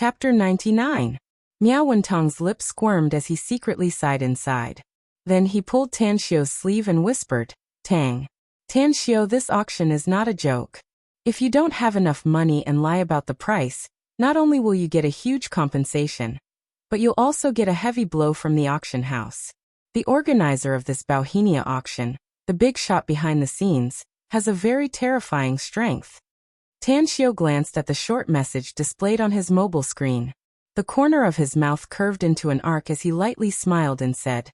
Chapter 99. Miao Wentong's lips squirmed as he secretly sighed inside. Then he pulled Tan Xiu's sleeve and whispered, "Tang. Tan Xiu, this auction is not a joke. If you don't have enough money and lie about the price, not only will you get a huge compensation, but you'll also get a heavy blow from the auction house. The organizer of this Bauhinia auction, the big shot behind the scenes, has a very terrifying strength." Tan Xiu glanced at the short message displayed on his mobile screen. The corner of his mouth curved into an arc as he lightly smiled and said,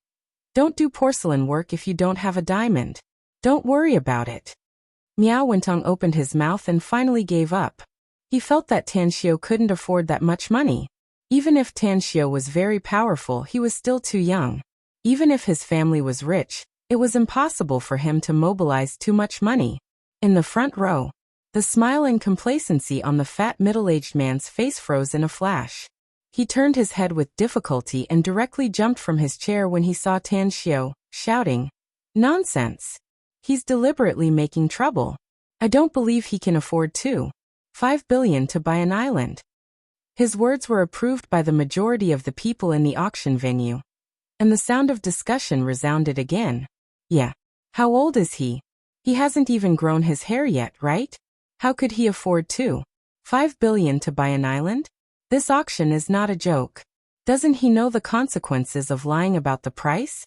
"Don't do porcelain work if you don't have a diamond. Don't worry about it." Miao Wentong opened his mouth and finally gave up. He felt that Tan Xiu couldn't afford that much money. Even if Tan Xiu was very powerful, he was still too young. Even if his family was rich, it was impossible for him to mobilize too much money. In the front row, the smile and complacency on the fat middle-aged man's face froze in a flash. He turned his head with difficulty and directly jumped from his chair when he saw Tan Xiu, shouting, "Nonsense! He's deliberately making trouble. I don't believe he can afford 5 billion to buy an island." His words were approved by the majority of the people in the auction venue, and the sound of discussion resounded again. "Yeah. How old is he? He hasn't even grown his hair yet, right? How could he afford 5 billion to buy an island? This auction is not a joke. Doesn't he know the consequences of lying about the price?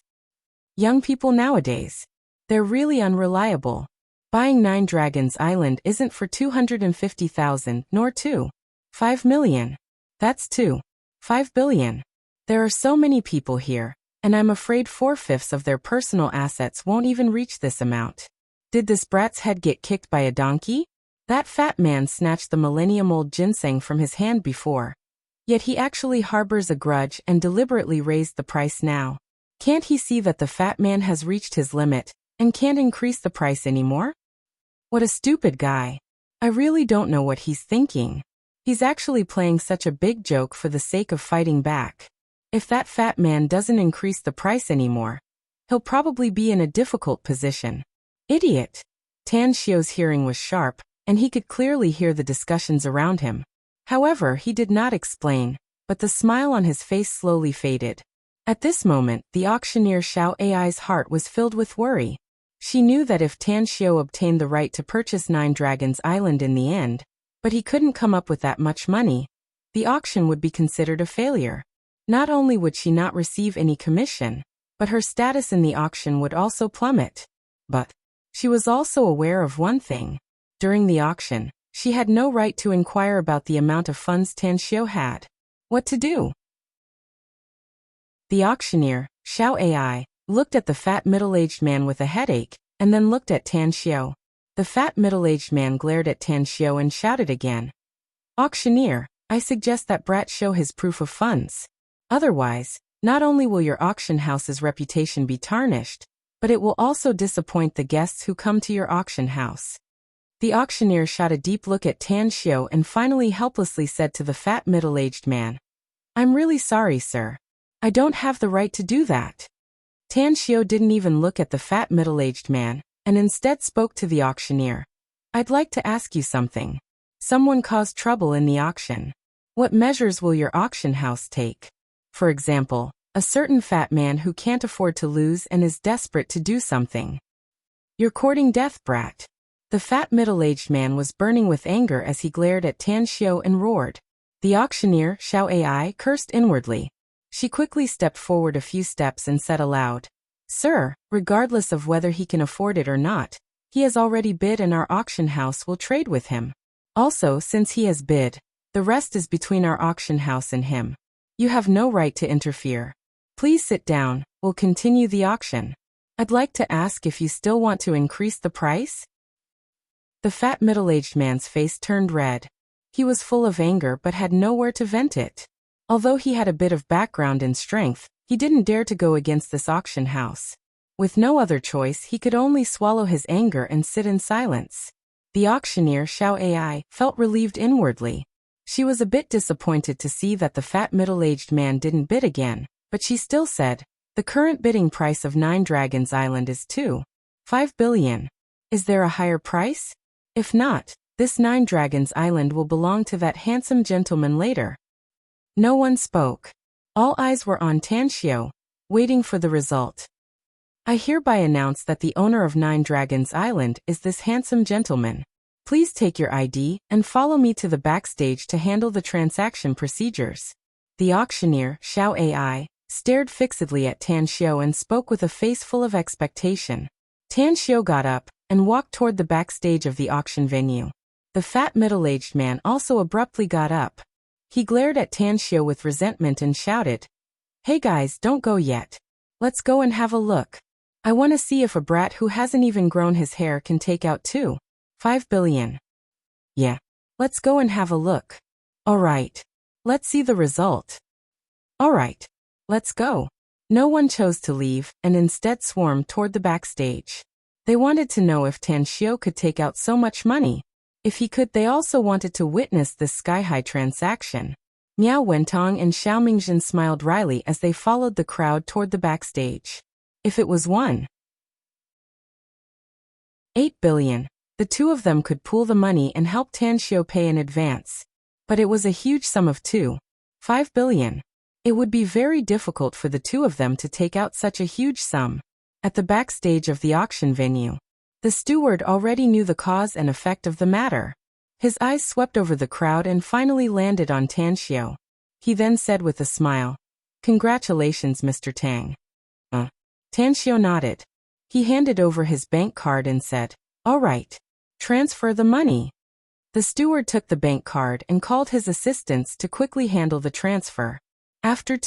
Young people nowadays, they're really unreliable. Buying 9 Dragons Island isn't for 250,000 nor 5 million. That's 5 billion. There are so many people here, and I'm afraid 4/5 of their personal assets won't even reach this amount. Did this brat's head get kicked by a donkey? That fat man snatched the millennium-old ginseng from his hand before. Yet he actually harbors a grudge and deliberately raised the price now. Can't he see that the fat man has reached his limit and can't increase the price anymore? What a stupid guy. I really don't know what he's thinking. He's actually playing such a big joke for the sake of fighting back. If that fat man doesn't increase the price anymore, he'll probably be in a difficult position. Idiot. Tan Xiu's hearing was sharp, and he could clearly hear the discussions around him. However, he did not explain, but the smile on his face slowly faded. At this moment, the auctioneer Xiao Ai's heart was filled with worry. She knew that if Tan Xiu obtained the right to purchase 9 Dragons Island in the end, but he couldn't come up with that much money, the auction would be considered a failure. Not only would she not receive any commission, but her status in the auction would also plummet. But she was also aware of one thing. During the auction, she had no right to inquire about the amount of funds Tan Xiu had. What to do? The auctioneer, Xiao Ai, looked at the fat middle-aged man with a headache, and then looked at Tan Xiu. The fat middle-aged man glared at Tan Xiu and shouted again, "Auctioneer, I suggest that brat show his proof of funds. Otherwise, not only will your auction house's reputation be tarnished, but it will also disappoint the guests who come to your auction house." The auctioneer shot a deep look at Tan Xiu and finally helplessly said to the fat middle-aged man, "I'm really sorry, sir. I don't have the right to do that." Tan Xiu didn't even look at the fat middle-aged man, and instead spoke to the auctioneer. "I'd like to ask you something. Someone caused trouble in the auction. What measures will your auction house take? For example, a certain fat man who can't afford to lose and is desperate to do something. You're courting death, brat." The fat middle-aged man was burning with anger as he glared at Tan Xiu and roared. The auctioneer, Xiao Ai, cursed inwardly. She quickly stepped forward a few steps and said aloud, "Sir, regardless of whether he can afford it or not, he has already bid and our auction house will trade with him. Also, since he has bid, the rest is between our auction house and him. You have no right to interfere. Please sit down, we'll continue the auction. I'd like to ask if you still want to increase the price?" The fat middle-aged man's face turned red. He was full of anger but had nowhere to vent it. Although he had a bit of background and strength, he didn't dare to go against this auction house. With no other choice, he could only swallow his anger and sit in silence. The auctioneer, Xiao Ai, felt relieved inwardly. She was a bit disappointed to see that the fat middle-aged man didn't bid again, but she still said, "The current bidding price of 9 Dragons Island is 5 billion. Is there a higher price? If not, this 9 Dragons Island will belong to that handsome gentleman later." No one spoke. All eyes were on Tan Xiao, waiting for the result. I hereby announce that the owner of 9 Dragons Island is this handsome gentleman. Please take your ID and follow me to the backstage to handle the transaction procedures. The auctioneer, Xiao Ai, stared fixedly at Tan Xiao and spoke with a face full of expectation. Tan Xiao got up and walked toward the backstage of the auction venue. The fat middle-aged man also abruptly got up. He glared at Tan Xiao with resentment and shouted, "Hey guys, don't go yet. Let's go and have a look. I want to see if a brat who hasn't even grown his hair can take out 5 billion. Yeah. Let's go and have a look. Alright. Let's see the result. Alright. Let's go." No one chose to leave and instead swarmed toward the backstage. They wanted to know if Tan Xiao could take out so much money. If he could, they also wanted to witness this sky-high transaction. Miao Wentong and Xiao Mingjin smiled wryly as they followed the crowd toward the backstage. If it was 8 billion, the two of them could pool the money and help Tan Xiao pay in advance. But it was a huge sum of 5 billion. It would be very difficult for the two of them to take out such a huge sum. At the backstage of the auction venue, the steward already knew the cause and effect of the matter. His eyes swept over the crowd and finally landed on Tan Xiao. He then said with a smile, "Congratulations, Mr. Tang." Tan Xiao nodded. He handed over his bank card and said, "All right. Transfer the money." The steward took the bank card and called his assistants to quickly handle the transfer. After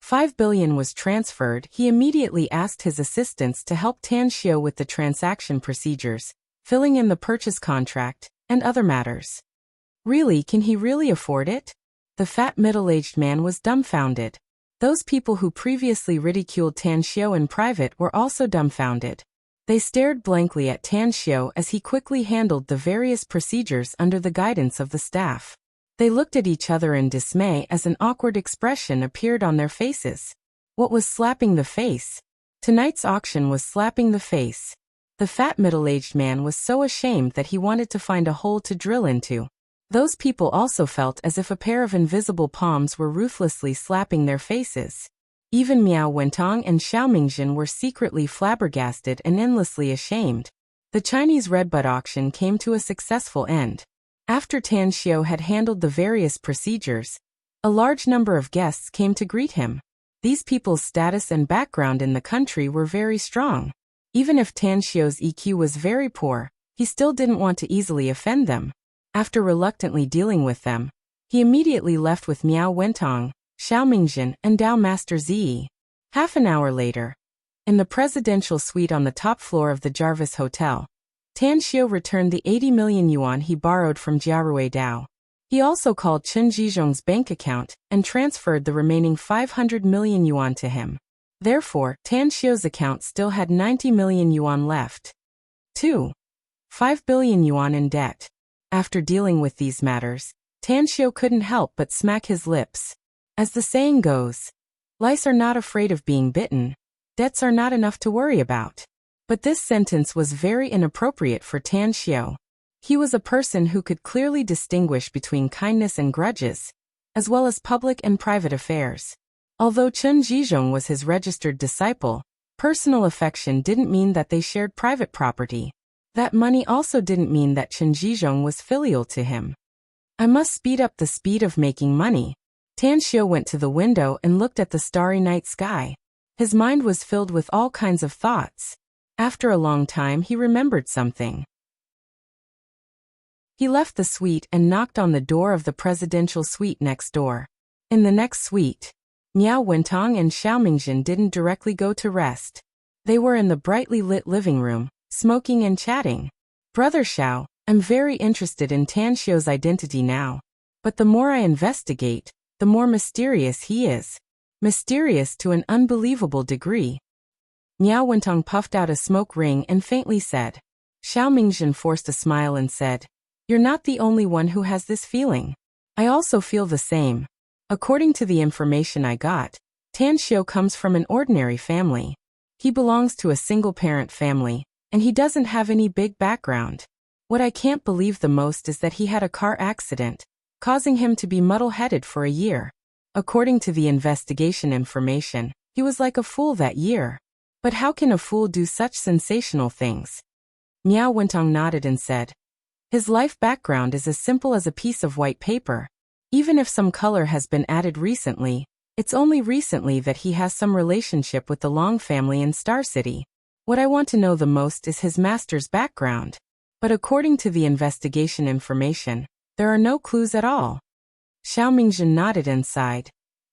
5 billion was transferred, he immediately asked his assistants to help Tan Xiao with the transaction procedures, filling in the purchase contract, and other matters. Really, can he really afford it? The fat middle-aged man was dumbfounded. Those people who previously ridiculed Tan Xiao in private were also dumbfounded. They stared blankly at Tan Xiao as he quickly handled the various procedures under the guidance of the staff. They looked at each other in dismay as an awkward expression appeared on their faces. What was slapping the face? Tonight's auction was slapping the face. The fat middle-aged man was so ashamed that he wanted to find a hole to drill into. Those people also felt as if a pair of invisible palms were ruthlessly slapping their faces. Even Miao Wentong and Xiao Mingjin were secretly flabbergasted and endlessly ashamed. The Chinese redbud auction came to a successful end. After Tan Xiao had handled the various procedures, a large number of guests came to greet him. These people's status and background in the country were very strong. Even if Tan Xiao's EQ was very poor, he still didn't want to easily offend them. After reluctantly dealing with them, he immediately left with Miao Wentong, Xiao Mingjin, and Dao Master Ziyi. Half an hour later, in the presidential suite on the top floor of the Jarvis Hotel, Tan Xiao returned the 80 million yuan he borrowed from Jiarui Dao. He also called Chen Zhizhong's bank account and transferred the remaining 500 million yuan to him. Therefore, Tan Xiao's account still had 90 million yuan left. 5 billion yuan in debt. After dealing with these matters, Tan Xiao couldn't help but smack his lips. As the saying goes, lice are not afraid of being bitten. Debts are not enough to worry about. But this sentence was very inappropriate for Tan Xiao. He was a person who could clearly distinguish between kindness and grudges, as well as public and private affairs. Although Chen Zhizhong was his registered disciple, personal affection didn't mean that they shared private property. That money also didn't mean that Chen Zhizhong was filial to him. I must speed up the speed of making money. Tan Xiao went to the window and looked at the starry night sky. His mind was filled with all kinds of thoughts. After a long time, he remembered something. He left the suite and knocked on the door of the presidential suite next door. In the next suite, Miao Wentong and Xiao Mingjin didn't directly go to rest. They were in the brightly lit living room, smoking and chatting. "Brother Xiao, I'm very interested in Tan Xiao's identity now. But the more I investigate, the more mysterious he is. Mysterious to an unbelievable degree." Miao Wentong puffed out a smoke ring and faintly said. Xiao Mingjin forced a smile and said, "You're not the only one who has this feeling. I also feel the same. According to the information I got, Tan Xiao comes from an ordinary family. He belongs to a single-parent family, and he doesn't have any big background. What I can't believe the most is that he had a car accident, causing him to be muddle-headed for a year. According to the investigation information, he was like a fool that year. But how can a fool do such sensational things? Miao Wentong nodded and said, his life background is as simple as a piece of white paper. Even if some color has been added recently, it's only recently that he has some relationship with the Long family in Star City. What I want to know the most is his master's background. But according to the investigation information, there are no clues at all. Xiao Mingjin nodded and sighed.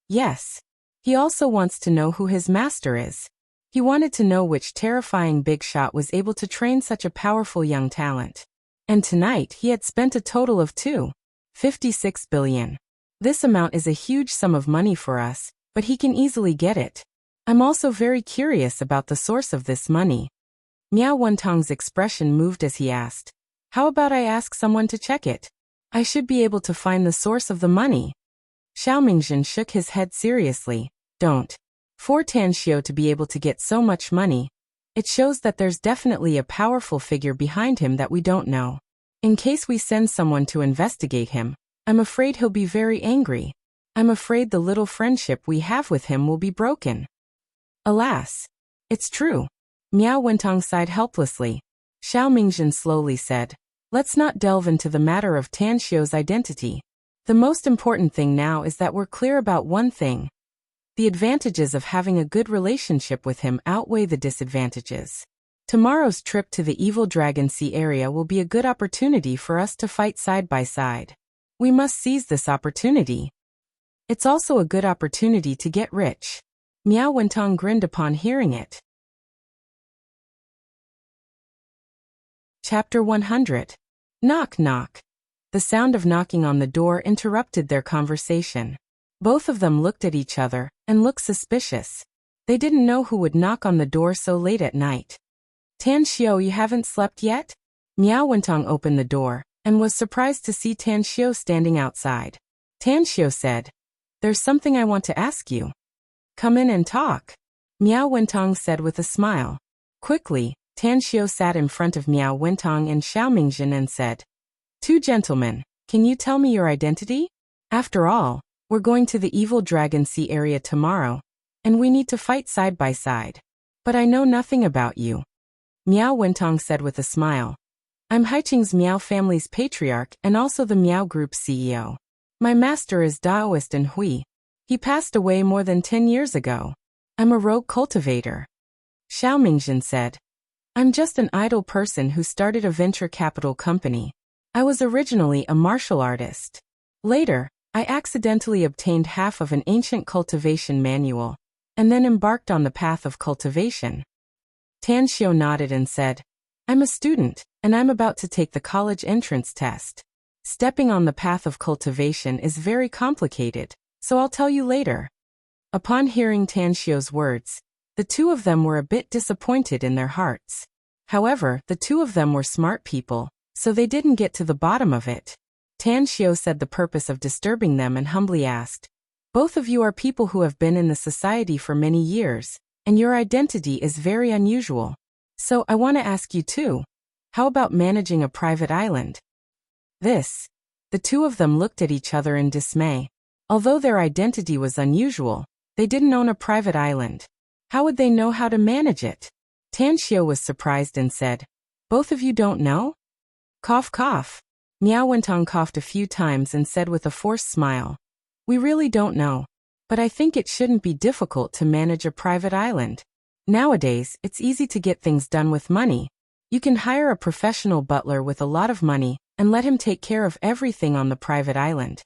Yes. He also wants to know who his master is. He wanted to know which terrifying big shot was able to train such a powerful young talent. And tonight he had spent a total of 2.56 billion. This amount is a huge sum of money for us, but he can easily get it. I'm also very curious about the source of this money. Miao Wentong's expression moved as he asked, how about I ask someone to check it? I should be able to find the source of the money. Xiao Mingjin shook his head seriously. Don't. For Tan Xiao to be able to get so much money, it shows that there's definitely a powerful figure behind him that we don't know. In case we send someone to investigate him, I'm afraid he'll be very angry. I'm afraid the little friendship we have with him will be broken. Alas. It's true. Miao Wentong sighed helplessly. Xiao Mingjin slowly said, let's not delve into the matter of Tan Xiao's identity. The most important thing now is that we're clear about one thing. The advantages of having a good relationship with him outweigh the disadvantages. Tomorrow's trip to the Evil Dragon Sea area will be a good opportunity for us to fight side by side. We must seize this opportunity. It's also a good opportunity to get rich. Miao Wentong grinned upon hearing it. Chapter 100. Knock knock. The sound of knocking on the door interrupted their conversation. Both of them looked at each other and looked suspicious. They didn't know who would knock on the door so late at night. Tan Xiao, you haven't slept yet? Miao Wentong opened the door and was surprised to see Tan Xiao standing outside. Tan Xiao said, there's something I want to ask you. Come in and talk. Miao Wentong said with a smile. Quickly, Tan Xiao sat in front of Miao Wentong and Xiao Mingjin and said, two gentlemen, can you tell me your identity? After all, we're going to the Evil Dragon Sea area tomorrow, and we need to fight side by side. But I know nothing about you. Miao Wentong said with a smile. I'm Haiqing's Miao family's patriarch and also the Miao Group's CEO. My master is Daoist and Hui. He passed away more than 10 years ago. I'm a rogue cultivator. Xiao Mingjin said. I'm just an idle person who started a venture capital company. I was originally a martial artist. Later, I accidentally obtained half of an ancient cultivation manual, and then embarked on the path of cultivation. Tan Xiao nodded and said, I'm a student, and I'm about to take the college entrance test. Stepping on the path of cultivation is very complicated, so I'll tell you later. Upon hearing Tan Xiao's words, the two of them were a bit disappointed in their hearts. However, the two of them were smart people, so they didn't get to the bottom of it. Tan Xiao said the purpose of disturbing them and humbly asked, both of you are people who have been in the society for many years, and your identity is very unusual. So I want to ask you too, how about managing a private island? The two of them looked at each other in dismay. Although their identity was unusual, they didn't own a private island. How would they know how to manage it? Tan Xiao was surprised and said, both of you don't know? Cough cough. Miao Wentong coughed a few times and said with a forced smile, we really don't know. But I think it shouldn't be difficult to manage a private island. Nowadays, it's easy to get things done with money. You can hire a professional butler with a lot of money and let him take care of everything on the private island.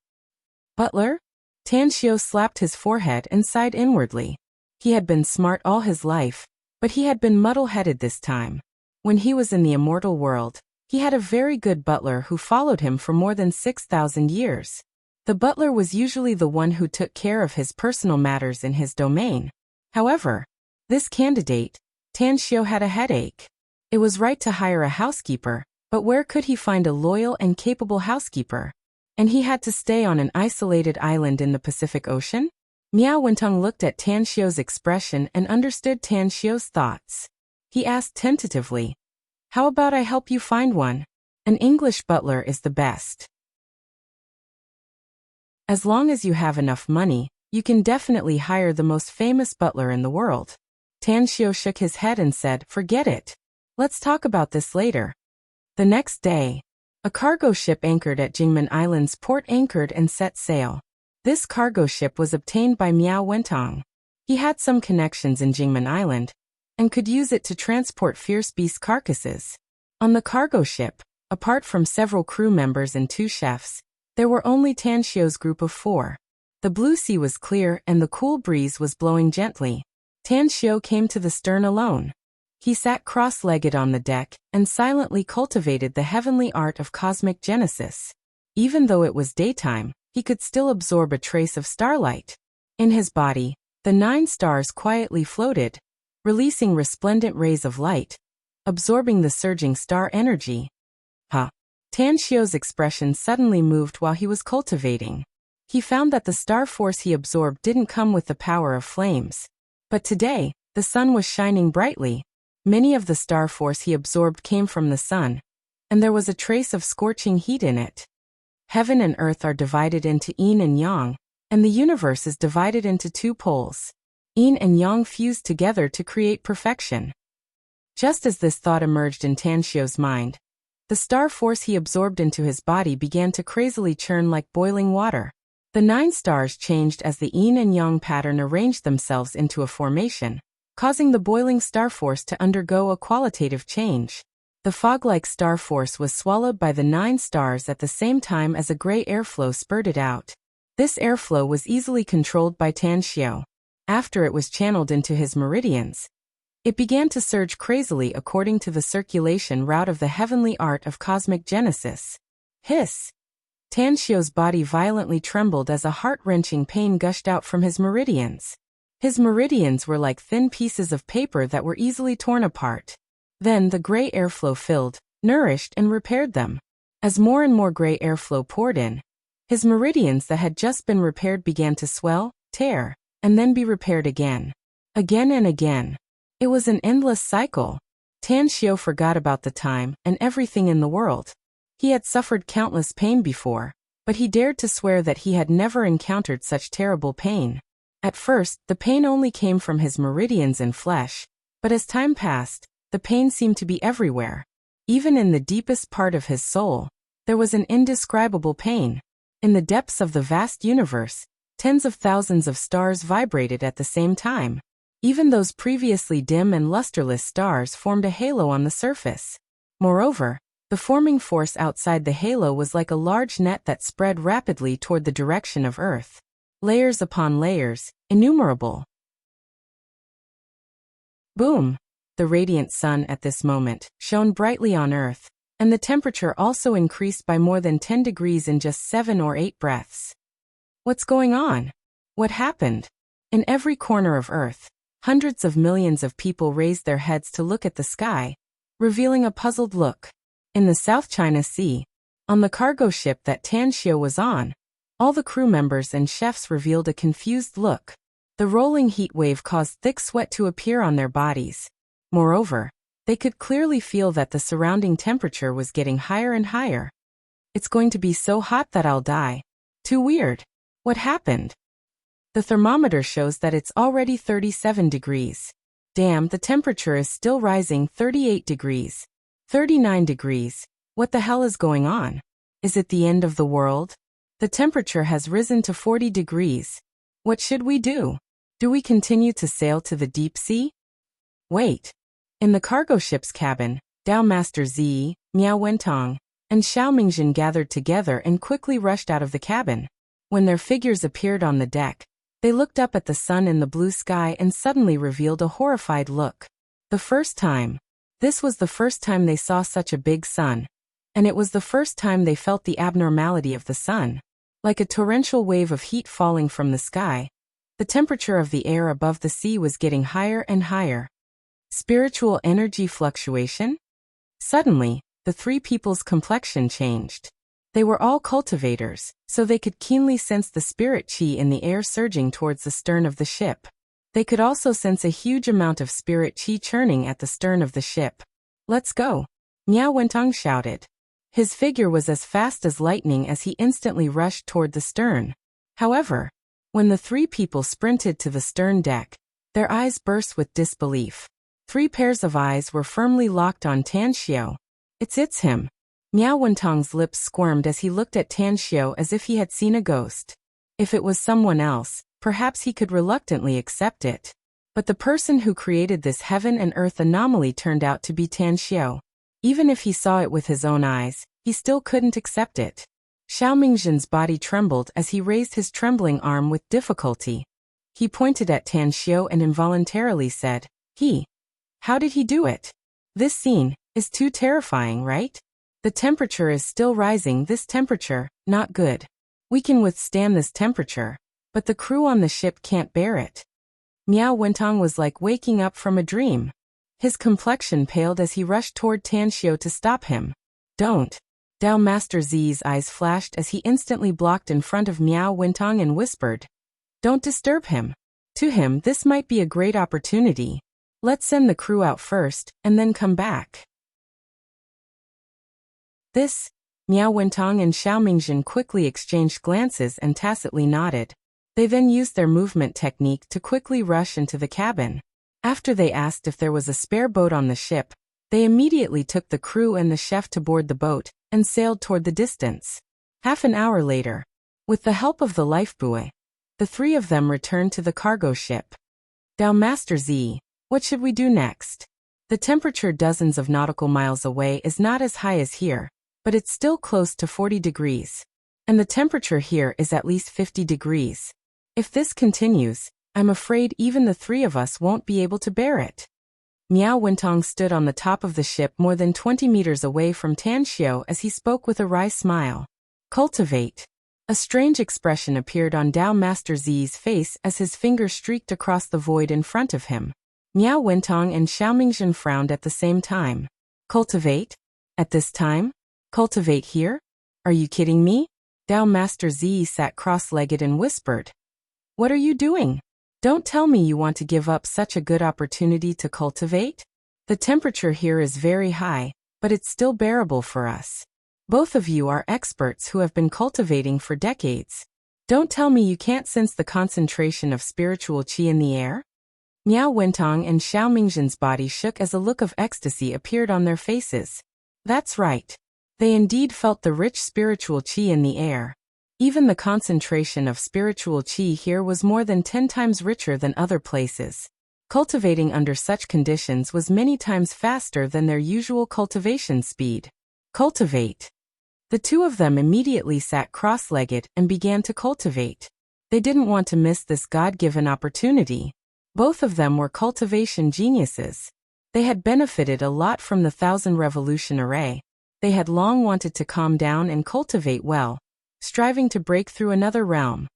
Butler? Tan Xiao slapped his forehead and sighed inwardly. He had been smart all his life, but he had been muddle-headed this time. When he was in the Immortal world, he had a very good butler who followed him for more than 6,000 years. The butler was usually the one who took care of his personal matters in his domain. However, this candidate, Tan Xiao, had a headache. It was right to hire a housekeeper, but where could he find a loyal and capable housekeeper? And he had to stay on an isolated island in the Pacific Ocean? Miao Wentong looked at Tan Xiao's expression and understood Tan Xiao's thoughts. He asked tentatively, how about I help you find one? An English butler is the best. As long as you have enough money, You can definitely hire the most famous butler in the world. Tan Xiu shook his head and said, forget it. Let's talk about this later. The next day, a cargo ship anchored at Jingmen Island's port anchored and set sail. This cargo ship was obtained by Miao Wentong. He had some connections in Jingmen Island and could use it to transport fierce beast carcasses. On the cargo ship, apart from several crew members and 2 chefs, there were only Tan Xiu's group of 4. The blue sea was clear and the cool breeze was blowing gently. Tan Xiu came to the stern alone. He sat cross-legged on the deck and silently cultivated the heavenly art of cosmic genesis. Even though it was daytime, he could still absorb a trace of starlight. In his body, the 9 stars quietly floated, releasing resplendent rays of light, absorbing the surging star energy. Tan Xiu's expression suddenly moved while he was cultivating. He found that the star force he absorbed didn't come with the power of flames. But today, the sun was shining brightly. Many of the star force he absorbed came from the sun, and there was a trace of scorching heat in it. Heaven and earth are divided into yin and yang, and the universe is divided into 2 poles. Yin and yang fuse together to create perfection. Just as this thought emerged in Tan Xiu's mind, the star force he absorbed into his body began to crazily churn like boiling water. The 9 stars changed as the yin and yang pattern arranged themselves into a formation, causing the boiling star force to undergo a qualitative change. The fog-like star force was swallowed by the 9 stars at the same time as a gray airflow spurted out. This airflow was easily controlled by Tan Xiu. After it was channeled into his meridians, it began to surge crazily according to the circulation route of the heavenly art of cosmic genesis. Hiss! Tan Xiu's body violently trembled as a heart-wrenching pain gushed out from his meridians. His meridians were like thin pieces of paper that were easily torn apart. Then the gray airflow filled, nourished, and repaired them. As more and more gray airflow poured in, his meridians that had just been repaired began to swell, tear, and then be repaired again. Again and again. It was an endless cycle. Tan Xiu forgot about the time and everything in the world. He had suffered countless pain before, but he dared to swear that he had never encountered such terrible pain. At first, the pain only came from his meridians and flesh, but as time passed, the pain seemed to be everywhere. Even in the deepest part of his soul, there was an indescribable pain. In the depths of the vast universe, tens of thousands of stars vibrated at the same time. Even those previously dim and lusterless stars formed a halo on the surface. Moreover, the forming force outside the halo was like a large net that spread rapidly toward the direction of Earth. Layers upon layers, innumerable. Boom! The radiant sun at this moment shone brightly on Earth, and the temperature also increased by more than 10 degrees in just 7 or 8 breaths. What's going on? What happened? In every corner of Earth, hundreds of millions of people raised their heads to look at the sky, revealing a puzzled look. In the South China Sea, on the cargo ship that Tan Xiu was on, all the crew members and chefs revealed a confused look. The rolling heat wave caused thick sweat to appear on their bodies. Moreover, they could clearly feel that the surrounding temperature was getting higher and higher. It's going to be so hot that I'll die. Too weird. What happened? The thermometer shows that it's already 37 degrees. Damn, the temperature is still rising. 38 degrees. 39 degrees. What the hell is going on? Is it the end of the world? The temperature has risen to 40 degrees. What should we do? Do we continue to sail to the deep sea? Wait. In the cargo ship's cabin, Dao Master Zi, Miao Wentong, and Xiao Mingjin gathered together and quickly rushed out of the cabin. When their figures appeared on the deck, they looked up at the sun in the blue sky and suddenly revealed a horrified look. This was the first time they saw such a big sun, and it was the first time they felt the abnormality of the sun. Like a torrential wave of heat falling from the sky, the temperature of the air above the sea was getting higher and higher. Spiritual energy fluctuation? Suddenly, the 3 people's complexion changed. They were all cultivators, so they could keenly sense the spirit qi in the air surging towards the stern of the ship. They could also sense a huge amount of spirit qi churning at the stern of the ship. Let's go! Miao Wentong shouted. His figure was as fast as lightning as he instantly rushed toward the stern. However, When the three people sprinted to the stern deck, their eyes burst with disbelief. 3 pairs of eyes were firmly locked on Tan Xiao. It's him. Miao Wentong's lips squirmed as he looked at Tan Xiao as if he had seen a ghost. If it was someone else, perhaps he could reluctantly accept it. But the person who created this heaven and earth anomaly turned out to be Tan Xiao. Even if he saw it with his own eyes, he still couldn't accept it. Xiao Mingzhen's body trembled as he raised his trembling arm with difficulty. He pointed at Tan Xiao and involuntarily said, How did he do it? This scene is too terrifying, right? The temperature is still rising. This temperature, not good. We can withstand this temperature, but the crew on the ship can't bear it. Miao Wentong was like waking up from a dream. His complexion paled as he rushed toward Tan Xiao to stop him. Don't. Dao Master Zi's eyes flashed as he instantly blocked in front of Miao Wentong and whispered, Don't disturb him. To him, this might be a great opportunity. Let's send the crew out first, and then come back. Miao Wentong and Xiao Mingzhen quickly exchanged glances and tacitly nodded. They then used their movement technique to quickly rush into the cabin. After they asked if there was a spare boat on the ship, they immediately took the crew and the chef to board the boat and sailed toward the distance. Half an hour later, with the help of the lifebuoy, the 3 of them returned to the cargo ship. Dao Master Z, what should we do next? The temperature dozens of nautical miles away is not as high as here, but it's still close to 40 degrees. And the temperature here is at least 50 degrees. If this continues, I'm afraid even the 3 of us won't be able to bear it. Miao Wentong stood on the top of the ship more than 20 meters away from Tan Xiao as he spoke with a wry smile. Cultivate. A strange expression appeared on Dao Master Zi's face as his finger streaked across the void in front of him. Miao Wentong and Xiao Mingzhen frowned at the same time. Cultivate? At this time? Cultivate here? Are you kidding me? Dao Master Z sat cross-legged and whispered. What are you doing? Don't tell me you want to give up such a good opportunity to cultivate? The temperature here is very high, but it's still bearable for us. Both of you are experts who have been cultivating for decades. Don't tell me you can't sense the concentration of spiritual qi in the air? Miao Wentong and Xiao Mingzhen's body shook as a look of ecstasy appeared on their faces. That's right. They indeed felt the rich spiritual qi in the air. Even the concentration of spiritual qi here was more than 10 times richer than other places. Cultivating under such conditions was many times faster than their usual cultivation speed. Cultivate. The 2 of them immediately sat cross-legged and began to cultivate. They didn't want to miss this God-given opportunity. Both of them were cultivation geniuses. They had benefited a lot from the 1000 Revolution Array. They had long wanted to calm down and cultivate well, striving to break through another realm.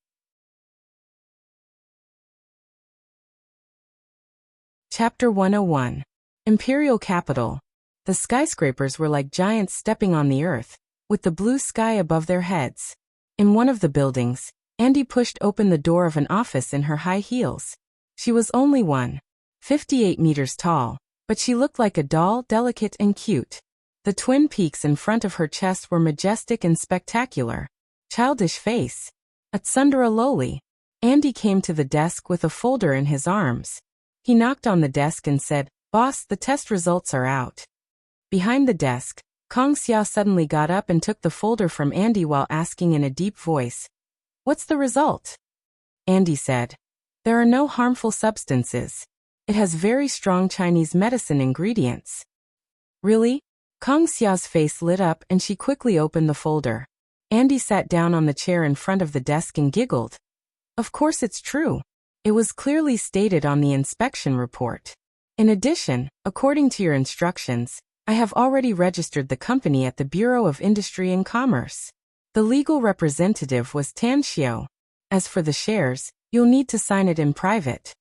Chapter 101. Imperial Capital. The skyscrapers were like giants stepping on the earth, with the blue sky above their heads. In one of the buildings, Andy pushed open the door of an office in her high heels. She was only 1.58 meters tall, but she looked like a doll, delicate and cute. The twin peaks in front of her chest were majestic and spectacular. Childish face. At Sundara Loli. Andy came to the desk with a folder in his arms. He knocked on the desk and said, "Boss, the test results are out." Behind the desk, Kong Xia suddenly got up and took the folder from Andy while asking in a deep voice, "What's the result?" Andy said, "There are no harmful substances. It has very strong Chinese medicine ingredients." Really? Kong Xia's face lit up and she quickly opened the folder. Andy sat down on the chair in front of the desk and giggled. Of course it's true. It was clearly stated on the inspection report. In addition, according to your instructions, I have already registered the company at the Bureau of Industry and Commerce. The legal representative was Tan Xiao. As for the shares, you'll need to sign it in private.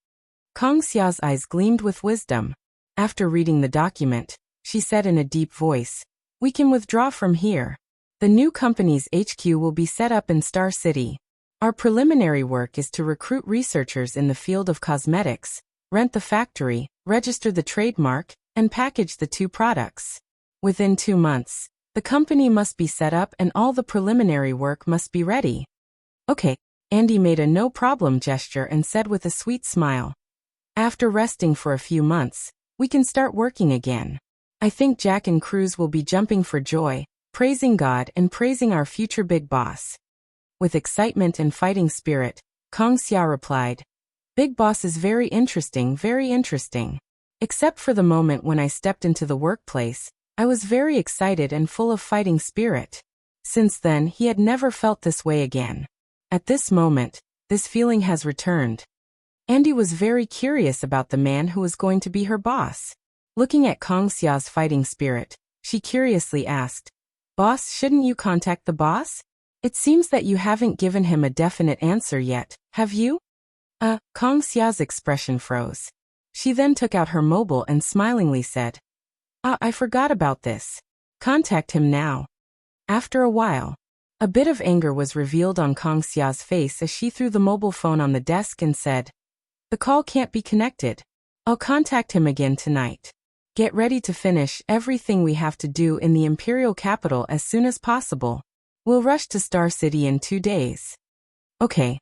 Kong Xia's eyes gleamed with wisdom. After reading the document, she said in a deep voice, "We can withdraw from here. The new company's HQ will be set up in Star City. Our preliminary work is to recruit researchers in the field of cosmetics, rent the factory, register the trademark, and package the 2 products. Within 2 months, the company must be set up and all the preliminary work must be ready." "Okay, Andy made a no-problem gesture and said with a sweet smile. After resting for a few months, we can start working again. I think Jack and Cruz will be jumping for joy, praising God and praising our future big boss. With excitement and fighting spirit, Kong Xia replied, Big boss is very interesting, very interesting. Except for the moment when I stepped into the workplace, I was very excited and full of fighting spirit. Since then, he had never felt this way again. At this moment, this feeling has returned. Andy was very curious about the man who was going to be her boss. Looking at Kong Xia's fighting spirit, she curiously asked, Boss, shouldn't you contact the boss? It seems that you haven't given him a definite answer yet, have you? Kong Xia's expression froze. She then took out her mobile and smilingly said, I forgot about this. Contact him now. After a while, a bit of anger was revealed on Kong Xia's face as she threw the mobile phone on the desk and said, The call can't be connected. I'll contact him again tonight. Get ready to finish everything we have to do in the Imperial capital as soon as possible. We'll rush to Star City in 2 days. Okay.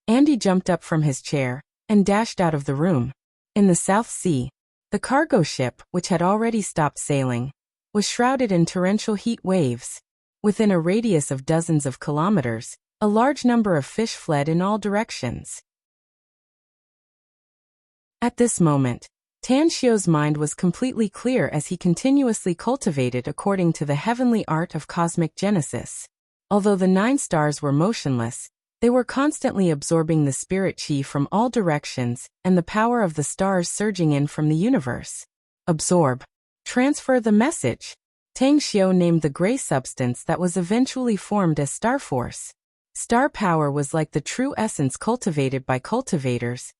Andy jumped up from his chair and dashed out of the room. In the South Sea, the cargo ship, which had already stopped sailing, was shrouded in torrential heat waves. Within a radius of dozens of kilometers, a large number of fish fled in all directions. At this moment, Tan Xiu's mind was completely clear as he continuously cultivated according to the heavenly art of cosmic genesis. Although the 9 stars were motionless, they were constantly absorbing the spirit chi from all directions and the power of the stars surging in from the universe. Absorb. Transfer the message. Tang Xiu named the gray substance that was eventually formed as Star Force. Star power was like the true essence cultivated by cultivators,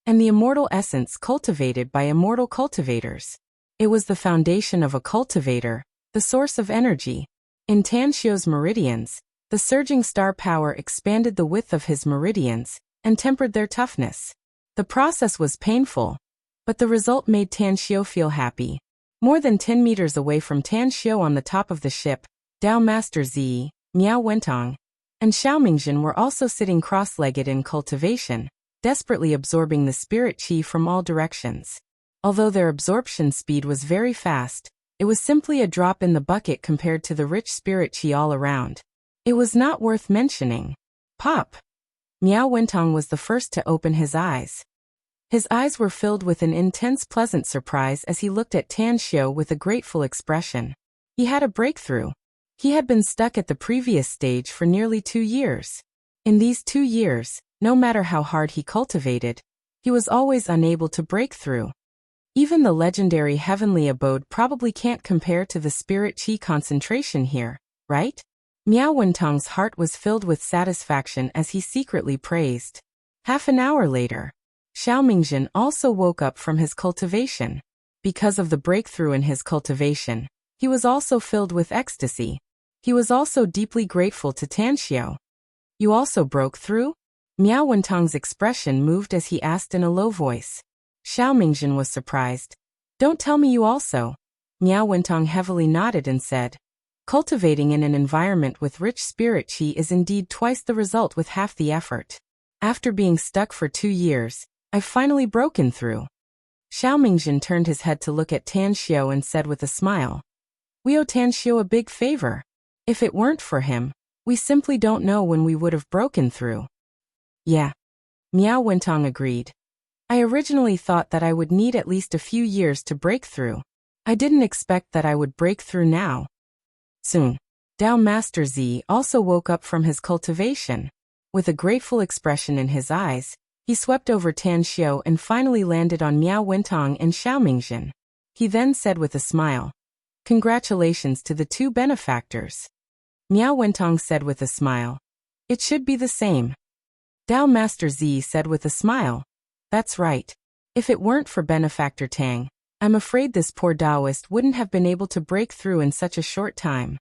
and the immortal essence cultivated by immortal cultivators. It was the foundation of a cultivator, the source of energy. In Tan Xiu's meridians, the surging star power expanded the width of his meridians and tempered their toughness. The process was painful, but the result made Tan Xiu feel happy. More than 10 meters away from Tan Xiu on the top of the ship, Dao Master Zi, Miao Wentong, and Xiao Mingjin were also sitting cross-legged in cultivation, desperately absorbing the spirit chi from all directions. Although their absorption speed was very fast, it was simply a drop in the bucket compared to the rich spirit chi all around. It was not worth mentioning. Pop! Miao Wentong was the first to open his eyes. His eyes were filled with an intense pleasant surprise as he looked at Tan Xiu with a grateful expression. He had a breakthrough. He had been stuck at the previous stage for nearly 2 years. In these 2 years, no matter how hard he cultivated, he was always unable to break through. Even the legendary heavenly abode probably can't compare to the spirit chi concentration here, right? Miao Wentong's heart was filled with satisfaction as he secretly praised. Half an hour later, Xiao Mingjin also woke up from his cultivation. Because of the breakthrough in his cultivation, he was also filled with ecstasy. He was also deeply grateful to Tan Xiu. You also broke through? Miao Wentong's expression moved as he asked in a low voice. Xiao Mingjin was surprised. Don't tell me you also. Miao Wentong heavily nodded and said, Cultivating in an environment with rich spirit chi is indeed twice the result with half the effort. After being stuck for 2 years, I've finally broken through. Xiao Mingjin turned his head to look at Tan Xiu and said with a smile, We owe Tan Xiu a big favor. If it weren't for him, we simply don't know when we would have broken through. Yeah. Miao Wentong agreed. I originally thought that I would need at least a few years to break through. I didn't expect that I would break through now. Soon, Dao Master Zi also woke up from his cultivation. With a grateful expression in his eyes, he swept over Tan Xiu and finally landed on Miao Wentong and Xiao Mingjin. He then said with a smile, Congratulations to the 2 benefactors. Miao Wentong said with a smile, It should be the same. Dao Master Zi said with a smile, That's right. If it weren't for Benefactor Tang, I'm afraid this poor Taoist wouldn't have been able to break through in such a short time.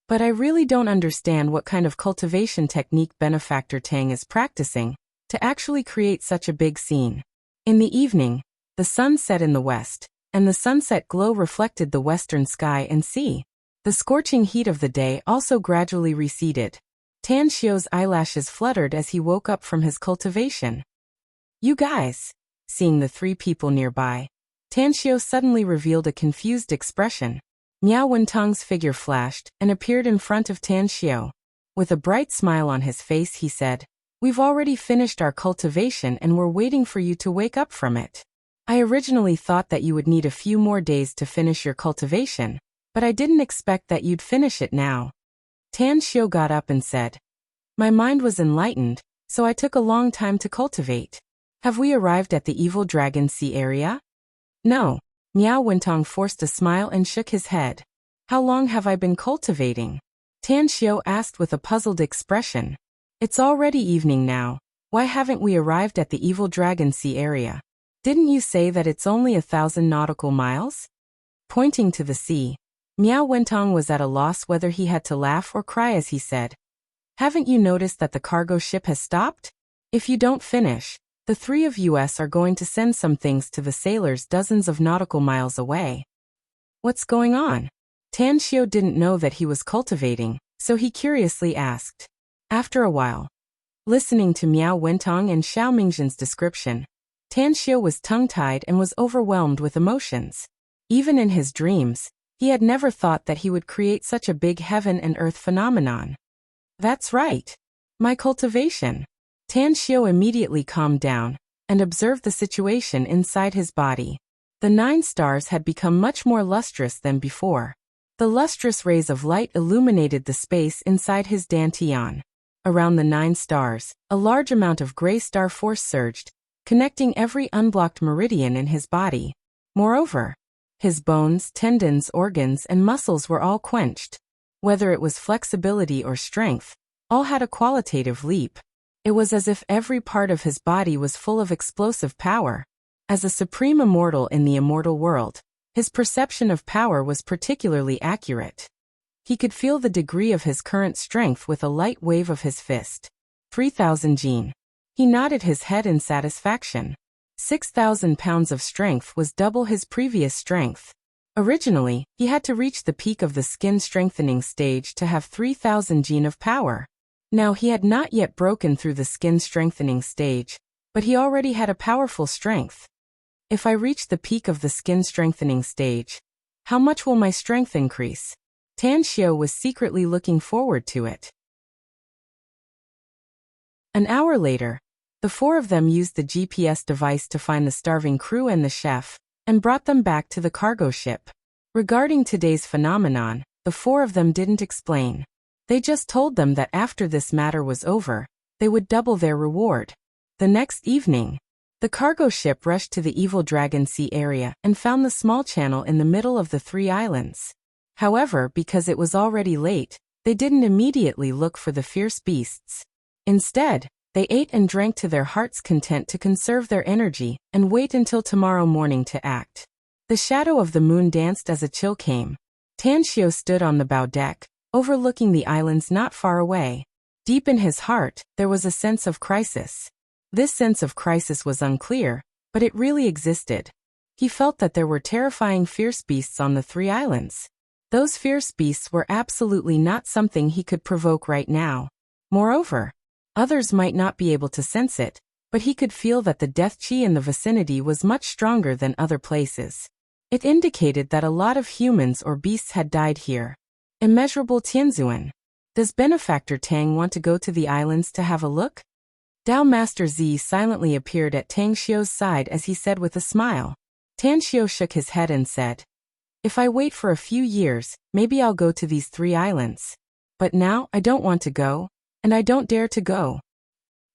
But I really don't understand what kind of cultivation technique Benefactor Tang is practicing to actually create such a big scene. In the evening, the sun set in the west, and the sunset glow reflected the western sky and sea. The scorching heat of the day also gradually receded. Tan Xiu's eyelashes fluttered as he woke up from his cultivation. You guys. Seeing the three people nearby, Tan Xiu suddenly revealed a confused expression. Miao Wentong's figure flashed and appeared in front of Tan Xiu. With a bright smile on his face, he said, "We've already finished our cultivation and we're waiting for you to wake up from it. I originally thought that you would need a few more days to finish your cultivation, but I didn't expect that you'd finish it now." Tan Xiu got up and said, "My mind was enlightened, so I took a long time to cultivate. Have we arrived at the Evil Dragon Sea area?" "No." Miao Wentong forced a smile and shook his head. "How long have I been cultivating?" Tan Xiu asked with a puzzled expression. "It's already evening now. Why haven't we arrived at the Evil Dragon Sea area? Didn't you say that it's only 1,000 nautical miles?" Pointing to the sea, Miao Wentong was at a loss whether he had to laugh or cry as he said, "Haven't you noticed that the cargo ship has stopped? If you don't finish, the three of us are going to send some things to the sailors dozens of nautical miles away." "What's going on?" Tan Xiu didn't know that he was cultivating, so he curiously asked. After a while, listening to Miao Wentong and Xiao Mingzhen's description, Tan Xiu was tongue-tied and was overwhelmed with emotions. Even in his dreams, he had never thought that he would create such a big heaven and earth phenomenon. "That's right. My cultivation." Tan Xiu immediately calmed down and observed the situation inside his body. The 9 stars had become much more lustrous than before. The lustrous rays of light illuminated the space inside his dantian. Around the 9 stars, a large amount of gray star force surged, connecting every unblocked meridian in his body. Moreover, his bones, tendons, organs, and muscles were all quenched. Whether it was flexibility or strength, all had a qualitative leap. It was as if every part of his body was full of explosive power. As a supreme immortal in the immortal world, his perception of power was particularly accurate. He could feel the degree of his current strength with a light wave of his fist. 3,000 jin. He nodded his head in satisfaction. 6,000 pounds of strength was double his previous strength. Originally, he had to reach the peak of the skin strengthening stage to have 3,000 jin of power. Now he had not yet broken through the skin strengthening stage, but he already had a powerful strength. If I reach the peak of the skin strengthening stage, how much will my strength increase? Tan Xiu was secretly looking forward to it. An hour later, the 4 of them used the GPS device to find the starving crew and the chef, and brought them back to the cargo ship. Regarding today's phenomenon, the 4 of them didn't explain. They just told them that after this matter was over, they would double their reward. The next evening, the cargo ship rushed to the Evil Dragon Sea area and found the small channel in the middle of the 3 islands. However, because it was already late, they didn't immediately look for the fierce beasts. Instead, they ate and drank to their heart's content to conserve their energy and wait until tomorrow morning to act. The shadow of the moon danced as a chill came. Tan Xiu stood on the bow deck, overlooking the islands not far away. Deep in his heart, there was a sense of crisis. This sense of crisis was unclear, but it really existed. He felt that there were terrifying fierce beasts on the 3 islands. Those fierce beasts were absolutely not something he could provoke right now. Moreover, others might not be able to sense it, but he could feel that the death qi in the vicinity was much stronger than other places. It indicated that a lot of humans or beasts had died here. Immeasurable Tianzuan. Does Benefactor Tang want to go to the islands to have a look? Dao Master Zi silently appeared at Tang Xiu's side as he said with a smile. Tan Xiu shook his head and said, "If I wait for a few years, maybe I'll go to these 3 islands. But now I don't want to go, and I don't dare to go."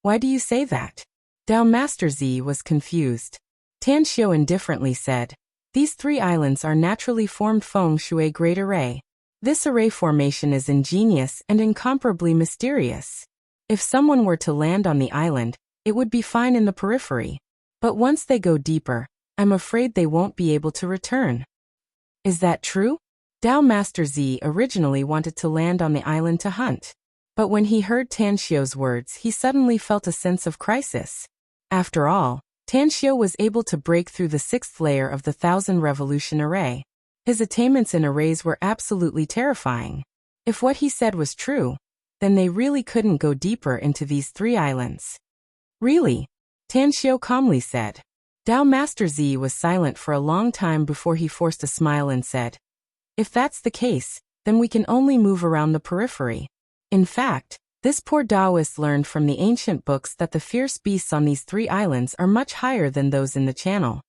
"Why do you say that?" Dao Master Zi was confused. Tan Xiu indifferently said, "These 3 islands are naturally formed feng shui great array. This array formation is ingenious and incomparably mysterious. If someone were to land on the island, it would be fine in the periphery. But once they go deeper, I'm afraid they won't be able to return." "Is that true?" Dao Master Zi originally wanted to land on the island to hunt. But when he heard Tan Xiu's words, he suddenly felt a sense of crisis. After all, Tan Xiu was able to break through the 6th layer of the 1,000 revolution array. His attainments in arrays were absolutely terrifying. If what he said was true, then they really couldn't go deeper into these 3 islands. Really? Tan Xiu calmly said. Dao Master Z was silent for a long time before he forced a smile and said, if that's the case, then we can only move around the periphery. In fact, this poor Taoist learned from the ancient books that the fierce beasts on these 3 islands are much higher than those in the channel.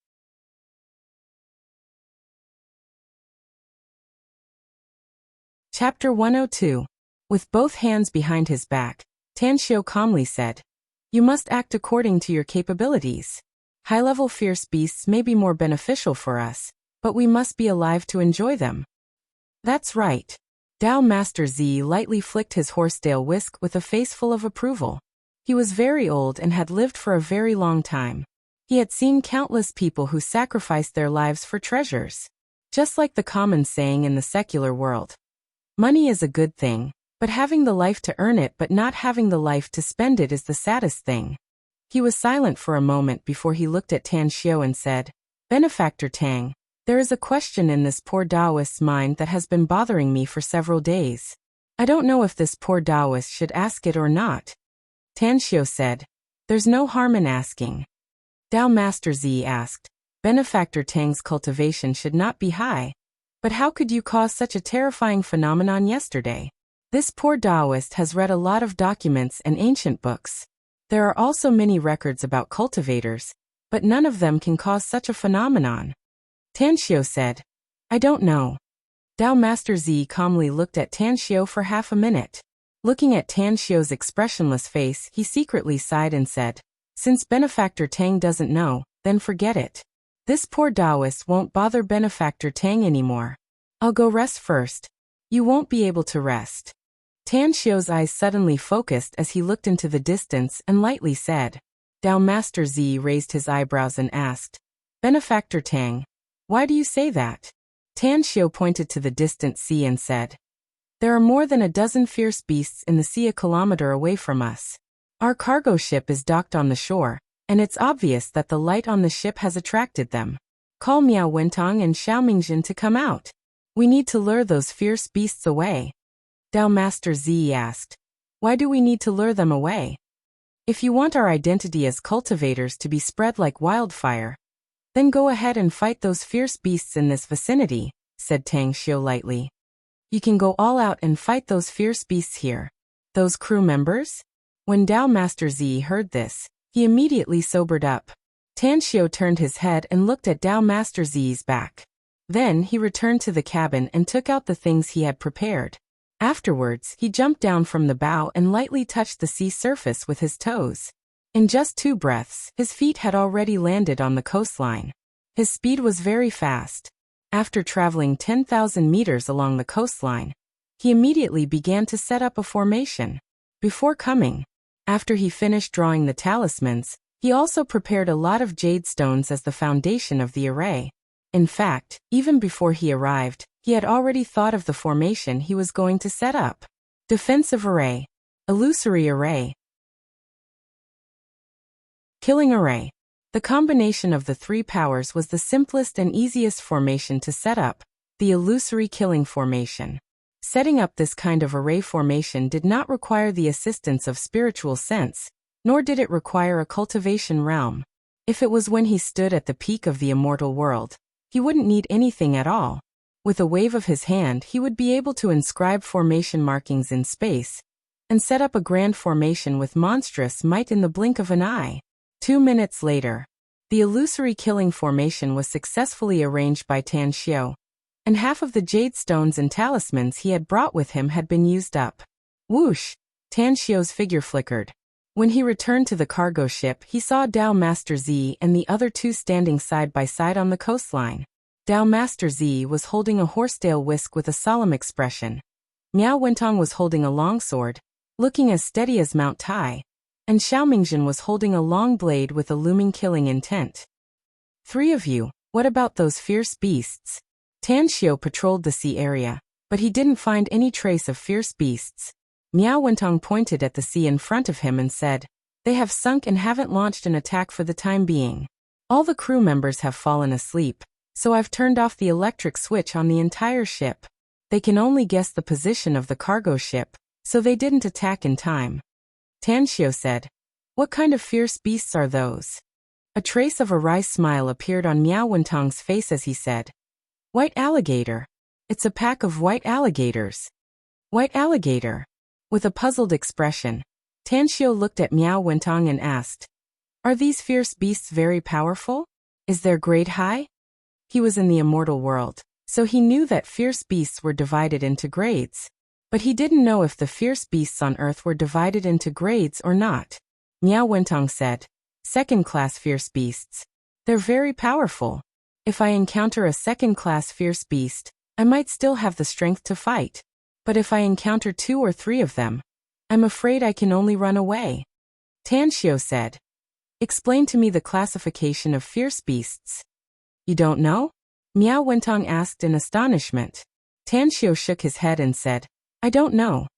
Chapter 102. With both hands behind his back, Tan Xiu calmly said, you must act according to your capabilities. High-level fierce beasts may be more beneficial for us, but we must be alive to enjoy them. That's right. Dao Master Z lightly flicked his horsetail whisk with a face full of approval. He was very old and had lived for a very long time. He had seen countless people who sacrificed their lives for treasures. Just like the common saying in the secular world. Money is a good thing, but having the life to earn it but not having the life to spend it is the saddest thing. He was silent for a moment before he looked at Tan Xiu and said, Benefactor Tang, there is a question in this poor Taoist's mind that has been bothering me for several days. I don't know if this poor Taoist should ask it or not. Tan Xiu said, there's no harm in asking. Dao Master Z asked, Benefactor Tang's cultivation should not be high. But how could you cause such a terrifying phenomenon yesterday? This poor Taoist has read a lot of documents and ancient books. There are also many records about cultivators, but none of them can cause such a phenomenon. Tan Xiu said, I don't know. Dao Master Z calmly looked at Tan Xiu for half a minute. Looking at Tan Xiu's expressionless face, he secretly sighed and said, since Benefactor Tang doesn't know, then forget it. This poor Taoist won't bother Benefactor Tang anymore. I'll go rest first. You won't be able to rest. Tan Xiu's eyes suddenly focused as he looked into the distance and lightly said. Dao Master Z raised his eyebrows and asked, Benefactor Tang, why do you say that? Tan Xiu pointed to the distant sea and said, there are more than a dozen fierce beasts in the sea a kilometer away from us. Our cargo ship is docked on the shore, and it's obvious that the light on the ship has attracted them. Call Miao Wentong and Xiao Mingjin to come out. We need to lure those fierce beasts away. Dao Master Z asked, why do we need to lure them away? If you want our identity as cultivators to be spread like wildfire, then go ahead and fight those fierce beasts in this vicinity, said Tan Xiu lightly. You can go all out and fight those fierce beasts here. Those crew members? When Dao Master Z heard this, he immediately sobered up. Tan Xiu turned his head and looked at Dao Master Z's back. Then he returned to the cabin and took out the things he had prepared. Afterwards, he jumped down from the bow and lightly touched the sea surface with his toes. In just 2 breaths, his feet had already landed on the coastline. His speed was very fast. After traveling 10,000 meters along the coastline, he immediately began to set up a formation. Before coming, after he finished drawing the talismans, he also prepared a lot of jade stones as the foundation of the array. In fact, even before he arrived, he had already thought of the formation he was going to set up. Defensive array, illusory array, killing array. The combination of the 3 powers was the simplest and easiest formation to set up, the illusory killing formation. Setting up this kind of array formation did not require the assistance of spiritual sense, nor did it require a cultivation realm. If it was when he stood at the peak of the immortal world, he wouldn't need anything at all. With a wave of his hand, he would be able to inscribe formation markings in space and set up a grand formation with monstrous might in the blink of an eye. 2 minutes later, the illusory killing formation was successfully arranged by Tan Xiu, and half of the jade stones and talismans he had brought with him had been used up. Whoosh! Tan Xiu's figure flickered. When he returned to the cargo ship, he saw Dao Master Z and the other 2 standing side by side on the coastline. Dao Master Z was holding a horsetail whisk with a solemn expression. Miao Wentong was holding a longsword, looking as steady as Mount Tai, and Xiao Mingjin was holding a long blade with a looming killing intent. 3 of you, what about those fierce beasts? Tan Xiu patrolled the sea area, but he didn't find any trace of fierce beasts. Miao Wentong pointed at the sea in front of him and said, they have sunk and haven't launched an attack for the time being. All the crew members have fallen asleep, so I've turned off the electric switch on the entire ship. They can only guess the position of the cargo ship, so they didn't attack in time. Tanxiu said, "What kind of fierce beasts are those?" A trace of a wry smile appeared on Miao Wentong's face as he said, "White alligator. It's a pack of white alligators." White alligator. With a puzzled expression, Tanxiu looked at Miao Wentong and asked, "Are these fierce beasts very powerful? Is their grade high?" He was in the immortal world, so he knew that fierce beasts were divided into grades. But he didn't know if the fierce beasts on Earth were divided into grades or not. Miao Wentong said, "Second-class fierce beasts. They're very powerful. If I encounter a second-class fierce beast, I might still have the strength to fight. But if I encounter 2 or 3 of them, I'm afraid I can only run away." Tanxiu said, "Explain to me the classification of fierce beasts." "You don't know?" Miao Wentong asked in astonishment. Tanxiu shook his head and said, "I don't know."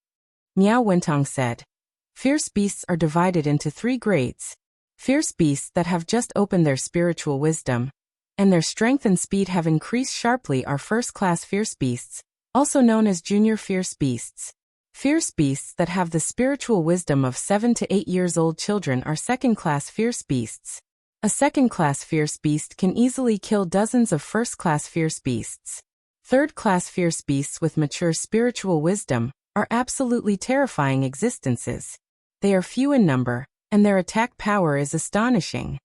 Miao Wentong said, "Fierce beasts are divided into 3 grades. Fierce beasts that have just opened their spiritual wisdom, and their strength and speed have increased sharply are first-class fierce beasts, also known as junior fierce beasts. Fierce beasts that have the spiritual wisdom of 7 to 8 years old children are second-class fierce beasts. A second-class fierce beast can easily kill dozens of first-class fierce beasts. Third-class fierce beasts with mature spiritual wisdom are absolutely terrifying existences. They are few in number, and their attack power is astonishing.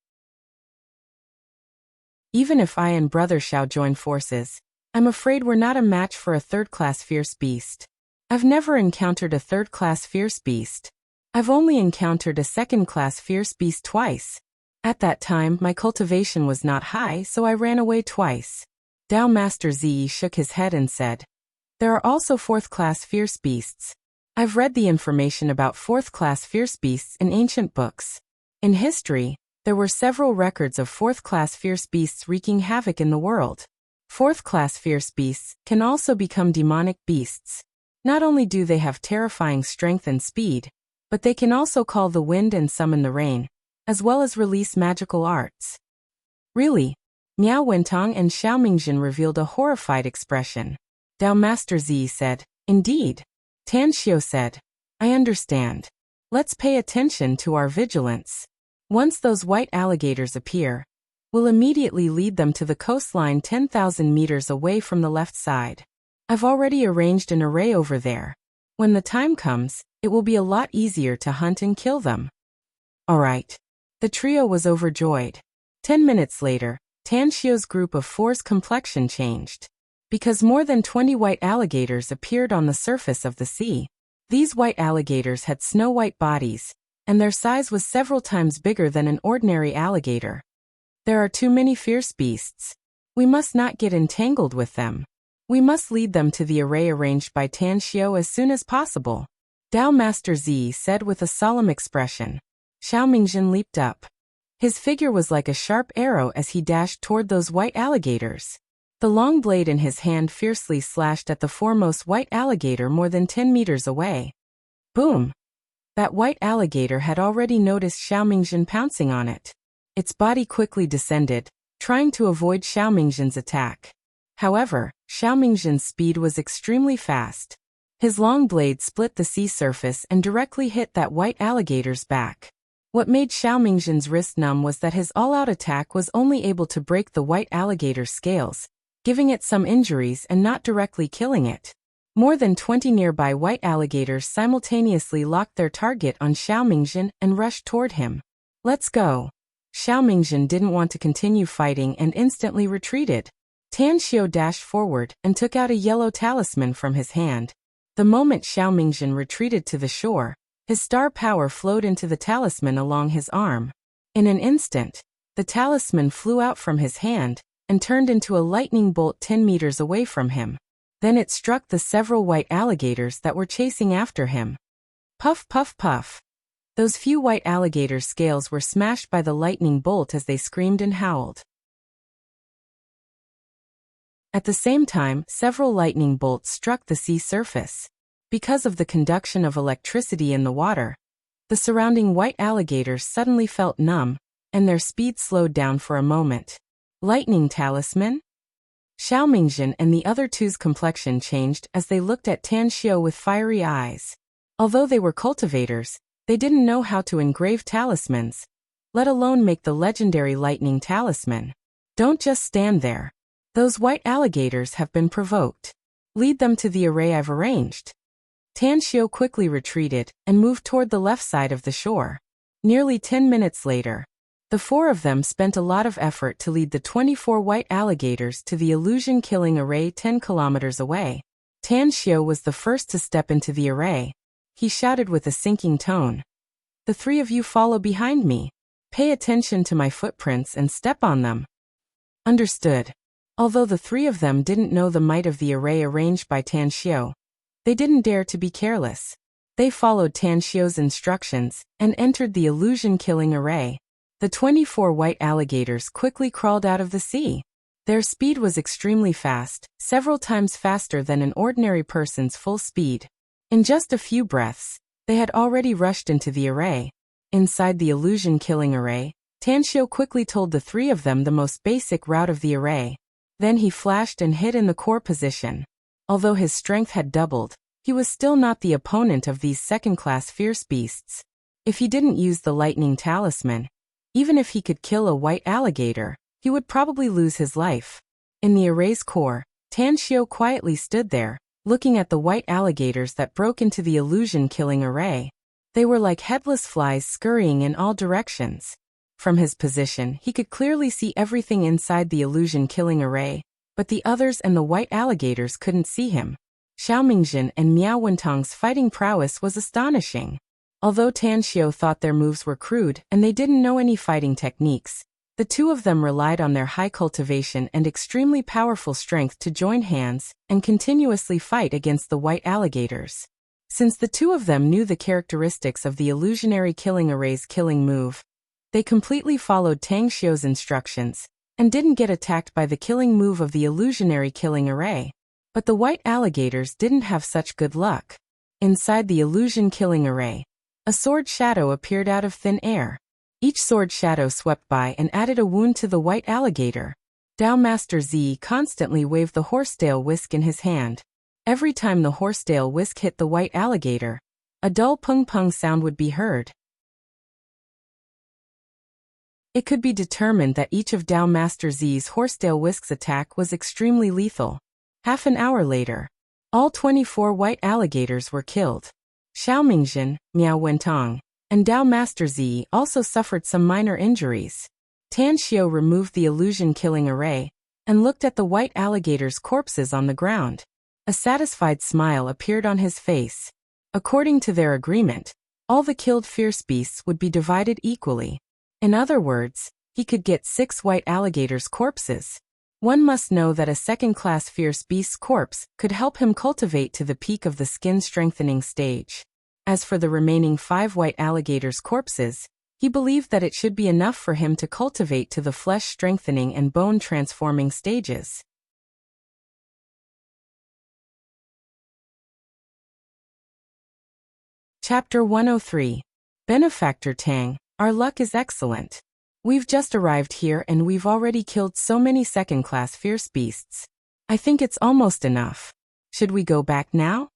Even if I and Brother Xiao join forces, I'm afraid we're not a match for a third-class fierce beast. I've never encountered a third-class fierce beast. I've only encountered a second-class fierce beast twice. At that time, my cultivation was not high, so I ran away twice." Dao Master Ziyi shook his head and said, "There are also 4th-class fierce beasts. I've read the information about 4th-class fierce beasts in ancient books. In history, there were several records of 4th-class fierce beasts wreaking havoc in the world. 4th-class fierce beasts can also become demonic beasts. Not only do they have terrifying strength and speed, but they can also call the wind and summon the rain, as well as release magical arts." "Really?" Miao Wentong and Xiao Mingjin revealed a horrified expression. Dao Master Zi said, "Indeed." Tanxiu said, "I understand. Let's pay attention to our vigilance. Once those white alligators appear, we'll immediately lead them to the coastline 10,000 meters away from the left side. I've already arranged an array over there. When the time comes, it will be a lot easier to hunt and kill them." "All right." The trio was overjoyed. 10 minutes later, Tanxiu's group of 4's complexion changed. Because more than 20 white alligators appeared on the surface of the sea. These white alligators had snow-white bodies, and their size was several times bigger than an ordinary alligator. "There are too many fierce beasts. We must not get entangled with them. We must lead them to the array arranged by Tanxiu as soon as possible," Dao Master Zi said with a solemn expression. Xiao Mingjin leaped up. His figure was like a sharp arrow as he dashed toward those white alligators. The long blade in his hand fiercely slashed at the foremost white alligator more than 10 meters away. Boom! That white alligator had already noticed Xiao Mingjin pouncing on it. Its body quickly descended, trying to avoid Xiao Mingjin's attack. However, Xiao Mingjin's speed was extremely fast. His long blade split the sea surface and directly hit that white alligator's back. What made Xiao Mingjin's wrist numb was that his all-out attack was only able to break the white alligator's scales, giving it some injuries and not directly killing it. More than 20 nearby white alligators simultaneously locked their target on Xiao Mingjin and rushed toward him. "Let's go." Xiao Mingjin didn't want to continue fighting and instantly retreated. Tanxiu dashed forward and took out a yellow talisman from his hand. The moment Xiao Mingjin retreated to the shore, his star power flowed into the talisman along his arm. In an instant, the talisman flew out from his hand and turned into a lightning bolt 10 meters away from him. Then it struck the several white alligators that were chasing after him. Puff, puff, puff. Those few white alligators' scales were smashed by the lightning bolt as they screamed and howled. At the same time, several lightning bolts struck the sea surface. Because of the conduction of electricity in the water, the surrounding white alligators suddenly felt numb, and their speed slowed down for a moment. Lightning talisman? Xiao Mingjin and the other two's complexion changed as they looked at Tanxiu with fiery eyes. Although they were cultivators, they didn't know how to engrave talismans, let alone make the legendary lightning talisman. Don't just stand there. Those white alligators have been provoked. Lead them to the array I've arranged. Tan Xiu quickly retreated and moved toward the left side of the shore. Nearly 10 minutes later, the four of them spent a lot of effort to lead the 24 white alligators to the illusion-killing array 10 kilometers away. Tan Xiu was the first to step into the array. He shouted with a sinking tone. "The three of you follow behind me. Pay attention to my footprints and step on them." Understood. Although the three of them didn't know the might of the array arranged by Tan Xiu, they didn't dare to be careless. They followed Tan Xiu's instructions and entered the illusion-killing array. The 24 white alligators quickly crawled out of the sea. Their speed was extremely fast, several times faster than an ordinary person's full speed. In just a few breaths, they had already rushed into the array. Inside the illusion-killing array, Tan Xiu quickly told the three of them the most basic route of the array. Then he flashed and hid in the core position. Although his strength had doubled, he was still not the opponent of these second-class fierce beasts. If he didn't use the lightning talisman, even if he could kill a white alligator, he would probably lose his life. In the array's core, Tan Xiu quietly stood there, looking at the white alligators that broke into the illusion-killing array. They were like headless flies scurrying in all directions. From his position, he could clearly see everything inside the illusion-killing array, but the others and the white alligators couldn't see him. Xiao Mingjin and Miao Wentong's fighting prowess was astonishing. Although Tan Xiu thought their moves were crude and they didn't know any fighting techniques, the two of them relied on their high cultivation and extremely powerful strength to join hands and continuously fight against the white alligators. Since the two of them knew the characteristics of the illusionary killing array's killing move, they completely followed Tang Xiu's instructions and didn't get attacked by the killing move of the illusionary killing array. But the white alligators didn't have such good luck. Inside the illusion-killing array, a sword shadow appeared out of thin air. Each sword shadow swept by and added a wound to the white alligator. Dao Master Zi constantly waved the horsetail whisk in his hand. Every time the horsetail whisk hit the white alligator, a dull pung-pung sound would be heard. It could be determined that each of Dao Master Zi's horsetail whisk's attack was extremely lethal. Half an hour later, all 24 white alligators were killed. Xiao Mingjin, Miao Wentong, and Dao Master Zi also suffered some minor injuries. Tan Xiu removed the illusion-killing array and looked at the white alligators' corpses on the ground. A satisfied smile appeared on his face. According to their agreement, all the killed fierce beasts would be divided equally. In other words, he could get 6 white alligators' corpses. One must know that a second-class fierce beast's corpse could help him cultivate to the peak of the skin-strengthening stage. As for the remaining 5 white alligators' corpses, he believed that it should be enough for him to cultivate to the flesh-strengthening and bone-transforming stages. Chapter 103. Benefactor Tang, our luck is excellent. We've just arrived here and we've already killed so many second-class fierce beasts. I think it's almost enough. Should we go back now?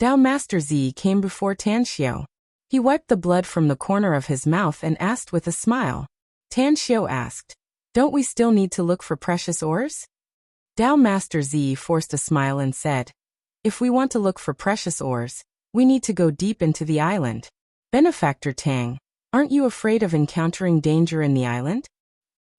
Dao Master Zi came before Tan Xiu. He wiped the blood from the corner of his mouth and asked with a smile. Tan Xiu asked, "Don't we still need to look for precious ores?" Dao Master Zi forced a smile and said, "If we want to look for precious ores, we need to go deep into the island. Benefactor Tang, aren't you afraid of encountering danger in the island?"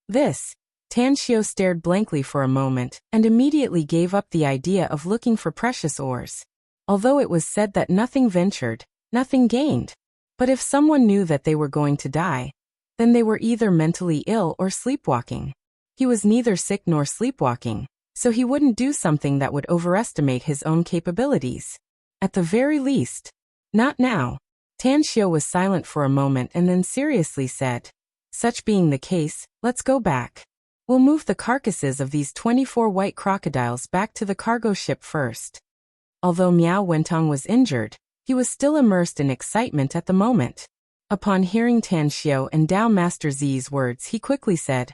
Tan Xiu stared blankly for a moment and immediately gave up the idea of looking for precious ores. Although it was said that nothing ventured, nothing gained. But if someone knew that they were going to die, then they were either mentally ill or sleepwalking. He was neither sick nor sleepwalking, so he wouldn't do something that would overestimate his own capabilities. At the very least, not now. Tan Xiu was silent for a moment and then seriously said, "Such being the case, let's go back. We'll move the carcasses of these 24 white crocodiles back to the cargo ship first." Although Miao Wentong was injured, he was still immersed in excitement at the moment. Upon hearing Tan Xiu and Dao Master Zi's words, he quickly said,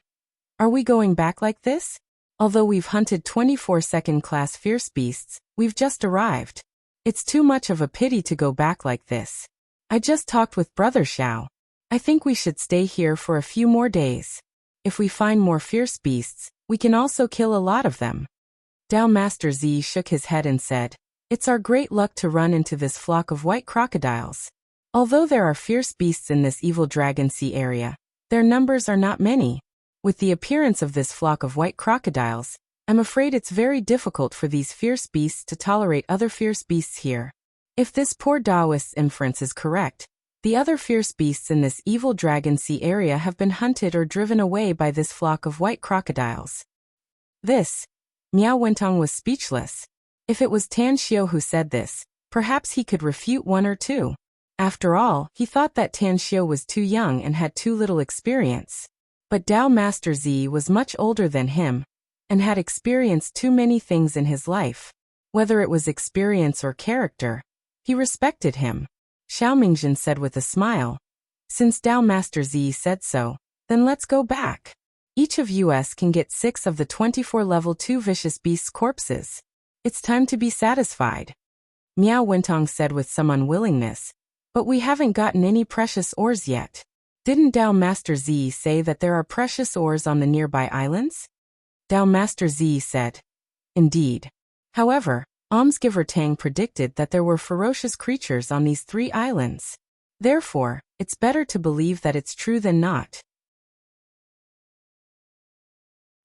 "Are we going back like this? Although we've hunted 24 second-class fierce beasts, we've just arrived. It's too much of a pity to go back like this. I just talked with Brother Xiao. I think we should stay here for a few more days. If we find more fierce beasts, we can also kill a lot of them. Dao Master Z shook his head and said, "It's our great luck to run into this flock of white crocodiles. Although there are fierce beasts in this evil dragon sea area, their numbers are not many. With the appearance of this flock of white crocodiles, I'm afraid it's very difficult for these fierce beasts to tolerate other fierce beasts here. If this poor Taoist's inference is correct, the other fierce beasts in this evil dragon sea area have been hunted or driven away by this flock of white crocodiles." Miao Wentong was speechless. If it was Tan Xiu who said this, perhaps he could refute one or two. After all, he thought that Tan Xiu was too young and had too little experience. But Dao Master Z was much older than him, and had experienced too many things in his life. Whether it was experience or character, he respected him. Xiao Mingjin said with a smile, "Since Dao Master Z said so, then let's go back. Each of us can get 6 of the 24 level 2 vicious beasts' corpses. It's time to be satisfied." Miao Wentong said with some unwillingness, "But we haven't gotten any precious ores yet. Didn't Dao Master Z say that there are precious ores on the nearby islands?" Dao Master Z said, "Indeed. However, Almsgiver Tang predicted that there were ferocious creatures on these 3 islands. Therefore, it's better to believe that it's true than not.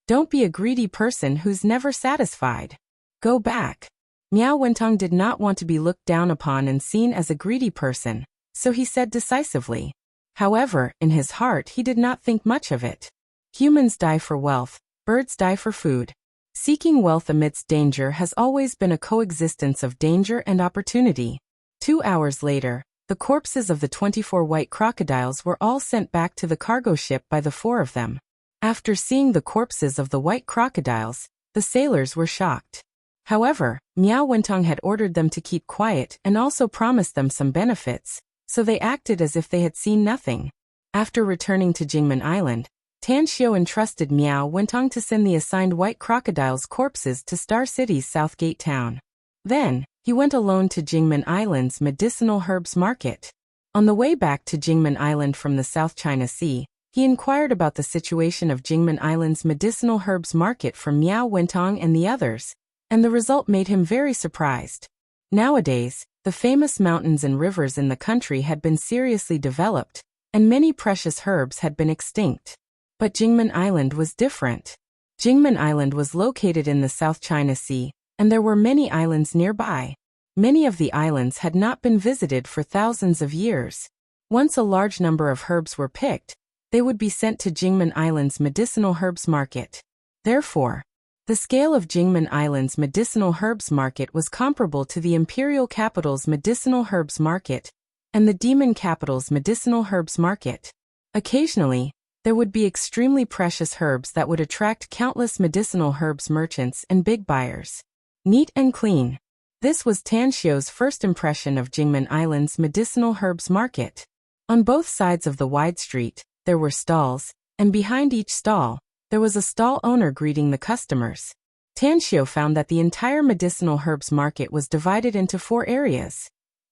Don't be a greedy person who's never satisfied. Go back." Miao Wentong did not want to be looked down upon and seen as a greedy person, so he said decisively. However, in his heart he did not think much of it. Humans die for wealth, birds die for food. Seeking wealth amidst danger has always been a coexistence of danger and opportunity. 2 hours later, the corpses of the 24 white crocodiles were all sent back to the cargo ship by the 4 of them. After seeing the corpses of the white crocodiles, the sailors were shocked. However, Miao Wentong had ordered them to keep quiet and also promised them some benefits, so they acted as if they had seen nothing. After returning to Jingmen Island, Tan Xiu entrusted Miao Wentong to send the assigned white crocodiles' corpses to Star City's Southgate town. Then, he went alone to Jingmen Island's medicinal herbs market. On the way back to Jingmen Island from the South China Sea, he inquired about the situation of Jingmen Island's medicinal herbs market from Miao Wentong and the others, and the result made him very surprised. Nowadays, the famous mountains and rivers in the country had been seriously developed, and many precious herbs had been extinct. But Jingmen Island was different. Jingmen Island was located in the South China Sea, and there were many islands nearby. Many of the islands had not been visited for thousands of years. Once a large number of herbs were picked, they would be sent to Jingmen Island's medicinal herbs market. Therefore, the scale of Jingmen Island's medicinal herbs market was comparable to the imperial capital's medicinal herbs market and the demon capital's medicinal herbs market. Occasionally, there would be extremely precious herbs that would attract countless medicinal herbs merchants and big buyers. Neat and clean. This was Tan Xiu's first impression of Jingmen Island's medicinal herbs market. On both sides of the wide street, there were stalls, and behind each stall, there was a stall owner greeting the customers. Tan Xiu found that the entire medicinal herbs market was divided into 4 areas.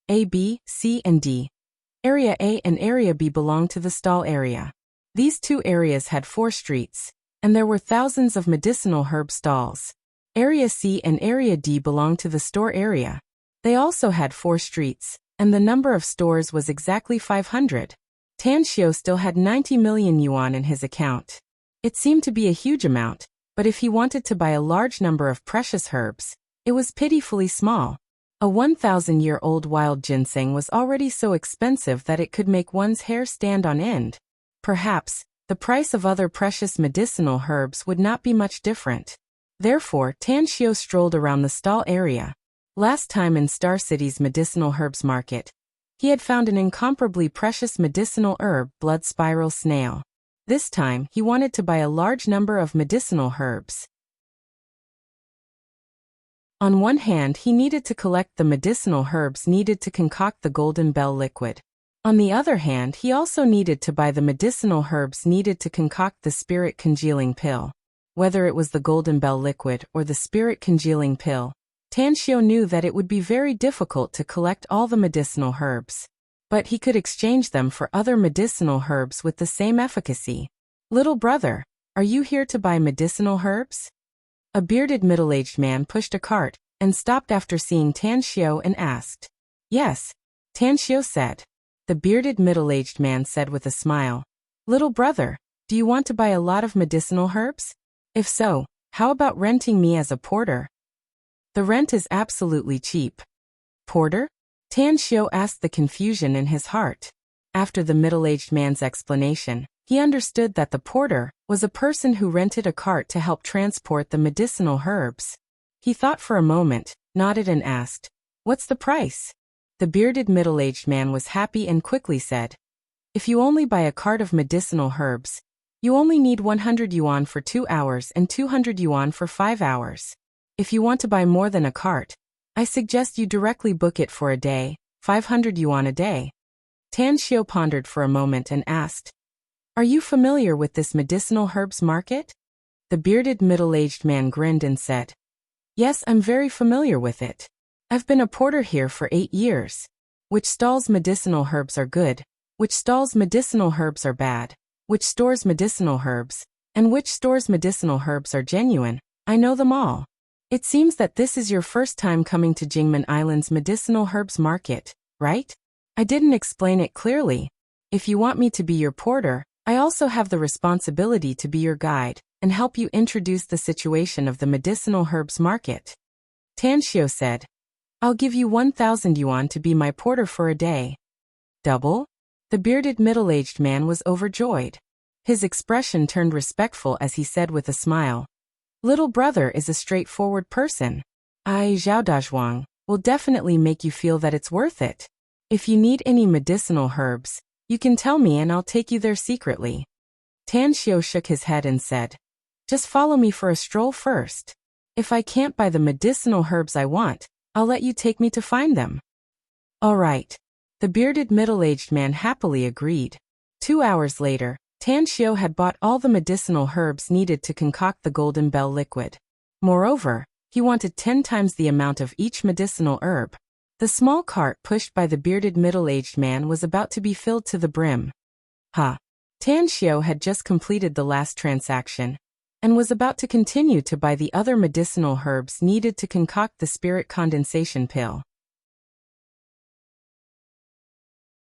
A, B, C, and D. Area A and Area B belonged to the stall area. These 2 areas had 4 streets, and there were thousands of medicinal herb stalls. Area C and Area D belonged to the store area. They also had 4 streets, and the number of stores was exactly 500. Tan Xiu still had 90 million yuan in his account. It seemed to be a huge amount, but if he wanted to buy a large number of precious herbs, it was pitifully small. A 1,000-year-old wild ginseng was already so expensive that it could make one's hair stand on end. Perhaps, the price of other precious medicinal herbs would not be much different. Therefore, Tan Xiu strolled around the stall area. Last time in Star City's medicinal herbs market, he had found an incomparably precious medicinal herb, blood spiral snail. This time, he wanted to buy a large number of medicinal herbs. On one hand, he needed to collect the medicinal herbs needed to concoct the Golden Bell liquid. On the other hand, he also needed to buy the medicinal herbs needed to concoct the spirit congealing pill. Whether it was the Golden Bell liquid or the spirit congealing pill, Tan Xiu knew that it would be very difficult to collect all the medicinal herbs, but he could exchange them for other medicinal herbs with the same efficacy. Little brother, are you here to buy medicinal herbs? A bearded middle-aged man pushed a cart and stopped after seeing Tan Xiu and asked. Yes, Tan Xiu said. The bearded middle-aged man said with a smile. Little brother, do you want to buy a lot of medicinal herbs? If so, how about renting me as a porter? The rent is absolutely cheap. Porter? Tan Xiu asked, the confusion in his heart. After the middle-aged man's explanation, he understood that the porter was a person who rented a cart to help transport the medicinal herbs. He thought for a moment, nodded and asked, What's the price? The bearded middle-aged man was happy and quickly said, If you only buy a cart of medicinal herbs, you only need 100 yuan for 2 hours and 200 yuan for 5 hours. If you want to buy more than a cart, I suggest you directly book it for a day, 500 yuan a day. Tan Xiu pondered for a moment and asked, Are you familiar with this medicinal herbs market? The bearded middle-aged man grinned and said, Yes, I'm very familiar with it. I've been a porter here for 8 years. Which stalls medicinal herbs are good? Which stalls medicinal herbs are bad? Which stores medicinal herbs? And which stores medicinal herbs are genuine? I know them all. It seems that this is your first time coming to Jingmen Island's medicinal herbs market, right? I didn't explain it clearly. If you want me to be your porter, I also have the responsibility to be your guide and help you introduce the situation of the medicinal herbs market. Tan Xiu said, I'll give you 1,000 yuan to be my porter for a day. Double? The bearded middle-aged man was overjoyed. His expression turned respectful as he said with a smile, Little brother is a straightforward person. I, Zhao Dazhuang, will definitely make you feel that it's worth it. If you need any medicinal herbs, you can tell me and I'll take you there secretly. Tan Xiu shook his head and said, Just follow me for a stroll first. If I can't buy the medicinal herbs I want, I'll let you take me to find them. All right. The bearded middle-aged man happily agreed. 2 hours later, Tan Xiu had bought all the medicinal herbs needed to concoct the golden bell liquid. Moreover, he wanted 10 times the amount of each medicinal herb. The small cart pushed by the bearded middle-aged man was about to be filled to the brim. Tan Xiu had just completed the last transaction and was about to continue to buy the other medicinal herbs needed to concoct the spirit condensation pill.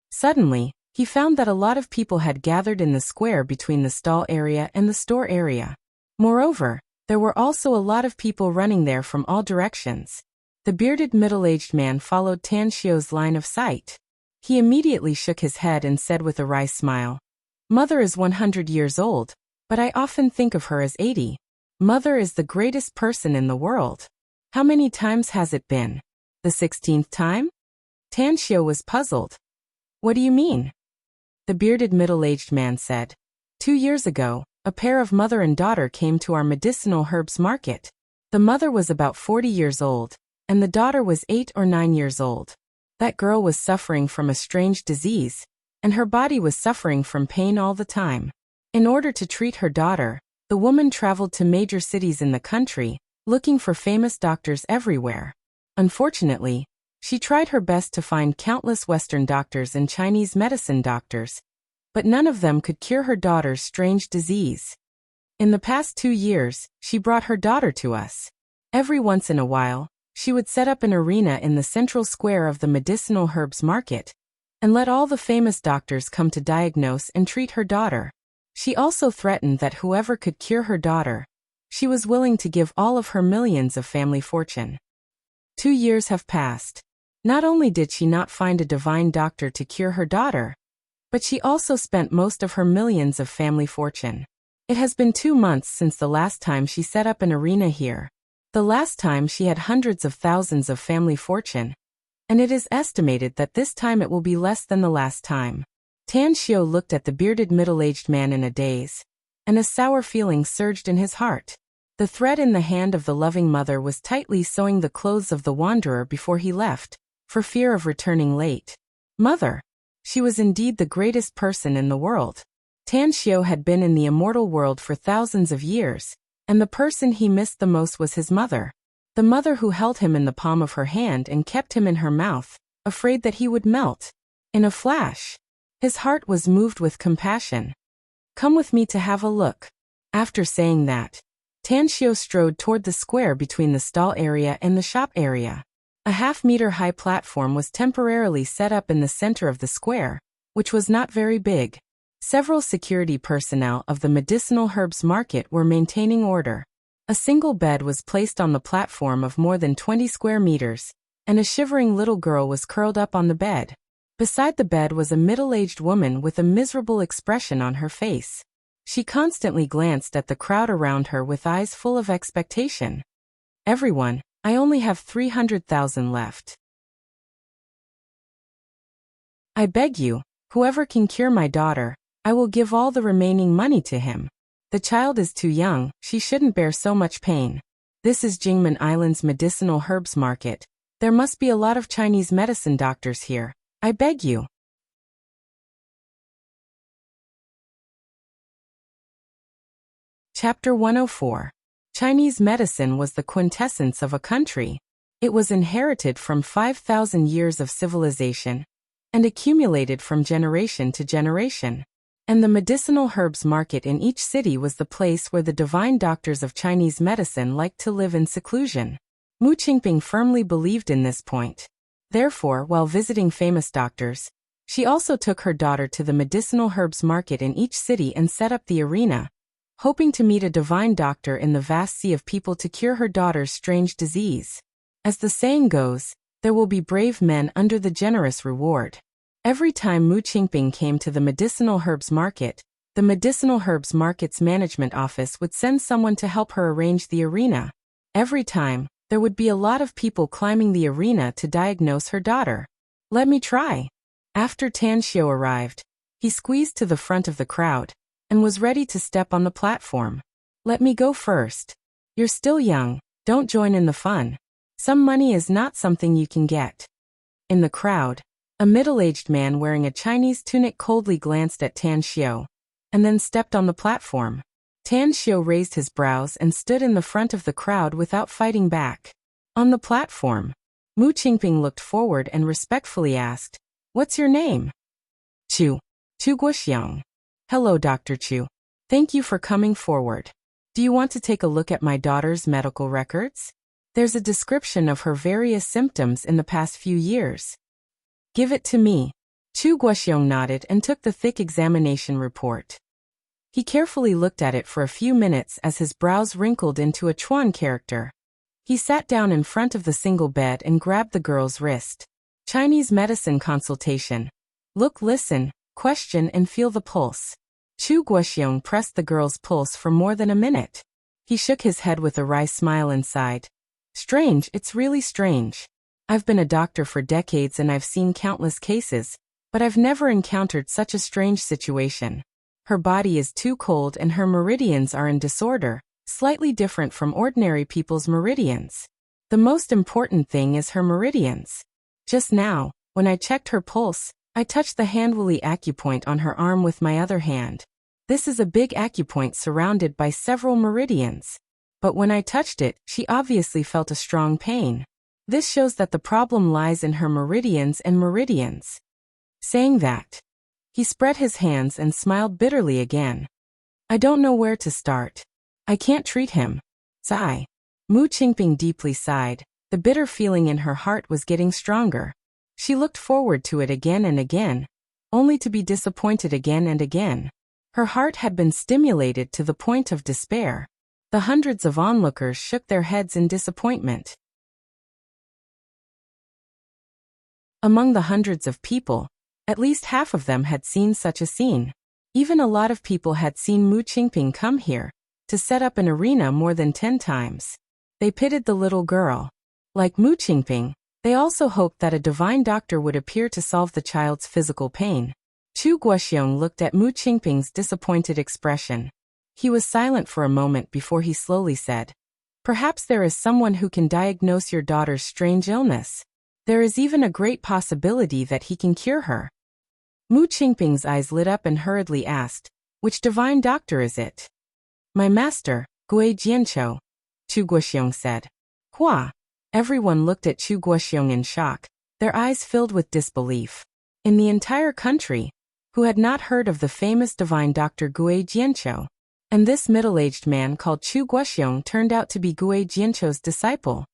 Suddenly, he found that a lot of people had gathered in the square between the stall area and the store area. Moreover, there were also a lot of people running there from all directions. The bearded middle-aged man followed Tan Xiu's line of sight. He immediately shook his head and said with a wry smile, Mother is 100 years old, but I often think of her as 80. Mother is the greatest person in the world. How many times has it been? The 16th time? Tan Xiu was puzzled. What do you mean? The bearded middle-aged man said, 2 years ago, a pair of mother and daughter came to our medicinal herbs market. The mother was about 40 years old, and the daughter was 8 or 9 years old. That girl was suffering from a strange disease, and her body was suffering from pain all the time. In order to treat her daughter, the woman traveled to major cities in the country, looking for famous doctors everywhere. Unfortunately, she tried her best to find countless Western doctors and Chinese medicine doctors, but none of them could cure her daughter's strange disease. In the past 2 years, she brought her daughter to us. Every once in a while, she would set up an arena in the central square of the medicinal herbs market and let all the famous doctors come to diagnose and treat her daughter. She also threatened that whoever could cure her daughter, she was willing to give all of her millions of family fortune. 2 years have passed. Not only did she not find a divine doctor to cure her daughter, but she also spent most of her millions of family fortune. It has been 2 months since the last time she set up an arena here. The last time she had hundreds of thousands of family fortune, and it is estimated that this time it will be less than the last time. Tan Xiu looked at the bearded middle-aged man in a daze, and a sour feeling surged in his heart. The thread in the hand of the loving mother was tightly sewing the clothes of the wanderer before he left, for fear of returning late. Mother! She was indeed the greatest person in the world. Tan Xiu had been in the immortal world for thousands of years, and the person he missed the most was his mother. The mother who held him in the palm of her hand and kept him in her mouth, afraid that he would melt. In a flash, his heart was moved with compassion. Come with me to have a look. After saying that, Tanxiu strode toward the square between the stall area and the shop area. A half-meter-high platform was temporarily set up in the center of the square, which was not very big. Several security personnel of the medicinal herbs market were maintaining order. A single bed was placed on the platform of more than 20 square meters, and a shivering little girl was curled up on the bed. Beside the bed was a middle-aged woman with a miserable expression on her face. She constantly glanced at the crowd around her with eyes full of expectation. Everyone, I only have 300,000 left. I beg you, whoever can cure my daughter, I will give all the remaining money to him. The child is too young, she shouldn't bear so much pain. This is Jingmen Island's medicinal herbs market. There must be a lot of Chinese medicine doctors here. I beg you. Chapter 104. Chinese medicine was the quintessence of a country. It was inherited from 5,000 years of civilization and accumulated from generation to generation. And the medicinal herbs market in each city was the place where the divine doctors of Chinese medicine liked to live in seclusion. Mu Qingping firmly believed in this point. Therefore, while visiting famous doctors, she also took her daughter to the medicinal herbs market in each city and set up the arena, hoping to meet a divine doctor in the vast sea of people to cure her daughter's strange disease. As the saying goes, there will be brave men under the generous reward. Every time Mu Qingping came to the medicinal herbs market, the medicinal herbs market's management office would send someone to help her arrange the arena. Every time, there would be a lot of people climbing the arena to diagnose her daughter. Let me try. After Tanxiu arrived, he squeezed to the front of the crowd and was ready to step on the platform. Let me go first. You're still young, don't join in the fun. Some money is not something you can get. In the crowd, a middle-aged man wearing a Chinese tunic coldly glanced at Tanxiu, and then stepped on the platform. Tanxiu raised his brows and stood in the front of the crowd without fighting back. On the platform, Mu Qingping looked forward and respectfully asked, "What's your name?" Chu Guoxiang. Hello, Dr. Chu. Thank you for coming forward. Do you want to take a look at my daughter's medical records? There's a description of her various symptoms in the past few years. Give it to me. Chu Guoxiang nodded and took the thick examination report. He carefully looked at it for a few minutes as his brows wrinkled into a Chuan character. He sat down in front of the single bed and grabbed the girl's wrist. Chinese medicine consultation. Look, listen, question and feel the pulse. Chu Guoxiang pressed the girl's pulse for more than a minute. He shook his head with a wry smile and sighed. Strange, it's really strange. I've been a doctor for decades and I've seen countless cases, but I've never encountered such a strange situation. Her body is too cold and her meridians are in disorder, slightly different from ordinary people's meridians. The most important thing is her meridians. Just now, when I checked her pulse, I touched the hand-willy acupoint on her arm with my other hand. This is a big acupoint surrounded by several meridians. But when I touched it, she obviously felt a strong pain. This shows that the problem lies in her meridians and meridians. Saying that, he spread his hands and smiled bitterly again. I don't know where to start. I can't treat him. Sigh. Mu Qingping deeply sighed. The bitter feeling in her heart was getting stronger. She looked forward to it again and again, only to be disappointed again and again. Her heart had been stimulated to the point of despair. The hundreds of onlookers shook their heads in disappointment. Among the hundreds of people, at least half of them had seen such a scene. Even a lot of people had seen Mu Qingping come here to set up an arena more than 10 times. They pitied the little girl. Like Mu Qingping, they also hoped that a divine doctor would appear to solve the child's physical pain. Chu Guoxiang looked at Mu Qingping's disappointed expression. He was silent for a moment before he slowly said, "Perhaps there is someone who can diagnose your daughter's strange illness. There is even a great possibility that he can cure her." Mu Qingping's eyes lit up and hurriedly asked, "Which divine doctor is it?" "My master, Gui Jianqiu," Chu Guoxiang said. Hua! Everyone looked at Chu Guoxiong in shock, their eyes filled with disbelief. In the entire country, who had not heard of the famous divine Dr. Gue Jianqiu? And this middle-aged man called Chu Guoxiong turned out to be Gue Jianqiu's disciple.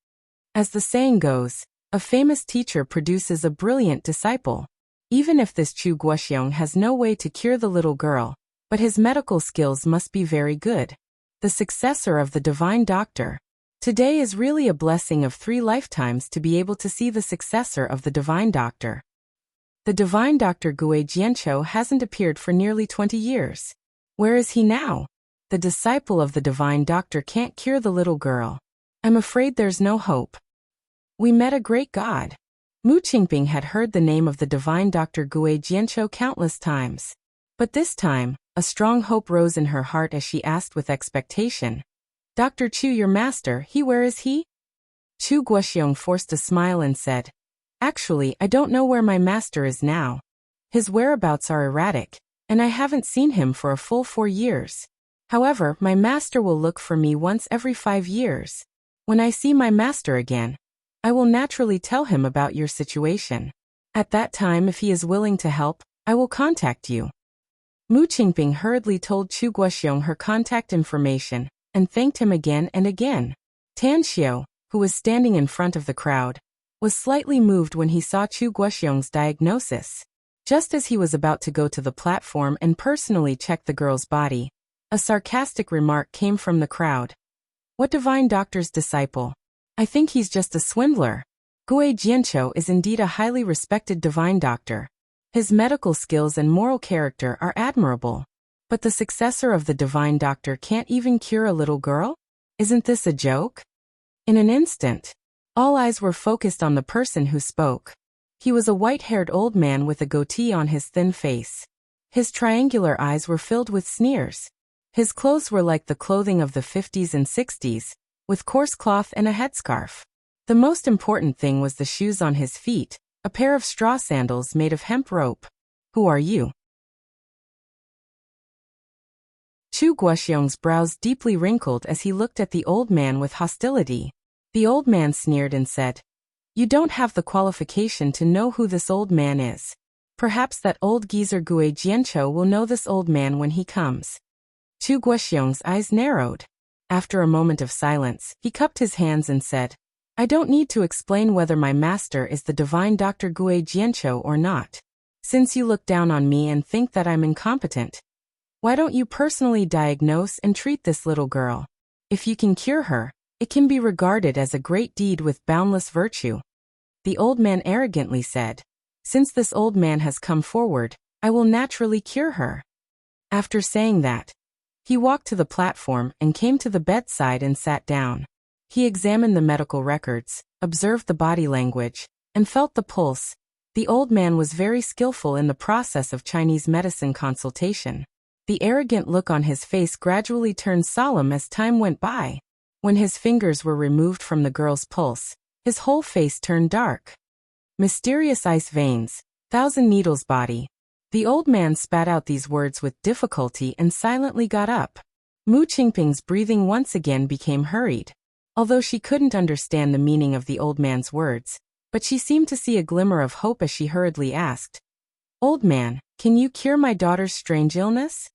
As the saying goes, a famous teacher produces a brilliant disciple. Even if this Chu Guoxiong has no way to cure the little girl, but his medical skills must be very good. The successor of the divine doctor. Today is really a blessing of 3 lifetimes to be able to see the successor of the divine doctor. The divine Dr. Gue Jianqiu hasn't appeared for nearly 20 years. Where is he now? The disciple of the divine doctor can't cure the little girl. I'm afraid there's no hope. We met a great god. Mu Qingping had heard the name of the divine Dr. Gue Jianqiu countless times. But this time, a strong hope rose in her heart as she asked with expectation. Dr. Chu, your master, where is he? Chu Guoxiong forced a smile and said, Actually, I don't know where my master is now. His whereabouts are erratic, and I haven't seen him for a full 4 years. However, my master will look for me once every 5 years. When I see my master again, I will naturally tell him about your situation. At that time, if he is willing to help, I will contact you. Mu Qingping hurriedly told Chu Guoxiong her contact information, and thanked him again and again. Tan Xiu, who was standing in front of the crowd, was slightly moved when he saw Chu Guoxiong's diagnosis. Just as he was about to go to the platform and personally check the girl's body, a sarcastic remark came from the crowd. What divine doctor's disciple? I think he's just a swindler. Gue Jianqiu is indeed a highly respected divine doctor. His medical skills and moral character are admirable. But the successor of the divine doctor can't even cure a little girl? Isn't this a joke? In an instant, all eyes were focused on the person who spoke. He was a white-haired old man with a goatee on his thin face. His triangular eyes were filled with sneers. His clothes were like the clothing of the 50s and 60s, with coarse cloth and a headscarf. The most important thing was the shoes on his feet, a pair of straw sandals made of hemp rope. Who are you? Chu Guoxiong's brows deeply wrinkled as he looked at the old man with hostility. The old man sneered and said, You don't have the qualification to know who this old man is. Perhaps that old geezer Gue Jianqiu will know this old man when he comes. Chu Guoxiong's eyes narrowed. After a moment of silence, he cupped his hands and said, I don't need to explain whether my master is the divine Dr. Gue Jianqiu or not. Since you look down on me and think that I'm incompetent, why don't you personally diagnose and treat this little girl? If you can cure her, it can be regarded as a great deed with boundless virtue. The old man arrogantly said, Since this old man has come forward, I will naturally cure her. After saying that, he walked to the platform and came to the bedside and sat down. He examined the medical records, observed the body language, and felt the pulse. The old man was very skillful in the process of Chinese medicine consultation. The arrogant look on his face gradually turned solemn as time went by. When his fingers were removed from the girl's pulse, his whole face turned dark. Mysterious ice veins, 1,000 needles body. The old man spat out these words with difficulty and silently got up. Mu Qingping's breathing once again became hurried. Although she couldn't understand the meaning of the old man's words, but she seemed to see a glimmer of hope as she hurriedly asked, Old man, can you cure my daughter's strange illness?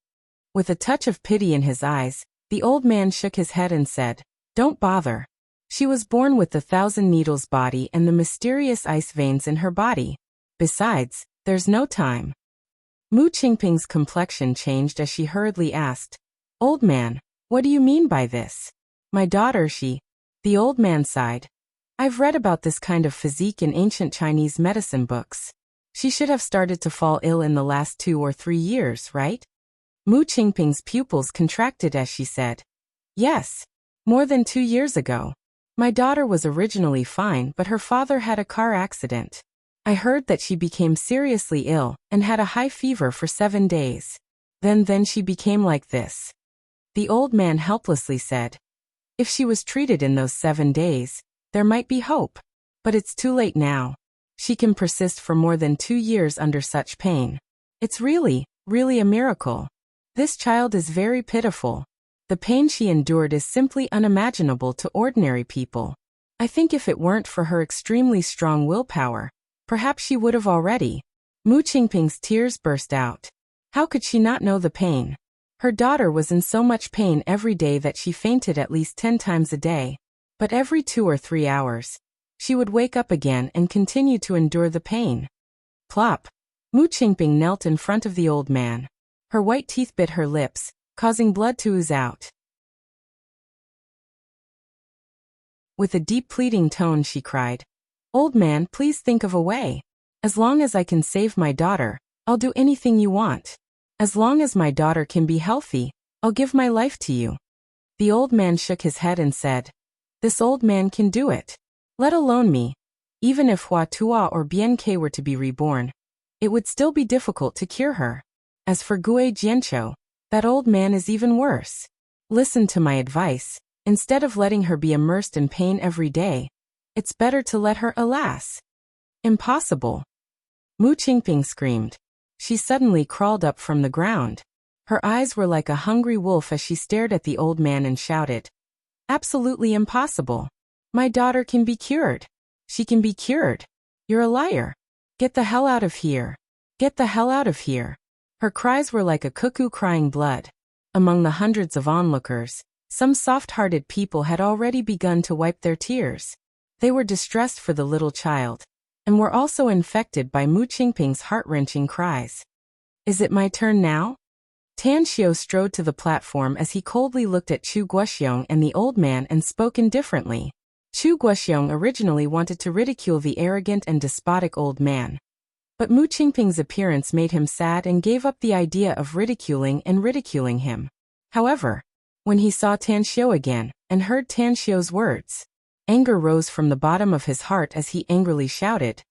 With a touch of pity in his eyes, the old man shook his head and said, Don't bother. She was born with the 1,000 needles body and the mysterious ice veins in her body. Besides, there's no time. Mu Qingping's complexion changed as she hurriedly asked, Old man, what do you mean by this? My daughter, The old man sighed. I've read about this kind of physique in ancient Chinese medicine books. She should have started to fall ill in the last 2 or 3 years, right? Mu Qingping's pupils contracted as she said, Yes, more than 2 years ago. My daughter was originally fine, but her father had a car accident. I heard that she became seriously ill and had a high fever for 7 days. Then she became like this. The old man helplessly said, If she was treated in those 7 days, there might be hope. But it's too late now. She can persist for more than 2 years under such pain. It's really a miracle. This child is very pitiful. The pain she endured is simply unimaginable to ordinary people. I think if it weren't for her extremely strong willpower, perhaps she would have already. Mu Qingping's tears burst out. How could she not know the pain? Her daughter was in so much pain every day that she fainted at least 10 times a day. But every 2 or 3 hours, she would wake up again and continue to endure the pain. Plop! Mu Qingping knelt in front of the old man. Her white teeth bit her lips, causing blood to ooze out. With a deep pleading tone she cried, "Old man, please think of a way. As long as I can save my daughter, I'll do anything you want. As long as my daughter can be healthy, I'll give my life to you." The old man shook his head and said, "This old man can do it. Let alone me. Even if Hua Tuo or Bian Ke were to be reborn, it would still be difficult to cure her. As for Gue Jianqiu, that old man is even worse. Listen to my advice. Instead of letting her be immersed in pain every day, it's better to let her, alas." "Impossible!" Mu Qingping screamed. She suddenly crawled up from the ground. Her eyes were like a hungry wolf as she stared at the old man and shouted, "Absolutely impossible. My daughter can be cured. She can be cured. You're a liar. Get the hell out of here. Get the hell out of here." Her cries were like a cuckoo crying blood. Among the hundreds of onlookers, some soft-hearted people had already begun to wipe their tears. They were distressed for the little child, and were also infected by Mu Qingping's heart-wrenching cries. "Is it my turn now?" Tan Xiu strode to the platform as he coldly looked at Chu Guoxiong and the old man and spoke indifferently. Chu Guoxiong originally wanted to ridicule the arrogant and despotic old man. But Mu Qingping's appearance made him sad and gave up the idea of ridiculing him. However, when he saw Tan Xiu again, and heard Tan Xiu's words, anger rose from the bottom of his heart as he angrily shouted,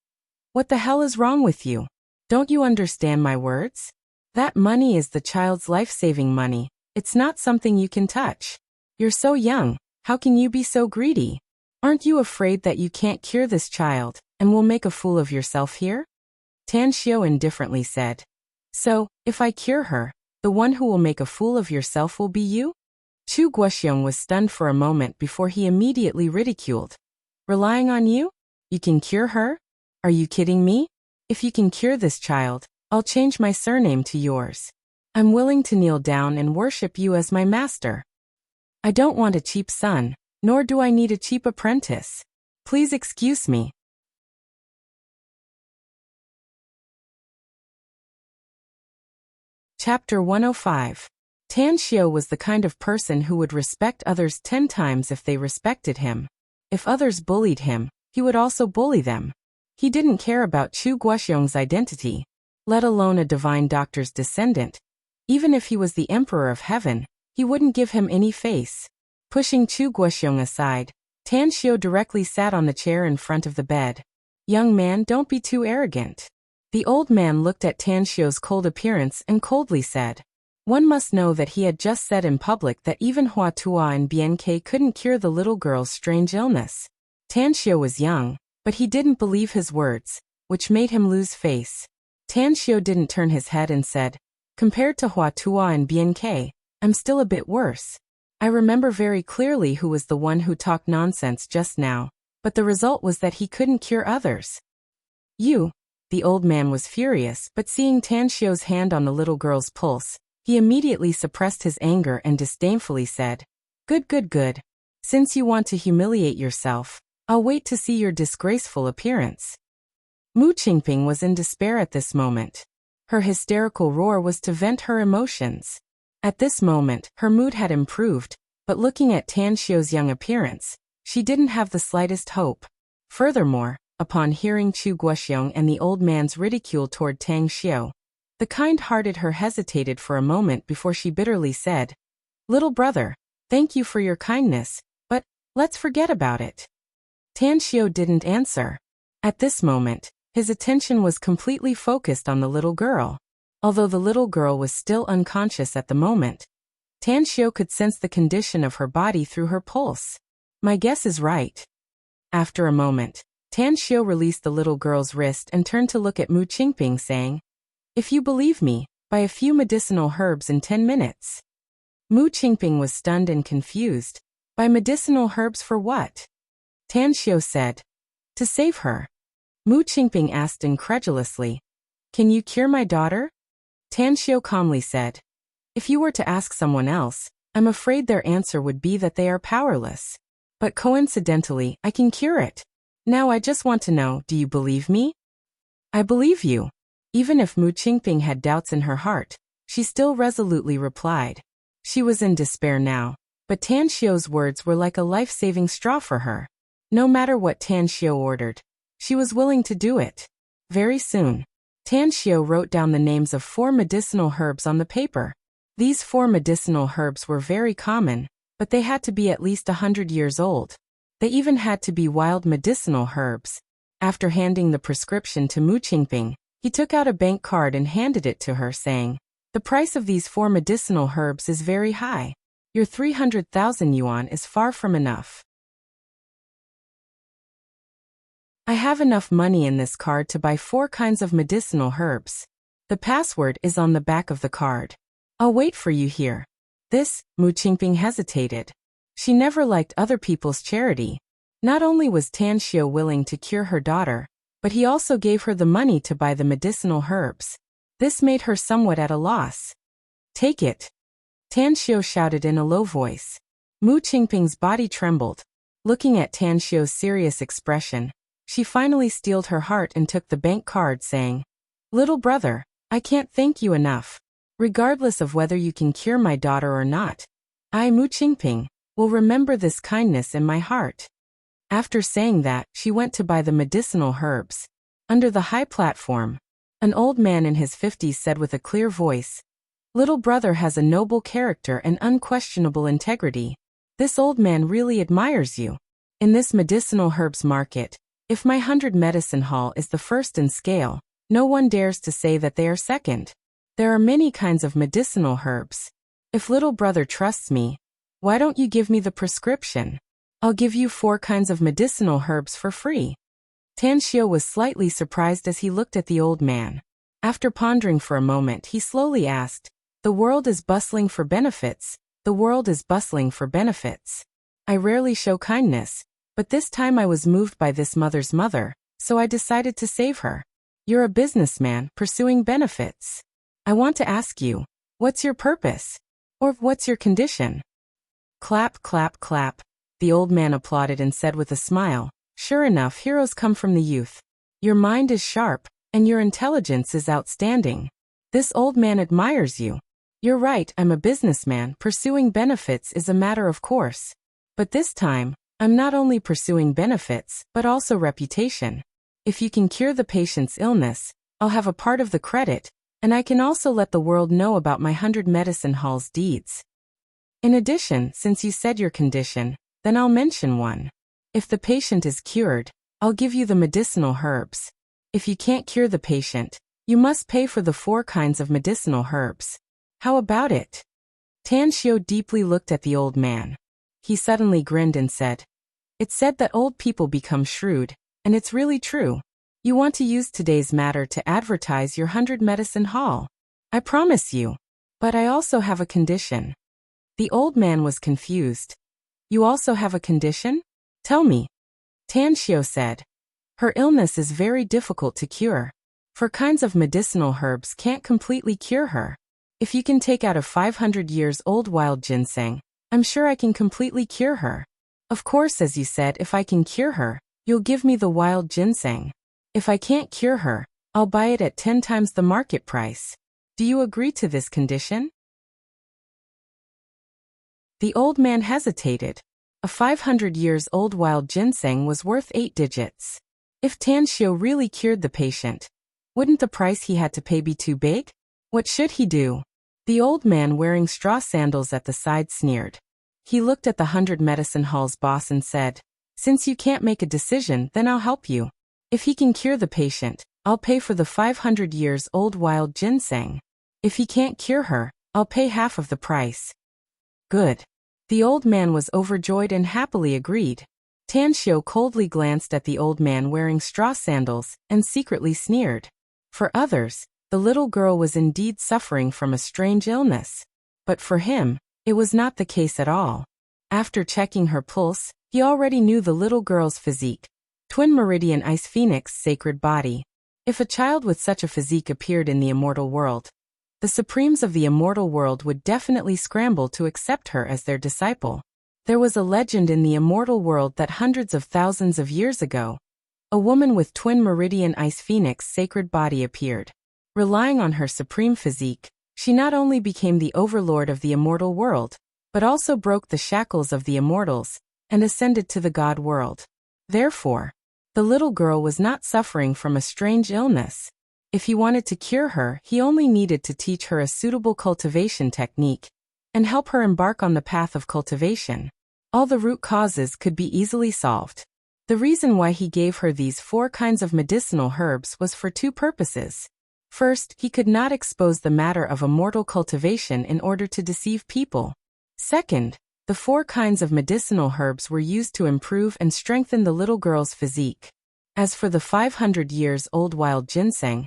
"What the hell is wrong with you? Don't you understand my words? That money is the child's life-saving money. It's not something you can touch. You're so young, how can you be so greedy? Aren't you afraid that you can't cure this child, and will make a fool of yourself here?" Tan Xiu indifferently said, "So, if I cure her, the one who will make a fool of yourself will be you?" Chu Guoxiong was stunned for a moment before he immediately ridiculed. "Relying on you? You can cure her? Are you kidding me? If you can cure this child, I'll change my surname to yours. I'm willing to kneel down and worship you as my master. I don't want a cheap son, nor do I need a cheap apprentice. Please excuse me." Chapter 105. Tan Xiu was the kind of person who would respect others 10 times if they respected him. If others bullied him, he would also bully them. He didn't care about Chu Guoxiong's identity, let alone a divine doctor's descendant. Even if he was the emperor of heaven, he wouldn't give him any face. Pushing Chu Guoxiong aside, Tan Xiu directly sat on the chair in front of the bed. "Young man, don't be too arrogant." The old man looked at Tan Xiu's cold appearance and coldly said, "One must know that he had just said in public that even Hua Tuo and Bian Ke couldn't cure the little girl's strange illness." Tan Xiu was young, but he didn't believe his words, which made him lose face. Tan Xiu didn't turn his head and said, "Compared to Hua Tuo and Bian Ke, I'm still a bit worse. I remember very clearly who was the one who talked nonsense just now, but the result was that he couldn't cure others." "You." The old man was furious, but seeing Tan Xiu's hand on the little girl's pulse, he immediately suppressed his anger and disdainfully said, Good, good, good. Since you want to humiliate yourself, I'll wait to see your disgraceful appearance." Mu Qingping was in despair at this moment. Her hysterical roar was to vent her emotions. At this moment, her mood had improved, but looking at Tan Xiu's young appearance, she didn't have the slightest hope. Furthermore, upon hearing Chu Guoxiong and the old man's ridicule toward Tang Xiu, the kind-hearted her hesitated for a moment before she bitterly said, "Little brother, thank you for your kindness, but let's forget about it." Tan Xiu didn't answer. At this moment, his attention was completely focused on the little girl. Although the little girl was still unconscious at the moment, Tan Xiu could sense the condition of her body through her pulse. "My guess is right." After a moment, Tan Xiu released the little girl's wrist and turned to look at Mu Qingping, saying, "If you believe me, buy a few medicinal herbs in 10 minutes. Mu Qingping was stunned and confused. Buy medicinal herbs for what? Tan Xiu said. To save her. Mu Qingping asked incredulously. Can you cure my daughter? Tan Xiu calmly said. If you were to ask someone else, I'm afraid their answer would be that they are powerless. But coincidentally, I can cure it. Now I just want to know, do you believe me? I believe you. Even if Mu Qingping had doubts in her heart, she still resolutely replied. She was in despair now, but Tan Xiu's words were like a life-saving straw for her. No matter what Tan Xiu ordered, she was willing to do it. Very soon, Tan Xiu wrote down the names of 4 medicinal herbs on the paper. These 4 medicinal herbs were very common, but they had to be at least 100 years old. They even had to be wild medicinal herbs. After handing the prescription to Mu Qingping, he took out a bank card and handed it to her, saying, The price of these 4 medicinal herbs is very high. Your 300,000 yuan is far from enough. I have enough money in this card to buy 4 kinds of medicinal herbs. The password is on the back of the card. I'll wait for you here. Mu Qingping hesitated. She never liked other people's charity. Not only was Tan Xiu willing to cure her daughter, but he also gave her the money to buy the medicinal herbs. This made her somewhat at a loss. Take it. Tan Xiu shouted in a low voice. Mu Qingping's body trembled. Looking at Tan Xiu's serious expression, she finally steeled her heart and took the bank card, saying, Little brother, I can't thank you enough. Regardless of whether you can cure my daughter or not, I, Mu Qingping, will remember this kindness in my heart. After saying that, she went to buy the medicinal herbs. Under the high platform, an old man in his 50s said with a clear voice, Little brother has a noble character and unquestionable integrity. This old man really admires you. In this medicinal herbs market, if my 100 medicine hall is the first in scale, no one dares to say that they are second. There are many kinds of medicinal herbs. If little brother trusts me, why don't you give me the prescription? I'll give you 4 kinds of medicinal herbs for free. Tan Xiu was slightly surprised as he looked at the old man. After pondering for a moment, he slowly asked, The world is bustling for benefits. The world is bustling for benefits. I rarely show kindness, but this time I was moved by this mother's mother, so I decided to save her. You're a businessman pursuing benefits. I want to ask you, what's your purpose? Or what's your condition? Clap, clap, clap. The old man applauded and said with a smile, Sure enough, heroes come from the youth. Your mind is sharp, and your intelligence is outstanding. This old man admires you. You're right, I'm a businessman. Pursuing benefits is a matter of course. But this time, I'm not only pursuing benefits, but also reputation. If you can cure the patient's illness, I'll have a part of the credit, and I can also let the world know about my 100 medicine hall's deeds. In addition, since you said your condition, then I'll mention one. If the patient is cured, I'll give you the medicinal herbs. If you can't cure the patient, you must pay for the 4 kinds of medicinal herbs. How about it? Tan Xiu deeply looked at the old man. He suddenly grinned and said, It's said that old people become shrewd, and it's really true. You want to use today's matter to advertise your 100 medicine hall. I promise you. But I also have a condition. The old man was confused. You also have a condition? Tell me. Tan Xiu said. Her illness is very difficult to cure. 4 kinds of medicinal herbs can't completely cure her. If you can take out a 500 years old wild ginseng, I'm sure I can completely cure her. Of course, as you said, if I can cure her, you'll give me the wild ginseng. If I can't cure her, I'll buy it at 10 times the market price. Do you agree to this condition? The old man hesitated. A 500 years old wild ginseng was worth 8 digits. If Tan Xiu really cured the patient, wouldn't the price he had to pay be too big? What should he do? The old man wearing straw sandals at the side sneered. He looked at the 100 medicine hall's boss and said, Since you can't make a decision, then I'll help you. If he can cure the patient, I'll pay for the 500 years old wild ginseng. If he can't cure her, I'll pay half of the price. Good. The old man was overjoyed and happily agreed. Tan Xiu coldly glanced at the old man wearing straw sandals and secretly sneered. For others, the little girl was indeed suffering from a strange illness. But for him, it was not the case at all. After checking her pulse, He already knew the little girl's physique. Twin Meridian Ice Phoenix sacred body. If a child with such a physique appeared in the immortal world, the supremes of the immortal world would definitely scramble to accept her as their disciple. There was a legend in the immortal world that hundreds of thousands of years ago, a woman with Twin Meridian Ice Phoenix sacred body appeared. Relying on her supreme physique, she not only became the overlord of the immortal world, but also broke the shackles of the immortals and ascended to the god world. Therefore, the little girl was not suffering from a strange illness. If he wanted to cure her, he only needed to teach her a suitable cultivation technique and help her embark on the path of cultivation. All the root causes could be easily solved. The reason why he gave her these 4 kinds of medicinal herbs was for 2 purposes. First, he could not expose the matter of immortal cultivation in order to deceive people. Second, the 4 kinds of medicinal herbs were used to improve and strengthen the little girl's physique. As for the 500 years old wild ginseng,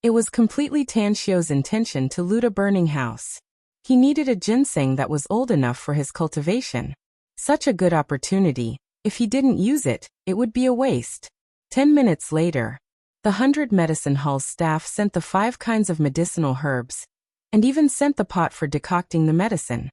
it was completely Tan Xiu's intention to loot a burning house. He needed a ginseng that was old enough for his cultivation. Such a good opportunity. If he didn't use it, it would be a waste. 10 minutes later, the 100 medicine hall's staff sent the 5 kinds of medicinal herbs, and even sent the pot for decocting the medicine.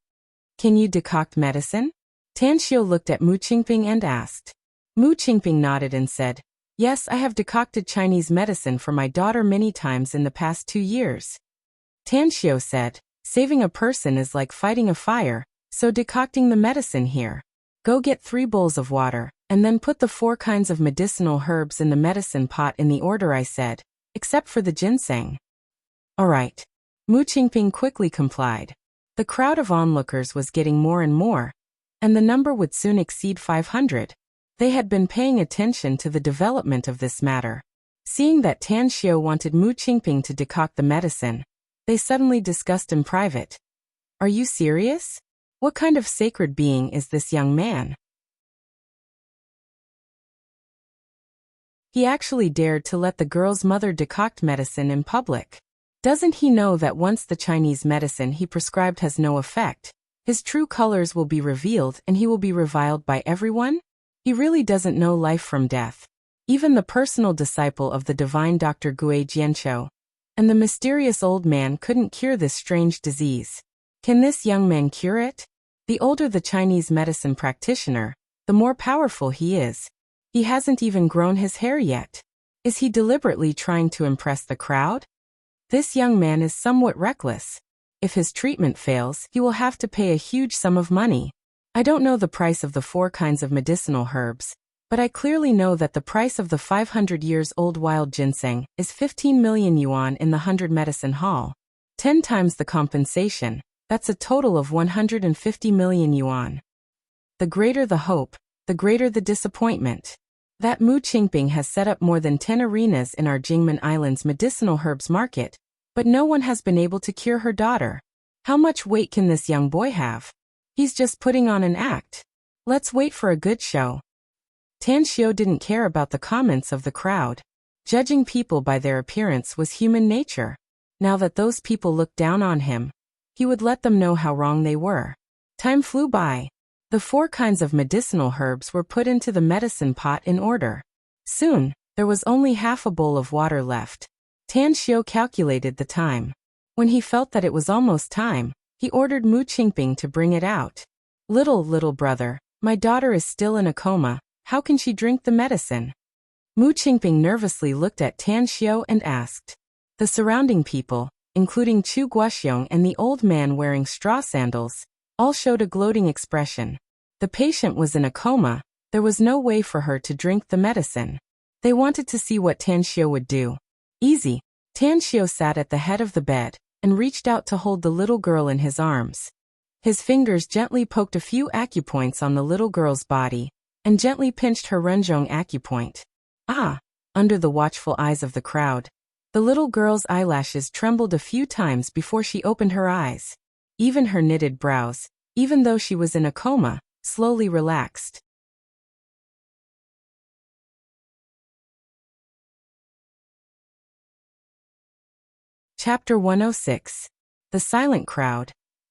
Can you decoct medicine? Tan Xiu looked at Mu Qingping and asked. Mu Qingping nodded and said, yes, I have decocted Chinese medicine for my daughter many times in the past 2 years. Tan Xiu said, saving a person is like fighting a fire, so decocting the medicine here. Go get 3 bowls of water, and then put the 4 kinds of medicinal herbs in the medicine pot in the order I said, except for the ginseng. All right. Mu Qingping quickly complied. The crowd of onlookers was getting more and more, and the number would soon exceed 500. They had been paying attention to the development of this matter. Seeing that Tan Xiu wanted Mu Qingping to decoct the medicine, they suddenly discussed in private. Are you serious? What kind of sacred being is this young man? He actually dared to let the girl's mother decoct medicine in public. Doesn't he know that once the Chinese medicine he prescribed has no effect, his true colors will be revealed and he will be reviled by everyone? He really doesn't know life from death. Even the personal disciple of the divine Dr. Gui Jianqiu and the mysterious old man couldn't cure this strange disease. Can this young man cure it? The older the Chinese medicine practitioner, the more powerful he is. He hasn't even grown his hair yet. Is he deliberately trying to impress the crowd? This young man is somewhat reckless. If his treatment fails, he will have to pay a huge sum of money. I don't know the price of the 4 kinds of medicinal herbs, but I clearly know that the price of the 500 years old wild ginseng is 15 million yuan in the 100 medicine hall. 10 times the compensation, that's a total of 150 million yuan. The greater the hope, the greater the disappointment. That Mu Qingping has set up more than 10 arenas in our Jingmen Island's medicinal herbs market, but no one has been able to cure her daughter. How much weight can this young boy have? He's just putting on an act. Let's wait for a good show. Tan Xiu didn't care about the comments of the crowd. Judging people by their appearance was human nature. Now that those people looked down on him, he would let them know how wrong they were. Time flew by. The 4 kinds of medicinal herbs were put into the medicine pot in order. Soon, there was only half a bowl of water left. Tan Xiu calculated the time. When he felt that it was almost time, he ordered Mu Qingping to bring it out. Little brother, my daughter is still in a coma. How can she drink the medicine? Mu Qingping nervously looked at Tan Xiu and asked. The surrounding people, including Chu Guoxiong and the old man wearing straw sandals, all showed a gloating expression. The patient was in a coma. There was no way for her to drink the medicine. They wanted to see what Tan Xiu would do. Easy. Tan Xiu sat at the head of the bed and reached out to hold the little girl in his arms. His fingers gently poked a few acupoints on the little girl's body and gently pinched her Renzhong acupoint. Ah! Under the watchful eyes of the crowd, the little girl's eyelashes trembled a few times before she opened her eyes. Even her knitted brows, even though she was in a coma, slowly relaxed. Chapter 106. The silent crowd,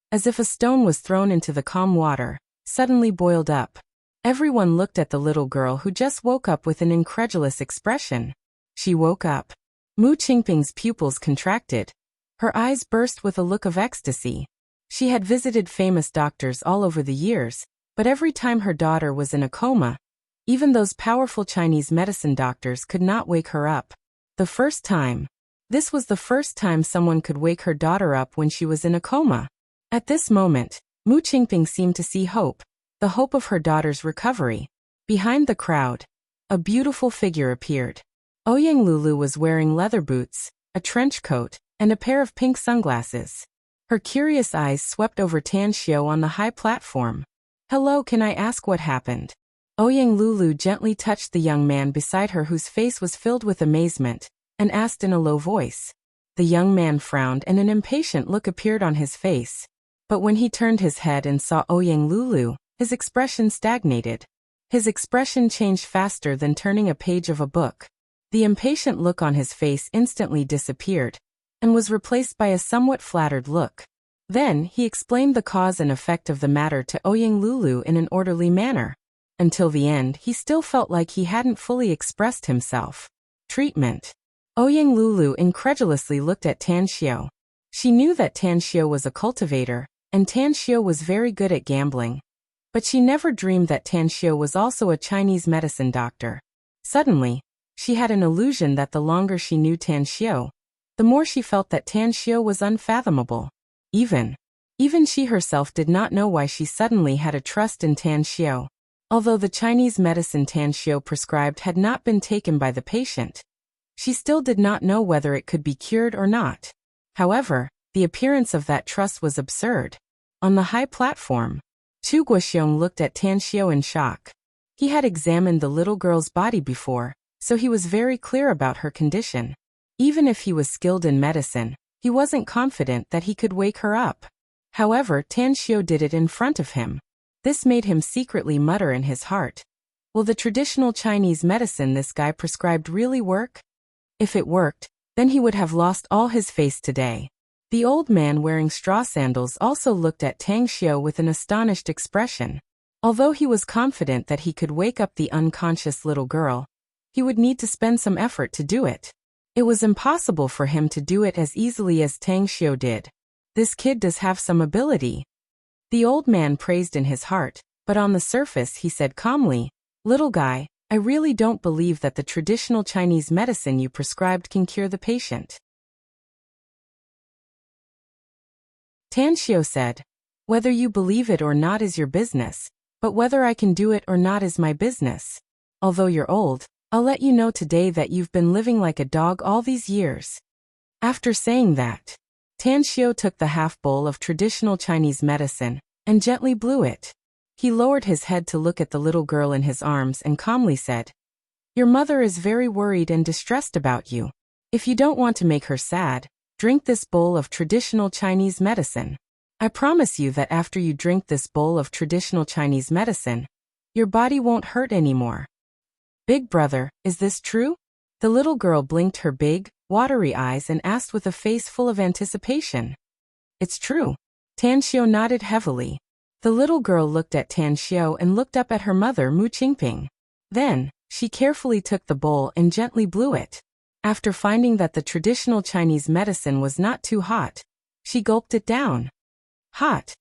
as if a stone was thrown into the calm water, suddenly boiled up. Everyone looked at the little girl who just woke up with an incredulous expression. She woke up. Mu Qingping's pupils contracted. Her eyes burst with a look of ecstasy. She had visited famous doctors all over the years, but every time her daughter was in a coma, even those powerful Chinese medicine doctors could not wake her up. This was the first time someone could wake her daughter up when she was in a coma. At this moment, Mu Qingping seemed to see hope, the hope of her daughter's recovery. Behind the crowd, a beautiful figure appeared. Ouyang Lulu was wearing leather boots, a trench coat, and a pair of pink sunglasses. Her curious eyes swept over Tan Xiao on the high platform. "Hello, can I ask what happened?" Ouyang Lulu gently touched the young man beside her whose face was filled with amazement, and asked in a low voice. The young man frowned and an impatient look appeared on his face. But when he turned his head and saw Ouyang Lulu, his expression stagnated. His expression changed faster than turning a page of a book. The impatient look on his face instantly disappeared, and was replaced by a somewhat flattered look. Then, he explained the cause and effect of the matter to Ouyang Lulu in an orderly manner. Until the end, he still felt like he hadn't fully expressed himself. Treatment. Ouyang Lulu incredulously looked at Tan Xiao. She knew that Tan Xiao was a cultivator, and Tan Xiao was very good at gambling. But she never dreamed that Tan Xiao was also a Chinese medicine doctor. Suddenly, she had an illusion that the longer she knew Tan Xiao, the more she felt that Tan Xiao was unfathomable. Even she herself did not know why she suddenly had a trust in Tan Xiao. Although the Chinese medicine Tan Xiao prescribed had not been taken by the patient, she still did not know whether it could be cured or not. However, the appearance of that trust was absurd. On the high platform, Chu Guoxiong looked at Tan Xiao in shock. He had examined the little girl's body before, so he was very clear about her condition. Even if he was skilled in medicine, he wasn't confident that he could wake her up. However, Tan Xiao did it in front of him. This made him secretly mutter in his heart. Will the traditional Chinese medicine this guy prescribed really work? If it worked, then he would have lost all his face today. The old man wearing straw sandals also looked at Tang Xiao with an astonished expression. Although he was confident that he could wake up the unconscious little girl, he would need to spend some effort to do it. It was impossible for him to do it as easily as Tang Xiao did. This kid does have some ability. The old man praised in his heart, but on the surface he said calmly, "Little guy, I really don't believe that the traditional Chinese medicine you prescribed can cure the patient." Tan Xiao said, "Whether you believe it or not is your business, but whether I can do it or not is my business. Although you're old, I'll let you know today that you've been living like a dog all these years." After saying that, Tan Xiao took the half bowl of traditional Chinese medicine and gently blew it. He lowered his head to look at the little girl in his arms and calmly said, "Your mother is very worried and distressed about you. If you don't want to make her sad, drink this bowl of traditional Chinese medicine. I promise you that after you drink this bowl of traditional Chinese medicine, your body won't hurt anymore." "Big brother, is this true?" The little girl blinked her big, watery eyes and asked with a face full of anticipation. "It's true." Tan Xiao nodded heavily. The little girl looked at Tan Xiao and looked up at her mother Mu Qingping. Then, she carefully took the bowl and gently blew it. After finding that the traditional Chinese medicine was not too hot, she gulped it down. Hot.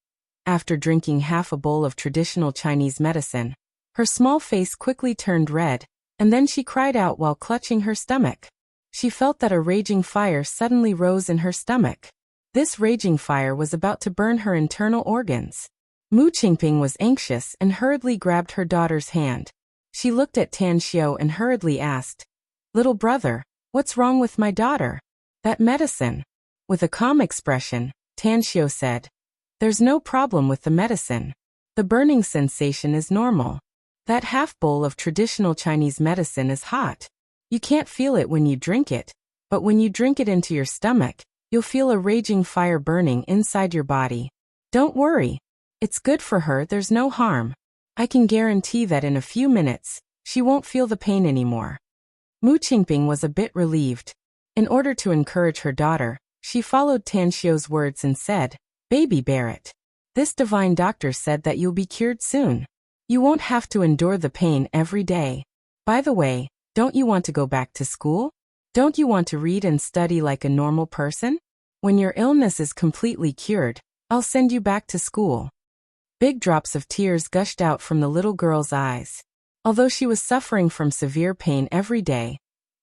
After drinking half a bowl of traditional Chinese medicine, her small face quickly turned red, and then she cried out while clutching her stomach. She felt that a raging fire suddenly rose in her stomach. This raging fire was about to burn her internal organs. Mu Qingping was anxious and hurriedly grabbed her daughter's hand. She looked at Tan Xiao and hurriedly asked, "Little brother, what's wrong with my daughter?" "That medicine." With a calm expression, Tan Xiao said, "There's no problem with the medicine. The burning sensation is normal. That half bowl of traditional Chinese medicine is hot. You can't feel it when you drink it, but when you drink it into your stomach, you'll feel a raging fire burning inside your body. Don't worry. It's good for her, there's no harm. I can guarantee that in a few minutes, she won't feel the pain anymore." Mu Qingping was a bit relieved. In order to encourage her daughter, she followed Tan Xiao's words and said, "Baby Barrett, this divine doctor said that you'll be cured soon. You won't have to endure the pain every day. By the way, don't you want to go back to school? Don't you want to read and study like a normal person? When your illness is completely cured, I'll send you back to school." Big drops of tears gushed out from the little girl's eyes. Although she was suffering from severe pain every day,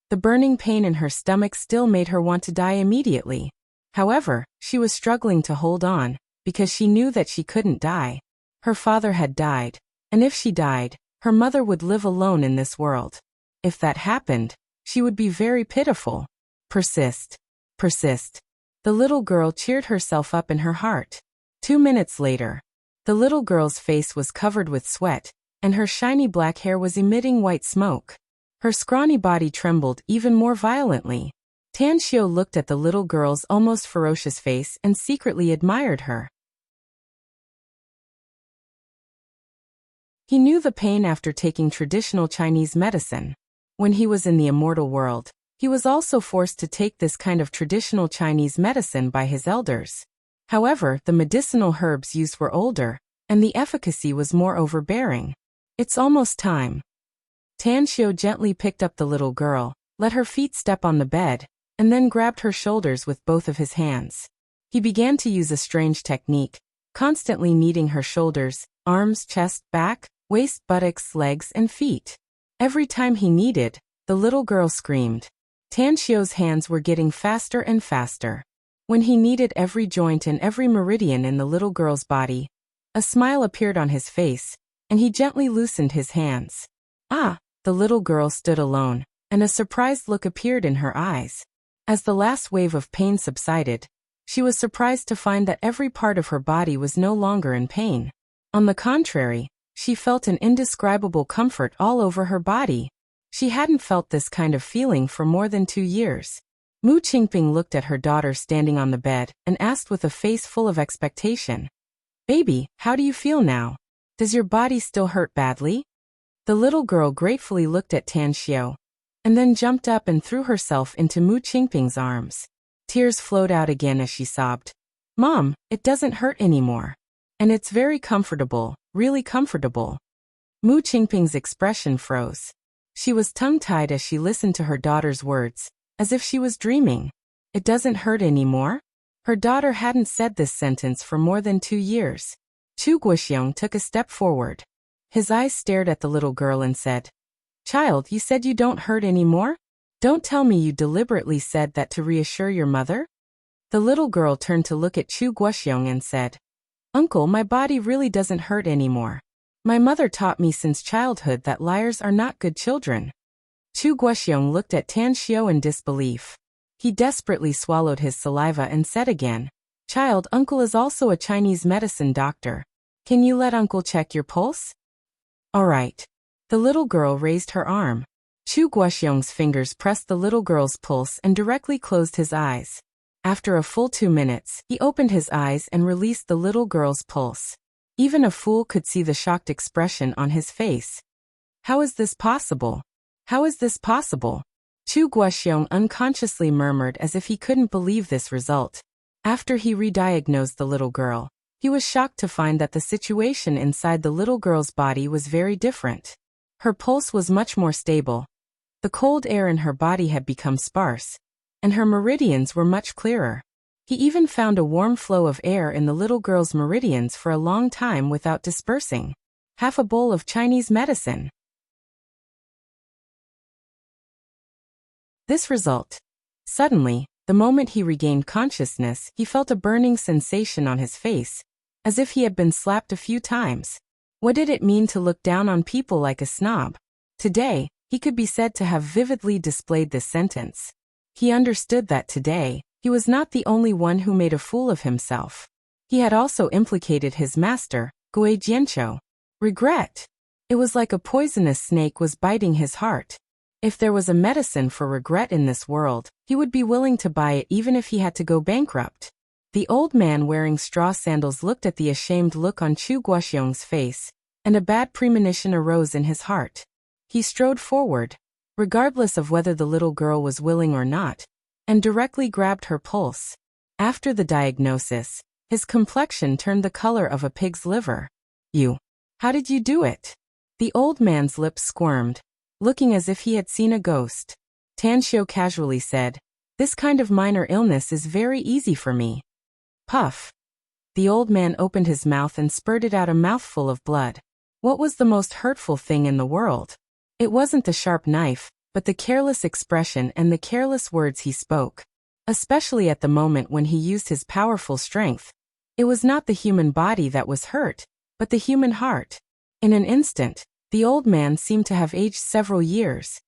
the burning pain in her stomach still made her want to die immediately. However, she was struggling to hold on, because she knew that she couldn't die. Her father had died, and if she died, her mother would live alone in this world. If that happened, she would be very pitiful. Persist. Persist. The little girl cheered herself up in her heart. 2 minutes later, the little girl's face was covered with sweat, and her shiny black hair was emitting white smoke. Her scrawny body trembled even more violently. Tan Xiu looked at the little girl's almost ferocious face and secretly admired her. He knew the pain after taking traditional Chinese medicine. When he was in the immortal world, he was also forced to take this kind of traditional Chinese medicine by his elders. However, the medicinal herbs used were older, and the efficacy was more overbearing. "It's almost time." Tan Xiu gently picked up the little girl, let her feet step on the bed, and then grabbed her shoulders with both of his hands. He began to use a strange technique, constantly kneading her shoulders, arms, chest, back, waist, buttocks, legs, and feet. Every time he kneaded, the little girl screamed. Tan Xiu's hands were getting faster and faster. When he kneaded every joint and every meridian in the little girl's body, a smile appeared on his face, and he gently loosened his hands. "Ah!" The little girl stood alone, and a surprised look appeared in her eyes. As the last wave of pain subsided, she was surprised to find that every part of her body was no longer in pain. On the contrary, she felt an indescribable comfort all over her body. She hadn't felt this kind of feeling for more than 2 years. Mu Qingping looked at her daughter standing on the bed and asked with a face full of expectation, "Baby, how do you feel now? Does your body still hurt badly?" The little girl gratefully looked at Tan Xiu, and then jumped up and threw herself into Mu Qingping's arms. Tears flowed out again as she sobbed. "Mom, it doesn't hurt anymore. And it's very comfortable, really comfortable." Mu Qingping's expression froze. She was tongue-tied as she listened to her daughter's words, as if she was dreaming. "It doesn't hurt anymore?" Her daughter hadn't said this sentence for more than 2 years. Chu Guoxiong took a step forward. His eyes stared at the little girl and said, "Child, you said you don't hurt anymore? Don't tell me you deliberately said that to reassure your mother?" The little girl turned to look at Chu Guoxiong and said, "Uncle, my body really doesn't hurt anymore. My mother taught me since childhood that liars are not good children." Chu Guoxiong looked at Tan Xiu in disbelief. He desperately swallowed his saliva and said again, "Child, Uncle is also a Chinese medicine doctor. Can you let Uncle check your pulse?" "All right." The little girl raised her arm. Chu Guoxiong's fingers pressed the little girl's pulse and directly closed his eyes. After a full 2 minutes, he opened his eyes and released the little girl's pulse. Even a fool could see the shocked expression on his face. "How is this possible? How is this possible?" Chu Guoxiong unconsciously murmured as if he couldn't believe this result. After he re-diagnosed the little girl, he was shocked to find that the situation inside the little girl's body was very different. Her pulse was much more stable. The cold air in her body had become sparse, and her meridians were much clearer. He even found a warm flow of air in the little girl's meridians for a long time without dispersing. Half a bowl of Chinese medicine. This result. Suddenly, the moment he regained consciousness, he felt a burning sensation on his face, as if he had been slapped a few times. What did it mean to look down on people like a snob? Today, he could be said to have vividly displayed this sentence. He understood that today, he was not the only one who made a fool of himself. He had also implicated his master, Gui Jianqiu. Regret. It was like a poisonous snake was biting his heart. If there was a medicine for regret in this world, he would be willing to buy it even if he had to go bankrupt. The old man wearing straw sandals looked at the ashamed look on Chu Guoxiong's face, and a bad premonition arose in his heart. He strode forward, regardless of whether the little girl was willing or not, and directly grabbed her pulse. After the diagnosis, his complexion turned the color of a pig's liver. "You. How did you do it? The old man's lips squirmed, looking as if he had seen a ghost. Tanxiu casually said, "This kind of minor illness is very easy for me." Puff. The old man opened his mouth and spurted out a mouthful of blood. What was the most hurtful thing in the world? It wasn't the sharp knife, but the careless expression and the careless words he spoke. Especially at the moment when he used his powerful strength. It was not the human body that was hurt, but the human heart. In an instant, the old man seemed to have aged several years.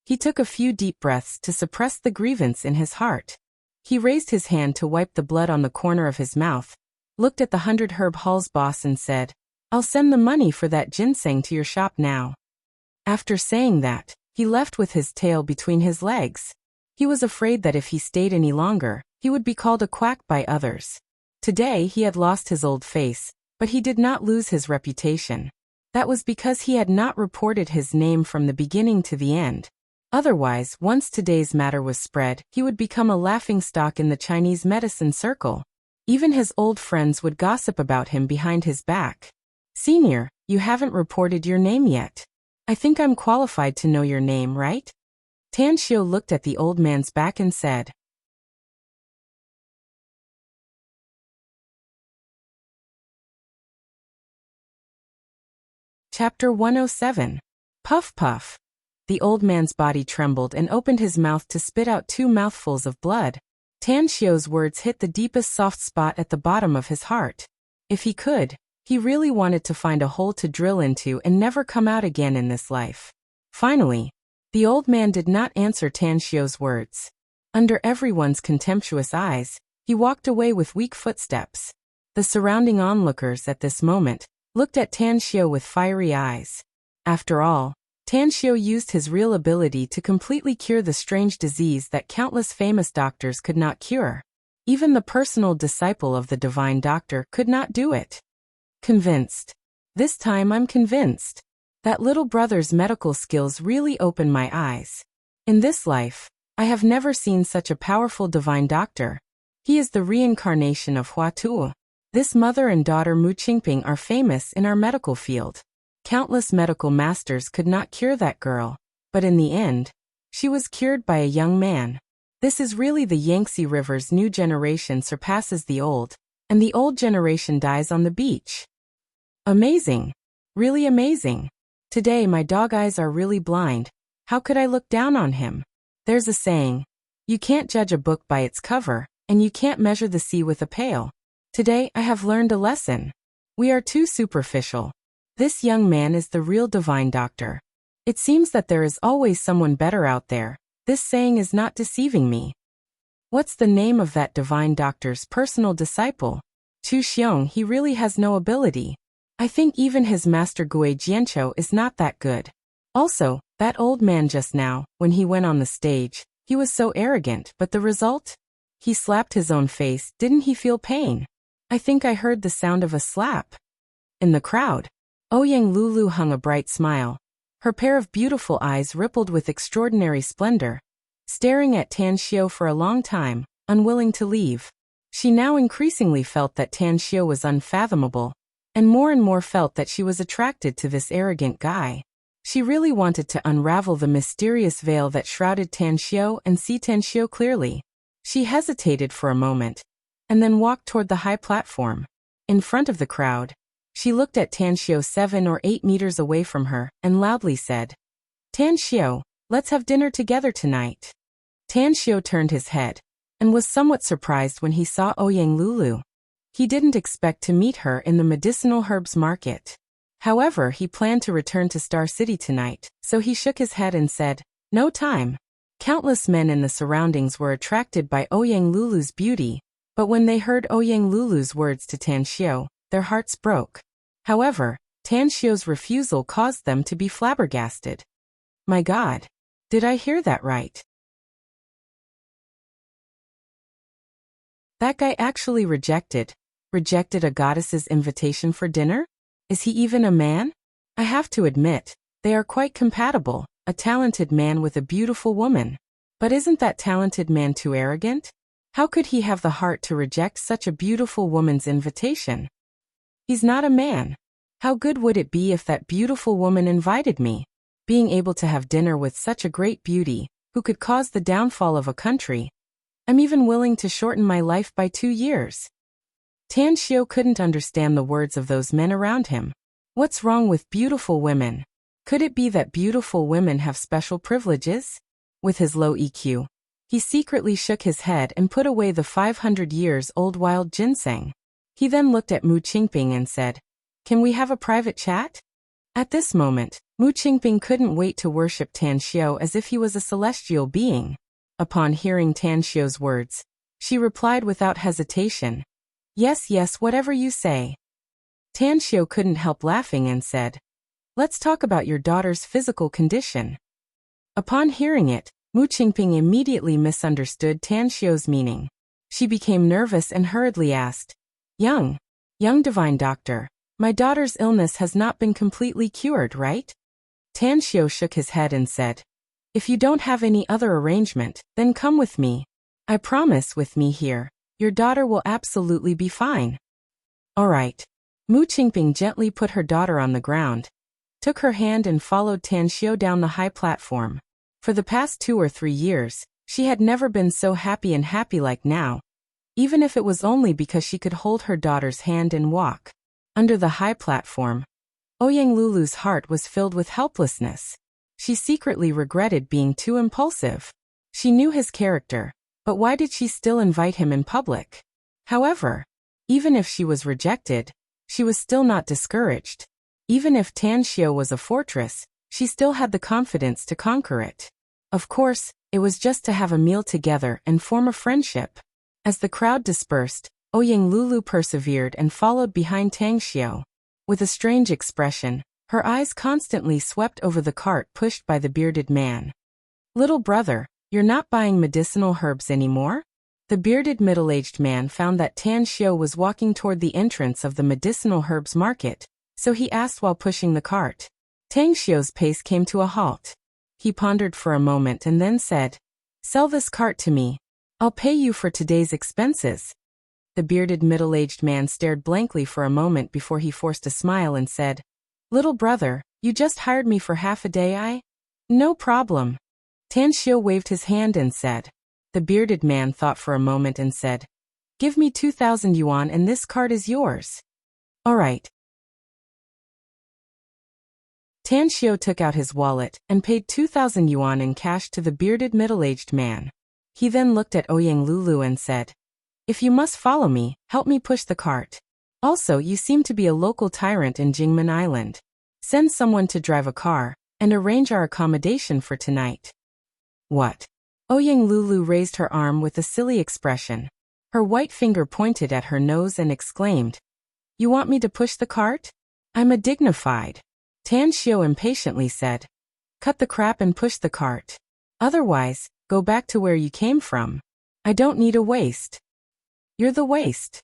He took a few deep breaths to suppress the grievance in his heart. He raised his hand to wipe the blood on the corner of his mouth, looked at the 100 Herb Hall's boss and said, "I'll send the money for that ginseng to your shop now." After saying that, he left with his tail between his legs. He was afraid that if he stayed any longer, he would be called a quack by others. Today he had lost his old face, but he did not lose his reputation. That was because he had not reported his name from the beginning to the end. Otherwise, once today's matter was spread, he would become a laughingstock in the Chinese medicine circle. Even his old friends would gossip about him behind his back. "Senior, you haven't reported your name yet. I think I'm qualified to know your name, right?" Tanxiu looked at the old man's back and said. Chapter 107. Puff Puff. The old man's body trembled and opened his mouth to spit out 2 mouthfuls of blood. Tanxiu's words hit the deepest soft spot at the bottom of his heart. If he could, he really wanted to find a hole to drill into and never come out again in this life. Finally, the old man did not answer Tanxiu's words. Under everyone's contemptuous eyes, he walked away with weak footsteps. The surrounding onlookers at this moment looked at Tanxiu with fiery eyes. After all, Tanxiu used his real ability to completely cure the strange disease that countless famous doctors could not cure. Even the personal disciple of the divine doctor could not do it. Convinced. This time I'm convinced. That little brother's medical skills really opened my eyes. In this life, I have never seen such a powerful divine doctor. He is the reincarnation of Hua Tuo. This mother and daughter Mu Qingping are famous in our medical field. Countless medical masters could not cure that girl, but in the end, she was cured by a young man. This is really the Yangtze River's new generation surpasses the old, and the old generation dies on the beach. Amazing. Really amazing. Today my dog eyes are really blind. How could I look down on him? There's a saying, you can't judge a book by its cover, and you can't measure the sea with a pail. Today I have learned a lesson. We are too superficial. This young man is the real divine doctor. It seems that there is always someone better out there. This saying is not deceiving me. What's the name of that divine doctor's personal disciple? Chu Xiong. He really has no ability. I think even his master Gui Jianqiu is not that good. Also, that old man just now, when he went on the stage, he was so arrogant, but the result? He slapped his own face. Didn't he feel pain? I think I heard the sound of a slap. In the crowd, Ouyang Lulu hung a bright smile. Her pair of beautiful eyes rippled with extraordinary splendor, staring at Tanxiu for a long time, unwilling to leave. She now increasingly felt that Tanxiu was unfathomable, and more felt that she was attracted to this arrogant guy. She really wanted to unravel the mysterious veil that shrouded Tanxiu and see Tanxiu clearly. She hesitated for a moment, and then walked toward the high platform. In front of the crowd, she looked at Tanxiu 7 or 8 meters away from her, and loudly said, "Tanxiu, let's have dinner together tonight." Tanxiu turned his head, and was somewhat surprised when he saw Ouyang Lulu. He didn't expect to meet her in the medicinal herbs market. However, he planned to return to Star City tonight, so he shook his head and said, "No time." Countless men in the surroundings were attracted by Ouyang Lulu's beauty, but when they heard Ouyang Lulu's words to Tanxiu, their hearts broke. However, Tanxiu's refusal caused them to be flabbergasted. My God! Did I hear that right? That guy actually rejected a goddess's invitation for dinner? Is he even a man? I have to admit, they are quite compatible, a talented man with a beautiful woman. But isn't that talented man too arrogant? How could he have the heart to reject such a beautiful woman's invitation? He's not a man. How good would it be if that beautiful woman invited me? Being able to have dinner with such a great beauty, who could cause the downfall of a country. I'm even willing to shorten my life by 2 years. Tan Xiu couldn't understand the words of those men around him. What's wrong with beautiful women? Could it be that beautiful women have special privileges? With his low EQ, he secretly shook his head and put away the 500-years-old wild ginseng. He then looked at Mu Qingping and said, "Can we have a private chat?" At this moment, Mu Qingping couldn't wait to worship Tan Xiu as if he was a celestial being. Upon hearing Tan Xiu's words, she replied without hesitation, "Yes, yes, whatever you say." Tan Xiu couldn't help laughing and said, "Let's talk about your daughter's physical condition." Upon hearing it, Mu Qingping immediately misunderstood Tan Xiu's meaning. She became nervous and hurriedly asked, Young divine doctor, my daughter's illness has not been completely cured, right?" Tan Xiu shook his head and said, "If you don't have any other arrangement, then come with me. I promise with me here, your daughter will absolutely be fine." "All right." Mu Qingping gently put her daughter on the ground, took her hand and followed Tan Xiu down the high platform. For the past 2 or 3 years, she had never been so happy like now, even if it was only because she could hold her daughter's hand and walk. Under the high platform, Ouyang Lulu's heart was filled with helplessness. She secretly regretted being too impulsive. She knew his character, but why did she still invite him in public? However, even if she was rejected, she was still not discouraged. Even if Tan Xiu was a fortress, she still had the confidence to conquer it. Of course, it was just to have a meal together and form a friendship. As the crowd dispersed, Ouyang Lulu persevered and followed behind Tan Xiu. With a strange expression, her eyes constantly swept over the cart pushed by the bearded man. "Little brother, you're not buying medicinal herbs anymore?" The bearded middle-aged man found that Tan Xiu was walking toward the entrance of the medicinal herbs market, so he asked while pushing the cart. Tan Xiu's pace came to a halt. He pondered for a moment and then said, "Sell this cart to me. I'll pay you for today's expenses." The bearded middle-aged man stared blankly for a moment before he forced a smile and said, "Little brother, you just hired me for half a day, No problem." Tan Xiu waved his hand and said. The bearded man thought for a moment and said, "Give me 2,000 yuan and this cart is yours." "All right." Tan Xiu took out his wallet and paid 2,000 yuan in cash to the bearded middle-aged man. He then looked at Ouyang Lulu and said, "If you must follow me, help me push the cart. Also, you seem to be a local tyrant in Jingmen Island. Send someone to drive a car, and arrange our accommodation for tonight." "What?" Ouyang Lulu raised her arm with a silly expression. Her white finger pointed at her nose and exclaimed, "You want me to push the cart? I'm a dignified." Tan Xiu impatiently said, "Cut the crap and push the cart. Otherwise, go back to where you came from. I don't need a waste." "You're the waste."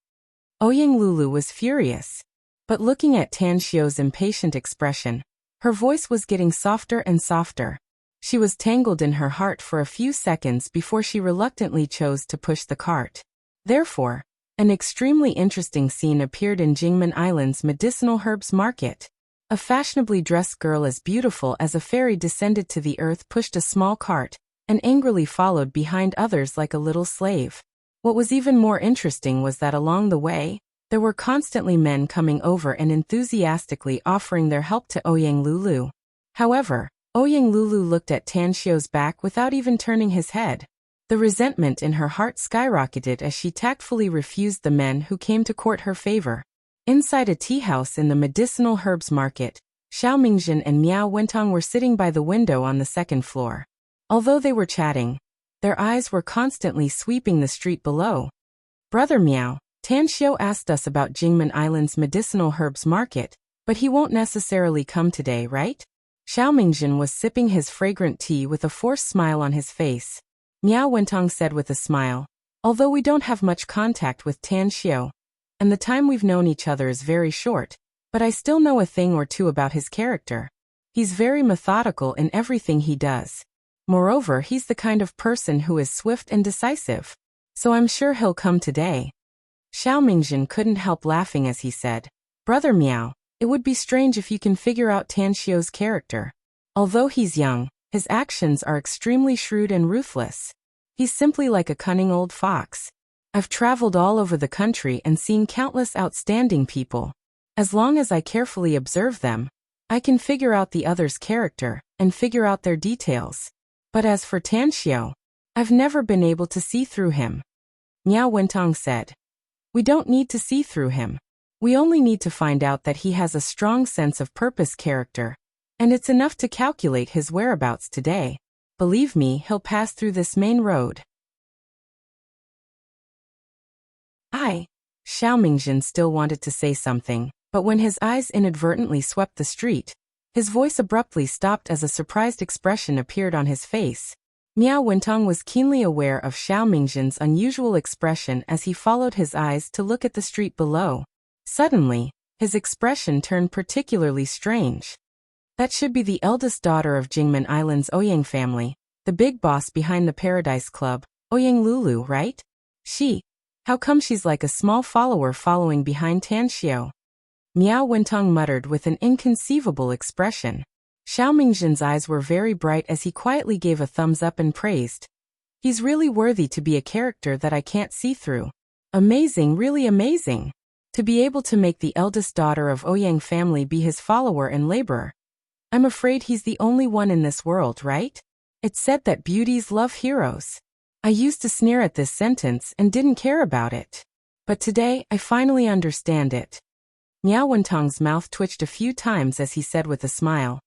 Ouyang Lulu was furious. But looking at Tan Xiu's impatient expression, her voice was getting softer and softer. She was tangled in her heart for a few seconds before she reluctantly chose to push the cart. Therefore, an extremely interesting scene appeared in Jingmen Island's medicinal herbs market. A fashionably dressed girl as beautiful as a fairy descended to the earth, pushed a small cart, and angrily followed behind others like a little slave. What was even more interesting was that along the way, there were constantly men coming over and enthusiastically offering their help to Ouyang Lulu. However, Ouyang Lulu looked at Tan Xiu's back without even turning his head. The resentment in her heart skyrocketed as she tactfully refused the men who came to court her favor. Inside a tea house in the medicinal herbs market, Xiao Mingjin and Miao Wentong were sitting by the window on the second floor. Although they were chatting, their eyes were constantly sweeping the street below. "Brother Miao, Tan Xiu asked us about Jingmen Island's medicinal herbs market, but he won't necessarily come today, right?" Xiao Mingjin was sipping his fragrant tea with a forced smile on his face. Miao Wentong said with a smile, "Although we don't have much contact with Tan Xiu, and the time we've known each other is very short, but I still know a thing or two about his character. He's very methodical in everything he does. Moreover, he's the kind of person who is swift and decisive. So I'm sure he'll come today." Xiao Mingjin couldn't help laughing as he said, "Brother Miao, It would be strange if you can figure out Tanxio's character. Although he's young, his actions are extremely shrewd and ruthless. He's simply like a cunning old fox. I've traveled all over the country and seen countless outstanding people. As long as I carefully observe them, I can figure out the other's character and figure out their details. But as for Tanxio, I've never been able to see through him. Miao Wentong said. We don't need to see through him. We only need to find out that he has a strong sense of purpose character, and it's enough to calculate his whereabouts today. Believe me, he'll pass through this main road. Xiao Mingjin still wanted to say something, but when his eyes inadvertently swept the street, his voice abruptly stopped as a surprised expression appeared on his face. Miao Wentong was keenly aware of Xiao Mingjin's unusual expression as he followed his eyes to look at the street below. Suddenly, his expression turned particularly strange. That should be the eldest daughter of Jingmen Island's Ouyang family, the big boss behind the Paradise Club, Ouyang Lulu, right? How come she's like a small follower following behind Tanxio? Miao Wentong muttered with an inconceivable expression. Xiao Mingjin's eyes were very bright as he quietly gave a thumbs up and praised. He's really worthy to be a character that I can't see through. Amazing, really amazing. To be able to make the eldest daughter of Ouyang family be his follower and laborer. I'm afraid he's the only one in this world, right? It's said that beauties love heroes. I used to sneer at this sentence and didn't care about it. But today, I finally understand it. Miao Wentong's mouth twitched a few times as he said with a smile.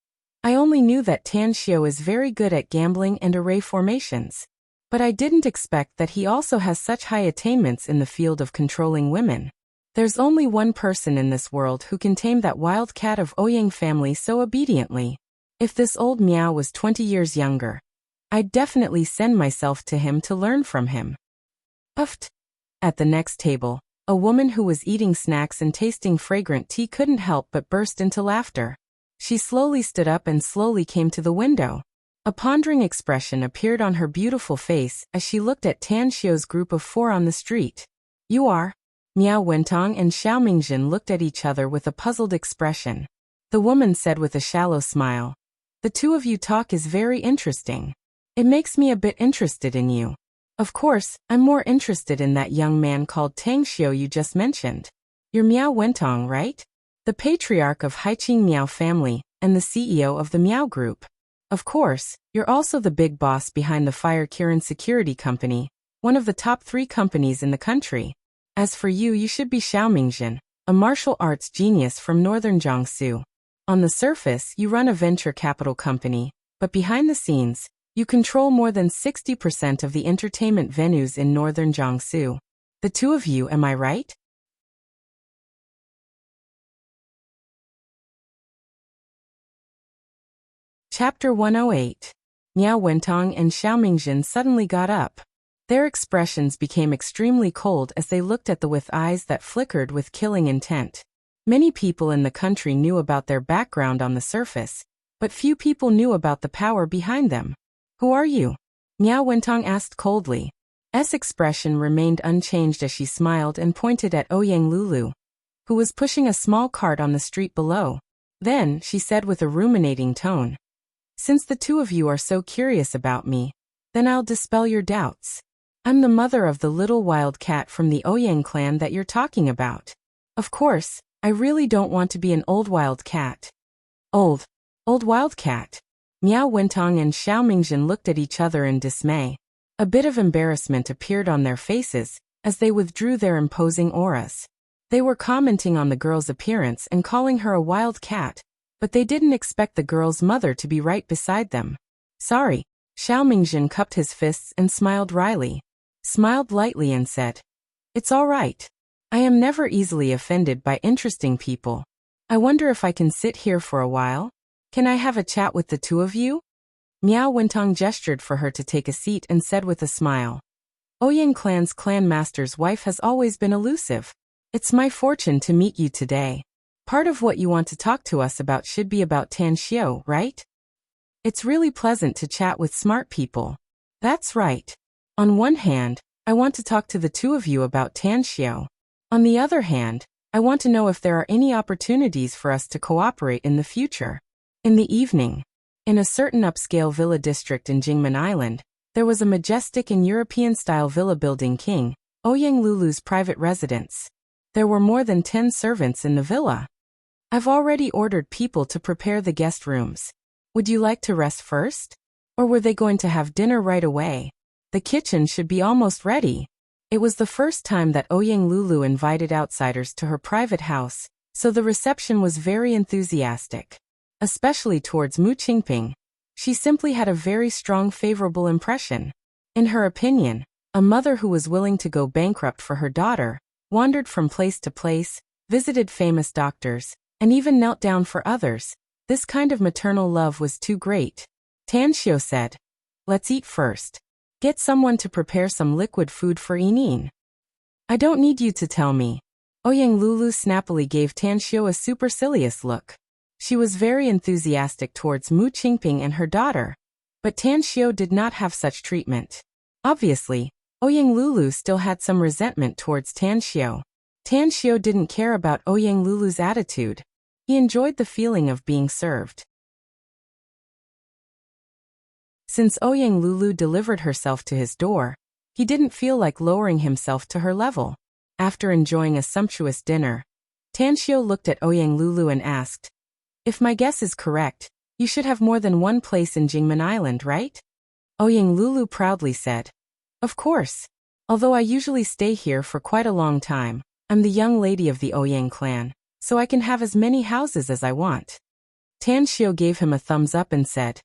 I only knew that Tanxio is very good at gambling and array formations. But I didn't expect that he also has such high attainments in the field of controlling women. There's only one person in this world who can tame that wild cat of Ouyang family so obediently. If this old Miao was 20 years younger, I'd definitely send myself to him to learn from him. Uft. At the next table, a woman who was eating snacks and tasting fragrant tea couldn't help but burst into laughter. She slowly stood up and slowly came to the window. A pondering expression appeared on her beautiful face as she looked at Tanxio's group of 4 on the street. You are? Miao Wentong and Xiao Mingjin looked at each other with a puzzled expression. The woman said with a shallow smile, the two of you talk is very interesting. It makes me a bit interested in you. Of course, I'm more interested in that young man called Tanxio you just mentioned. You're Miao Wentong, right? The patriarch of Haiqing Miao family and the CEO of the Miao Group. Of course, you're also the big boss behind the Fire Kirin Security Company, one of the top 3 companies in the country. As for you, you should be Xiao Mingjin, a martial arts genius from northern Jiangsu. On the surface, you run a venture capital company, but behind the scenes, you control more than 60% of the entertainment venues in northern Jiangsu. The two of you, am I right? Chapter 108. Miao Wentong and Xiao Mingjin suddenly got up. Their expressions became extremely cold as they looked at with eyes that flickered with killing intent. Many people in the country knew about their background on the surface, but few people knew about the power behind them. Who are you? Miao Wentong asked coldly. S expression remained unchanged as she smiled and pointed at Ouyang Lulu, who was pushing a small cart on the street below. Then, she said with a ruminating tone, since the two of you are so curious about me, then I'll dispel your doubts. I'm the mother of the little wild cat from the Ouyang clan that you're talking about. Of course, I really don't want to be an old wild cat. Old wild cat. Miao Wentong and Xiao Mingjin looked at each other in dismay. A bit of embarrassment appeared on their faces as they withdrew their imposing auras. They were commenting on the girl's appearance and calling her a wild cat, but they didn't expect the girl's mother to be right beside them. Sorry. Xiao Mingjin cupped his fists and smiled wryly. Smiled lightly and said, it's all right. I am never easily offended by interesting people. I wonder if I can sit here for a while? Can I have a chat with the two of you? Miao Wentong gestured for her to take a seat and said with a smile. Ouyang clan's clan master's wife has always been elusive. It's my fortune to meet you today. Part of what you want to talk to us about should be about Tanxio, right? It's really pleasant to chat with smart people. That's right. On one hand, I want to talk to the two of you about Tanxio. On the other hand, I want to know if there are any opportunities for us to cooperate in the future. In the evening, in a certain upscale villa district in Jingmen Island, there was a majestic and European-style villa building King Ouyang Lulu's private residence. There were more than 10 servants in the villa. I've already ordered people to prepare the guest rooms. Would you like to rest first? Or were they going to have dinner right away? The kitchen should be almost ready. It was the first time that Ouyang Lulu invited outsiders to her private house, so the reception was very enthusiastic. Especially towards Mu Qingping. She simply had a very strong favorable impression. In her opinion, a mother who was willing to go bankrupt for her daughter, wandered from place to place, visited famous doctors, and even knelt down for others. This kind of maternal love was too great. Tan Xiu said, "Let's eat first. Get someone to prepare some liquid food for Yinin." "I don't need you to tell me." Ouyang Lulu snappily gave Tan Xiu a supercilious look. She was very enthusiastic towards Mu Qingping and her daughter. But Tan Xiu did not have such treatment. Obviously, Ouyang Lulu still had some resentment towards Tan Xiu. Tan Xiu didn't care about Ouyang Lulu's attitude. He enjoyed the feeling of being served. Since Ouyang Lulu delivered herself to his door, he didn't feel like lowering himself to her level. After enjoying a sumptuous dinner, Tan Xiu looked at Ouyang Lulu and asked, "If my guess is correct, you should have more than one place in Jingmen Island, right?" Ouyang Lulu proudly said, "Of course. Although I usually stay here for quite a long time, I'm the young lady of the Ouyang clan, so I can have as many houses as I want." Tan Xiu gave him a thumbs up and said,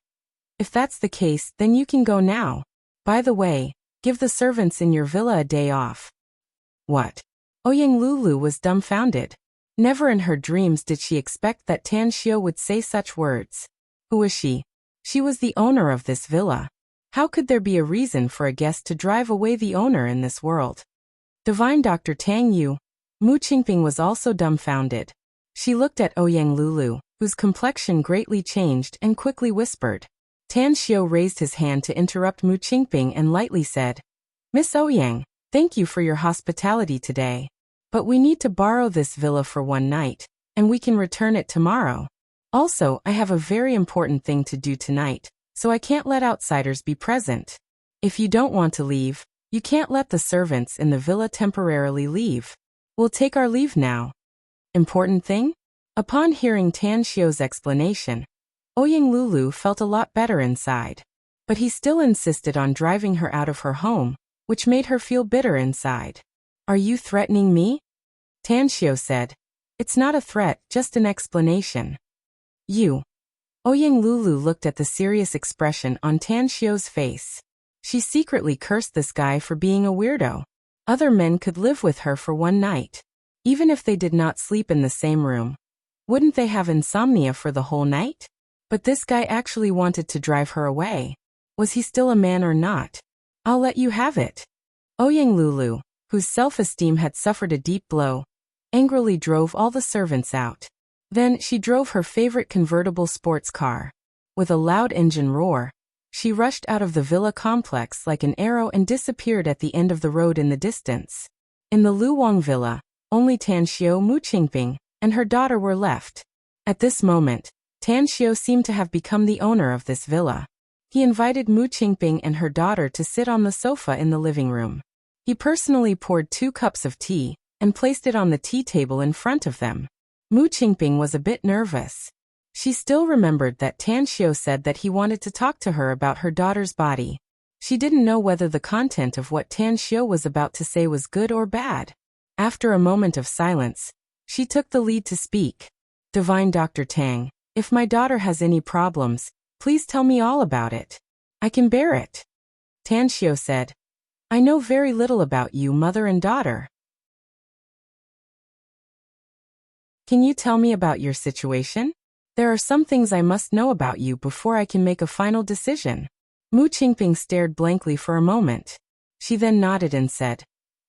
"If that's the case, then you can go now. By the way, give the servants in your villa a day off." "What?" Ouyang Lulu was dumbfounded. Never in her dreams did she expect that Tan Xiu would say such words. Who is she? She was the owner of this villa. How could there be a reason for a guest to drive away the owner in this world? Divine Dr. Tang Yu. Mu Qingping was also dumbfounded. She looked at Ouyang Lulu, whose complexion greatly changed, and quickly whispered. Tan Xiu raised his hand to interrupt Mu Qingping and lightly said, "Miss Ouyang, thank you for your hospitality today. But we need to borrow this villa for one night, and we can return it tomorrow. Also, I have a very important thing to do tonight, so I can't let outsiders be present. If you don't want to leave, you can't let the servants in the villa temporarily leave. We'll take our leave now." Important thing? Upon hearing Tan Xiu's explanation, Ouyang Lulu felt a lot better inside. But he still insisted on driving her out of her home, which made her feel bitter inside. "Are you threatening me?" Tan Xiu said. "It's not a threat, just an explanation." "You." Ouyang Lulu looked at the serious expression on Tan Xiu's face. She secretly cursed this guy for being a weirdo. Other men could live with her for one night. Even if they did not sleep in the same room. Wouldn't they have insomnia for the whole night? But this guy actually wanted to drive her away. Was he still a man or not? "I'll let you have it." Ouyang Lulu, whose self-esteem had suffered a deep blow, angrily drove all the servants out. Then she drove her favorite convertible sports car. With a loud engine roar, she rushed out of the villa complex like an arrow and disappeared at the end of the road in the distance. In the Luwang villa, only Tan Xiu, Mu Qingping, and her daughter were left. At this moment, Tan Xiu seemed to have become the owner of this villa. He invited Mu Qingping and her daughter to sit on the sofa in the living room. He personally poured 2 cups of tea and placed it on the tea table in front of them. Mu Qingping was a bit nervous. She still remembered that Tan Xiu said that he wanted to talk to her about her daughter's body. She didn't know whether the content of what Tan Xiu was about to say was good or bad. After a moment of silence, she took the lead to speak. "Divine Dr. Tang, if my daughter has any problems, please tell me all about it. I can bear it." Tan Xiu said, "I know very little about you, mother and daughter. Can you tell me about your situation? There are some things I must know about you before I can make a final decision." Mu Qingping stared blankly for a moment. She then nodded and said,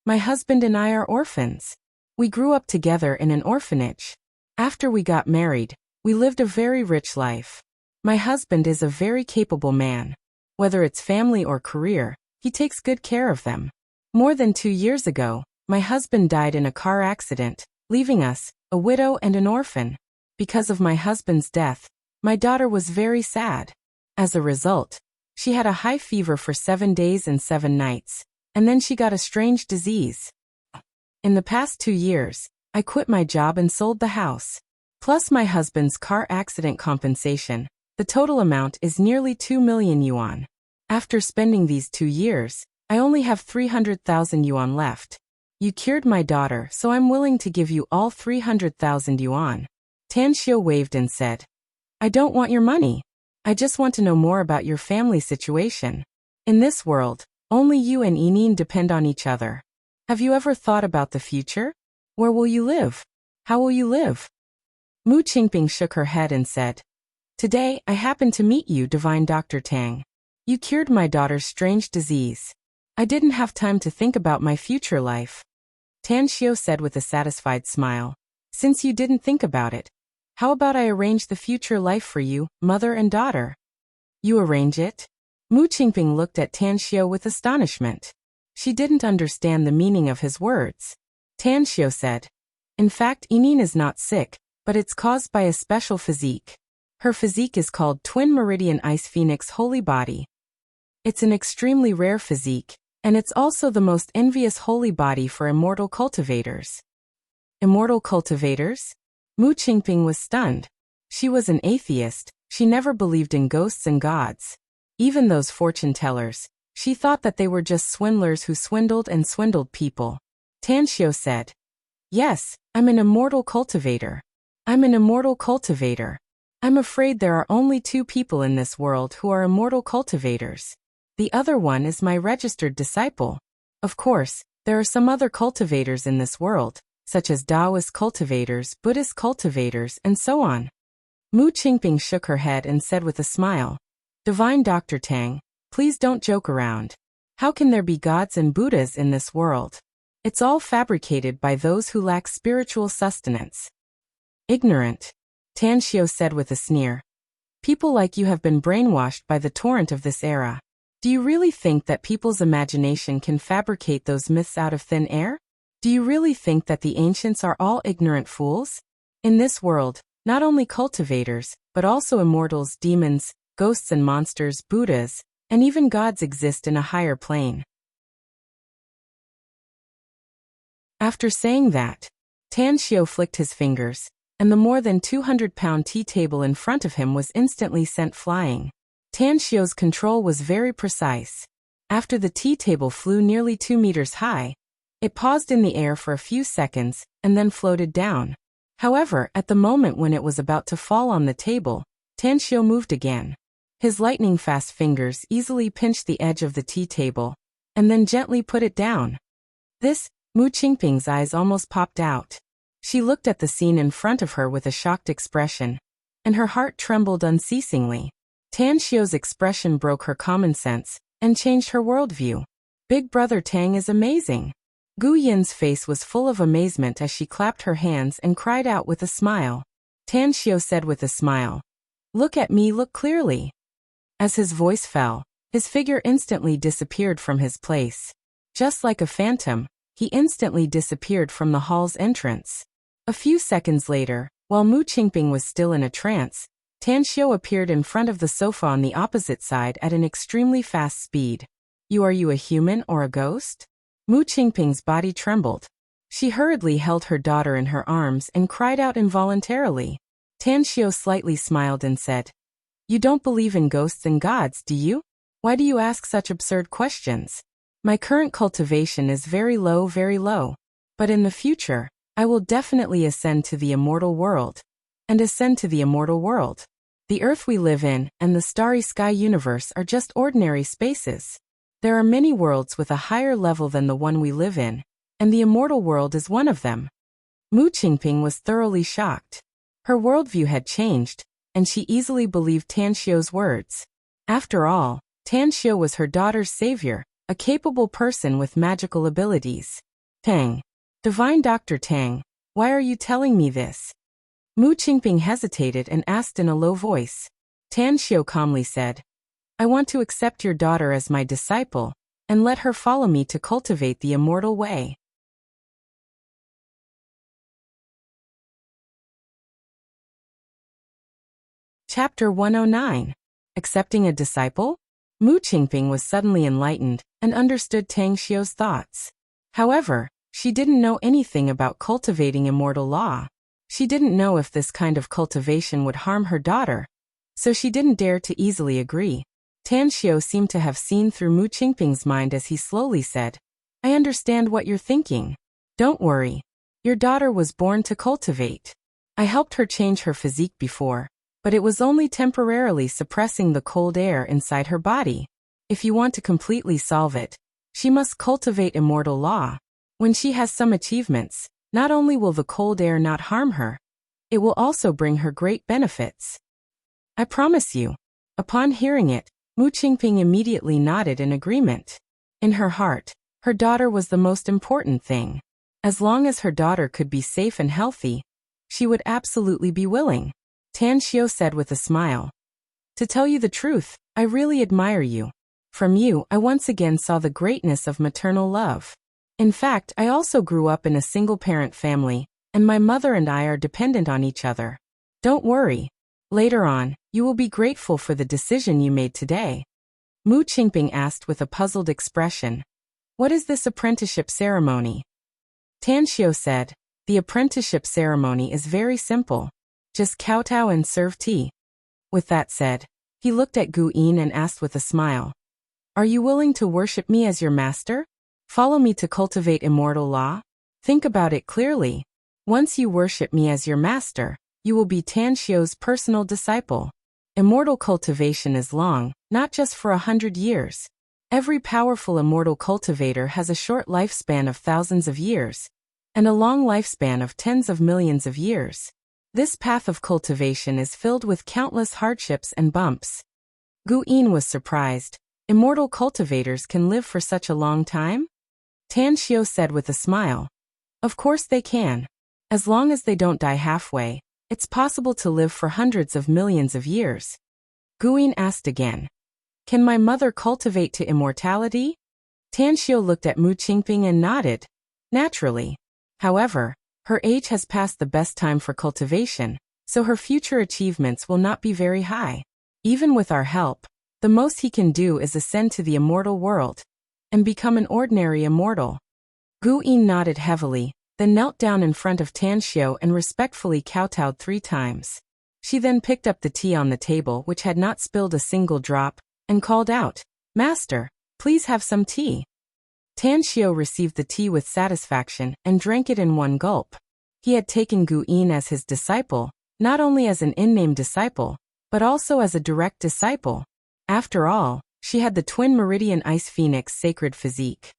"My husband and I are orphans. We grew up together in an orphanage. After we got married, we lived a very rich life. My husband is a very capable man. Whether it's family or career, he takes good care of them. More than 2 years ago, my husband died in a car accident, leaving us, a widow and an orphan. Because of my husband's death, my daughter was very sad. As a result, she had a high fever for 7 days and 7 nights, and then she got a strange disease. In the past 2 years, I quit my job and sold the house. Plus my husband's car accident compensation, the total amount is nearly 2 million yuan. After spending these 2 years, I only have 300,000 yuan left. You cured my daughter, so I'm willing to give you all 300,000 yuan. Tan Xiu waved and said, I don't want your money. I just want to know more about your family situation. In this world, only you and Yinin depend on each other. Have you ever thought about the future? Where will you live? How will you live? Mu Qingping shook her head and said, Today, I happened to meet you, Divine Dr. Tang. You cured my daughter's strange disease. I didn't have time to think about my future life. Tan Xiu said with a satisfied smile. Since you didn't think about it, how about I arrange the future life for you, mother and daughter? You arrange it? Mu Qingping looked at Tan Xiu with astonishment. She didn't understand the meaning of his words. Tan Xiu said, In fact, Yinin is not sick, but it's caused by a special physique. Her physique is called Twin Meridian Ice Phoenix Holy Body. It's an extremely rare physique, and it's also the most envious holy body for immortal cultivators. Immortal cultivators? Mu Qingping was stunned. She was an atheist, she never believed in ghosts and gods. Even those fortune tellers, she thought that they were just swindlers who swindled and swindled people. Tan Xiu said, Yes, I'm an immortal cultivator. I'm an immortal cultivator. I'm afraid there are only 2 people in this world who are immortal cultivators. The other one is my registered disciple. Of course, there are some other cultivators in this world, such as Taoist cultivators, Buddhist cultivators, and so on. Mu Qingping shook her head and said with a smile, Divine Dr. Tang, please don't joke around. How can there be gods and Buddhas in this world? It's all fabricated by those who lack spiritual sustenance. Ignorant, Tan Xiu said with a sneer. People like you have been brainwashed by the torrent of this era. Do you really think that people's imagination can fabricate those myths out of thin air? Do you really think that the ancients are all ignorant fools? In this world, not only cultivators, but also immortals, demons, ghosts and monsters, Buddhas, and even gods exist in a higher plane. After saying that, Tan Xiu flicked his fingers, and the more than 200-pound tea table in front of him was instantly sent flying. Tan Xiu's control was very precise. After the tea table flew nearly 2 meters high, it paused in the air for a few seconds, and then floated down. However, at the moment when it was about to fall on the table, Tan Xiu moved again. His lightning-fast fingers easily pinched the edge of the tea table, and then gently put it down. This, Mu Qingping's eyes almost popped out. She looked at the scene in front of her with a shocked expression, and her heart trembled unceasingly. Tan Xiu's expression broke her common sense, and changed her worldview. Big Brother Tang is amazing. Gu Yin's face was full of amazement as she clapped her hands and cried out with a smile. Tan Xiu said with a smile, Look at me, look clearly. As his voice fell, his figure instantly disappeared from his place. Just like a phantom, he instantly disappeared from the hall's entrance. A few seconds later, while Mu Qingping was still in a trance, Tan Xiu appeared in front of the sofa on the opposite side at an extremely fast speed. Are you a human or a ghost? Mu Qingping's body trembled. She hurriedly held her daughter in her arms and cried out involuntarily. Tan Xiu slightly smiled and said, You don't believe in ghosts and gods, do you? Why do you ask such absurd questions? My current cultivation is very low, but in the future, I will definitely ascend to the immortal world. And ascend to the immortal world. The earth we live in and the starry sky universe are just ordinary spaces. There are many worlds with a higher level than the one we live in, and the immortal world is one of them. Mu Qingping was thoroughly shocked. Her worldview had changed, and she easily believed Tan Xiu's words. After all, Tan Xiu was her daughter's savior, a capable person with magical abilities. Tang. Divine Dr. Tang, why are you telling me this? Mu Qingping hesitated and asked in a low voice. Tan Xiu calmly said, I want to accept your daughter as my disciple, and let her follow me to cultivate the immortal way. Chapter 109. Accepting a disciple? Mu Qingping was suddenly enlightened and understood Tang Xiu's thoughts. However, she didn't know anything about cultivating immortal law. She didn't know if this kind of cultivation would harm her daughter, so she didn't dare to easily agree. Tan Xiu seemed to have seen through Mu Qingping's mind as he slowly said, "I understand what you're thinking. Don't worry. Your daughter was born to cultivate. I helped her change her physique before, but it was only temporarily suppressing the cold air inside her body. If you want to completely solve it, she must cultivate immortal law. When she has some achievements, not only will the cold air not harm her, it will also bring her great benefits. I promise you." Upon hearing it, Mu Qingping immediately nodded in agreement. In her heart, her daughter was the most important thing. As long as her daughter could be safe and healthy, she would absolutely be willing. Tan Xiu said with a smile, "To tell you the truth, I really admire you. From you, I once again saw the greatness of maternal love. In fact, I also grew up in a single-parent family, and my mother and I are dependent on each other. Don't worry. Later on, you will be grateful for the decision you made today." Mu Qingping asked with a puzzled expression, "What is this apprenticeship ceremony?" Tan Xiu said, "The apprenticeship ceremony is very simple. Just kowtow and serve tea." With that said, he looked at Gu Yin and asked with a smile, "Are you willing to worship me as your master? Follow me to cultivate immortal law? Think about it clearly. Once you worship me as your master, you will be Tan Xiu's personal disciple. Immortal cultivation is long, not just for 100 years. Every powerful immortal cultivator has a short lifespan of thousands of years, and a long lifespan of tens of millions of years. This path of cultivation is filled with countless hardships and bumps." Gu Yin was surprised. Immortal cultivators can live for such a long time? Tan Xiu said with a smile, "Of course they can. As long as they don't die halfway, it's possible to live for hundreds of millions of years." Gu Yin asked again, "Can my mother cultivate to immortality?" Tan Xiu looked at Mu Qingping and nodded. "Naturally. However, her age has passed the best time for cultivation, so her future achievements will not be very high. Even with our help, the most he can do is ascend to the immortal world and become an ordinary immortal." Gu Yin nodded heavily, then knelt down in front of Tan Xiu and respectfully kowtowed 3 times. She then picked up the tea on the table, which had not spilled a single drop, and called out, "Master, please have some tea." Tan Xiu received the tea with satisfaction and drank it in one gulp. He had taken Gu Yin as his disciple, not only as an in-name disciple, but also as a direct disciple. After all, she had the twin Meridian Ice Phoenix sacred physique.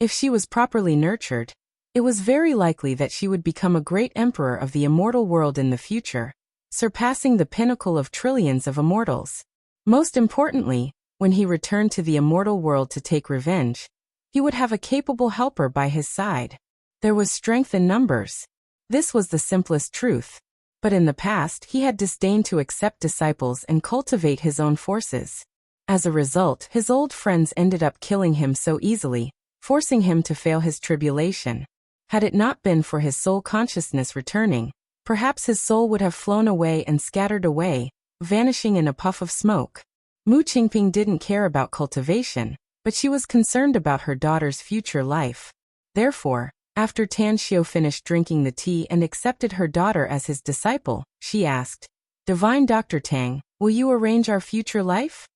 If she was properly nurtured, it was very likely that she would become a great emperor of the immortal world in the future, surpassing the pinnacle of trillions of immortals. Most importantly, when he returned to the immortal world to take revenge, he would have a capable helper by his side. There was strength in numbers. This was the simplest truth. But in the past, he had disdained to accept disciples and cultivate his own forces. As a result, his old friends ended up killing him so easily, forcing him to fail his tribulation. Had it not been for his soul consciousness returning, perhaps his soul would have flown away and scattered away, vanishing in a puff of smoke. Mu Qingping didn't care about cultivation, but she was concerned about her daughter's future life. Therefore, after Tan Xiu finished drinking the tea and accepted her daughter as his disciple, she asked, "Divine Dr. Tang, will you arrange our future life?"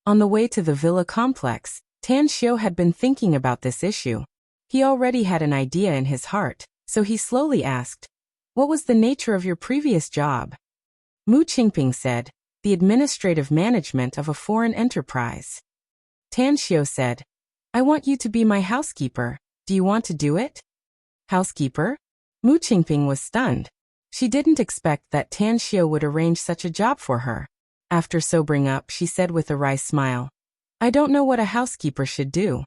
On the way to the villa complex, Tan Xiu had been thinking about this issue. He already had an idea in his heart, so he slowly asked, "What was the nature of your previous job?" Mu Qingping said, "The administrative management of a foreign enterprise." Tan Xiu said, "I want you to be my housekeeper. Do you want to do it?" Housekeeper? Mu Qingping was stunned. She didn't expect that Tan Xiu would arrange such a job for her. After sobering up, she said with a wry smile, "I don't know what a housekeeper should do."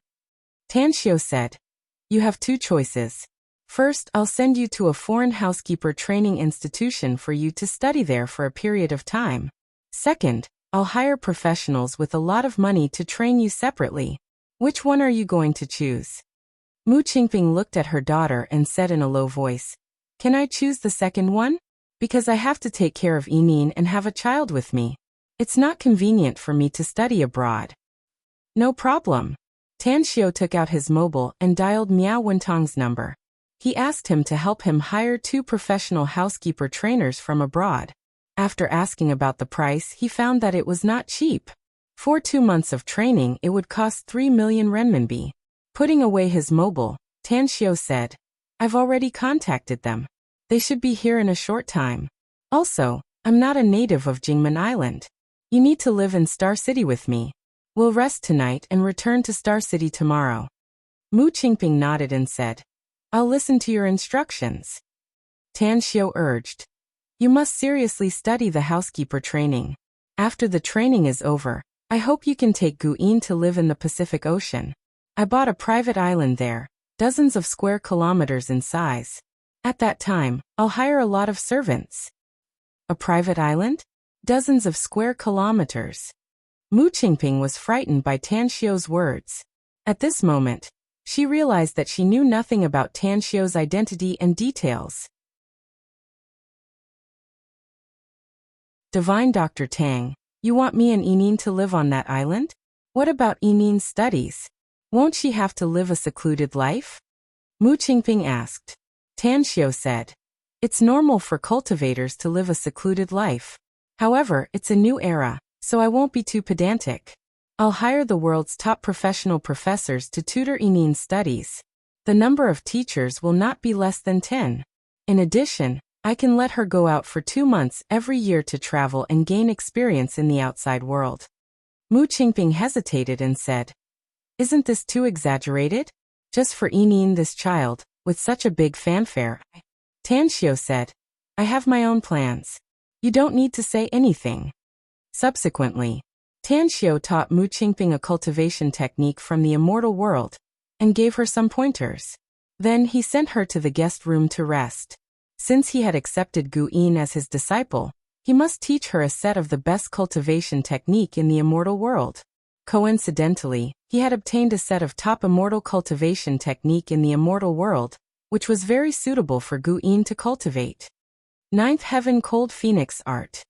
Tan Xiu said, "You have 2 choices. First, I'll send you to a foreign housekeeper training institution for you to study there for a period of time. Second, I'll hire professionals with a lot of money to train you separately. Which one are you going to choose?" Mu Qingping looked at her daughter and said in a low voice, "Can I choose the second one?" Because I have to take care of Yinin and have a child with me. It's not convenient for me to study abroad. No problem. Tan Xiao took out his mobile and dialed Miao Wentong's number. He asked him to help him hire 2 professional housekeeper trainers from abroad. After asking about the price, he found that it was not cheap. For 2 months of training, it would cost 3 million renminbi. Putting away his mobile, Tan Xiao said, I've already contacted them. They should be here in a short time. Also, I'm not a native of Jingmen Island. You need to live in Star City with me. We'll rest tonight and return to Star City tomorrow. Mu Qingping nodded and said, I'll listen to your instructions. Tan Xiao urged, You must seriously study the housekeeper training. After the training is over, I hope you can take Gu Yin to live in the Pacific Ocean. I bought a private island there, dozens of square kilometers in size. At that time, I'll hire a lot of servants. A private island? Dozens of square kilometers. Mu Qingping was frightened by Tan Xiao's words. At this moment, she realized that she knew nothing about Tan Xiao's identity and details. Divine Dr. Tang, you want me and Yinin to live on that island? What about Yinin's studies? Won't she have to live a secluded life? Mu Qingping asked. Tan Xiao said, It's normal for cultivators to live a secluded life. However, it's a new era, so I won't be too pedantic. I'll hire the world's top professional professors to tutor Yinin's studies. The number of teachers will not be less than 10. In addition, I can let her go out for 2 months every year to travel and gain experience in the outside world. Mu Qingping hesitated and said, Isn't this too exaggerated? Just for Yinin, this child, with such a big fanfare. Tan Xiao said, I have my own plans. You don't need to say anything. Subsequently, Tan Xiao taught Mu Qingping a cultivation technique from the Immortal world, and gave her some pointers. Then he sent her to the guest room to rest. Since he had accepted Gu Yin as his disciple, he must teach her a set of the best cultivation technique in the Immortal world. Coincidentally, he had obtained a set of top Immortal cultivation technique in the Immortal world, which was very suitable for Gu Yin to cultivate. Ninth Heaven Cold Phoenix Art.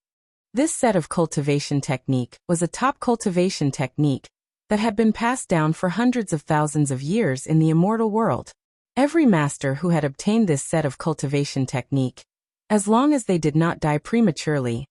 This set of cultivation technique was a top cultivation technique that had been passed down for hundreds of thousands of years in the Immortal world. Every master who had obtained this set of cultivation technique, as long as they did not die prematurely,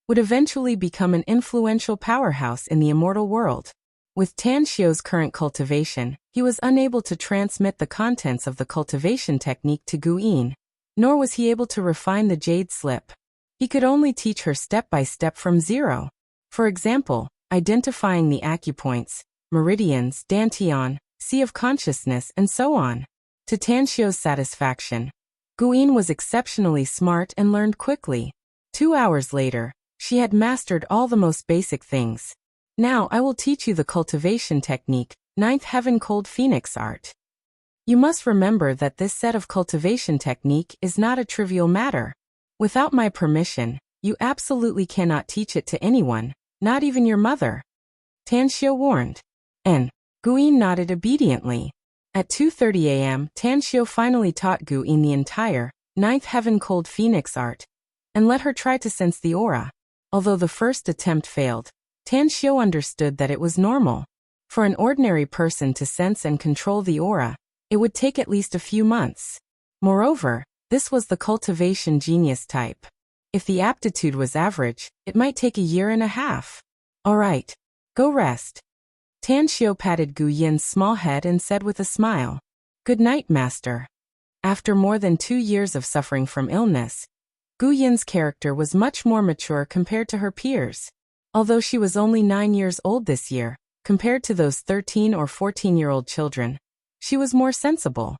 would eventually become an influential powerhouse in the Immortal world. With Tan Xiao's current cultivation, he was unable to transmit the contents of the cultivation technique to Gu Yin, nor was he able to refine the jade slip. He could only teach her step by step from zero. For example, identifying the acupoints, meridians, dantian, sea of consciousness, and so on. To Tan Xiao's satisfaction, Gu Yin was exceptionally smart and learned quickly. 2 hours later, she had mastered all the most basic things. Now I will teach you the cultivation technique, Ninth Heaven Cold Phoenix Art. You must remember that this set of cultivation technique is not a trivial matter. Without my permission, you absolutely cannot teach it to anyone, not even your mother. Tan Xiao warned. And Gu Yin nodded obediently. At 2:30 a.m., Tan Xiao finally taught Gu Yin the entire Ninth Heaven Cold Phoenix Art, and let her try to sense the aura. Although the first attempt failed, Tan Xiao understood that it was normal. For an ordinary person to sense and control the aura, it would take at least a few months. Moreover, this was the cultivation genius type. If the aptitude was average, it might take a year and a half. All right, go rest. Tan Xiao patted Gu Yin's small head and said with a smile, Good night, master. After more than 2 years of suffering from illness, Gu Yin's character was much more mature compared to her peers. Although she was only 9 years old this year, compared to those 13 or 14-year-old children, she was more sensible.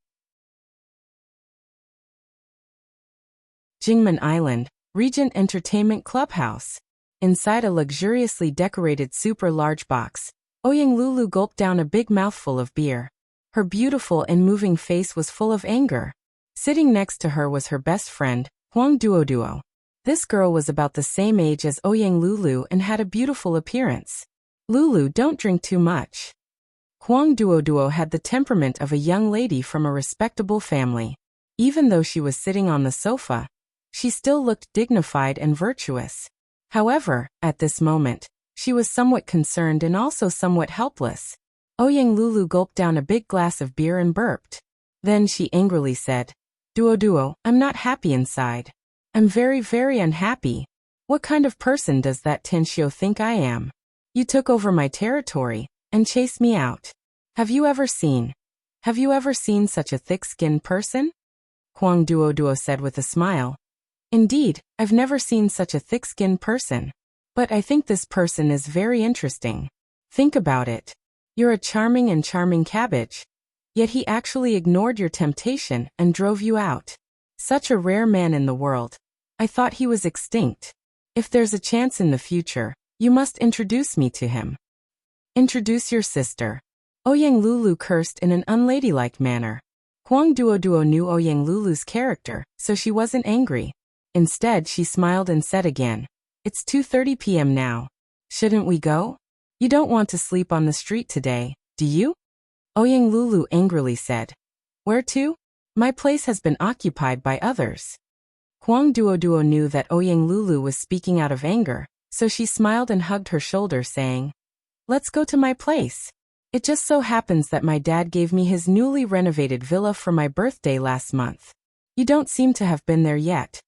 Jingmen Island, Regent Entertainment Clubhouse. Inside a luxuriously decorated super-large box, Ouyang Lulu gulped down a big mouthful of beer. Her beautiful and moving face was full of anger. Sitting next to her was her best friend, Huang Duoduo. This girl was about the same age as Ouyang Lulu and had a beautiful appearance. Lulu, don't drink too much. Huang Duoduo had the temperament of a young lady from a respectable family. Even though she was sitting on the sofa, She still looked dignified and virtuous. However, at this moment, she was somewhat concerned and also somewhat helpless. Ouyang Lulu gulped down a big glass of beer and burped. Then she angrily said, Duo, I'm not happy inside. I'm very, very unhappy. What kind of person does that Tenshio think I am? You took over my territory and chased me out. Have you ever seen such a thick-skinned person? Huang Duo said with a smile. Indeed, I've never seen such a thick-skinned person. But I think this person is very interesting. Think about it. You're a charming cabbage. Yet he actually ignored your temptation and drove you out. Such a rare man in the world. I thought he was extinct. If there's a chance in the future, you must introduce me to him. Introduce your sister. Ouyang Lulu cursed in an unladylike manner. Huang Duo knew Ouyang Lulu's character, so she wasn't angry. Instead, she smiled and said again, It's 2:30 p.m. now. Shouldn't we go? You don't want to sleep on the street today, do you? Ouyang Lulu angrily said. Where to? My place has been occupied by others. Huang Duo knew that Ouyang Lulu was speaking out of anger, so she smiled and hugged her shoulder saying, Let's go to my place. It just so happens that my dad gave me his newly renovated villa for my birthday last month. You don't seem to have been there yet.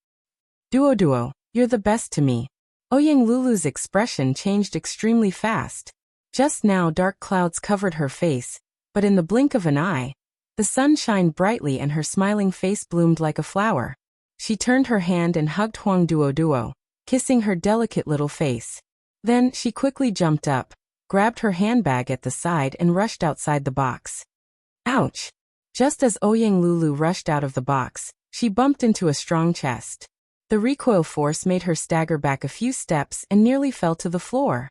Duo, you're the best to me. Ouyang Lulu's expression changed extremely fast. Just now dark clouds covered her face, but in the blink of an eye, the sun shined brightly and her smiling face bloomed like a flower. She turned her hand and hugged Huang Duo, kissing her delicate little face. Then she quickly jumped up, grabbed her handbag at the side and rushed outside the box. Ouch! Just as Ouyang Lulu rushed out of the box, she bumped into a strong chest. The recoil force made her stagger back a few steps and nearly fell to the floor.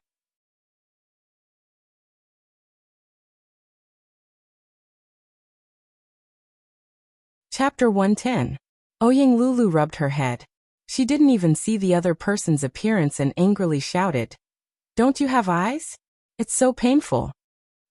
Chapter 110. Ouyang Lulu rubbed her head. She didn't even see the other person's appearance and angrily shouted, Don't you have eyes? It's so painful.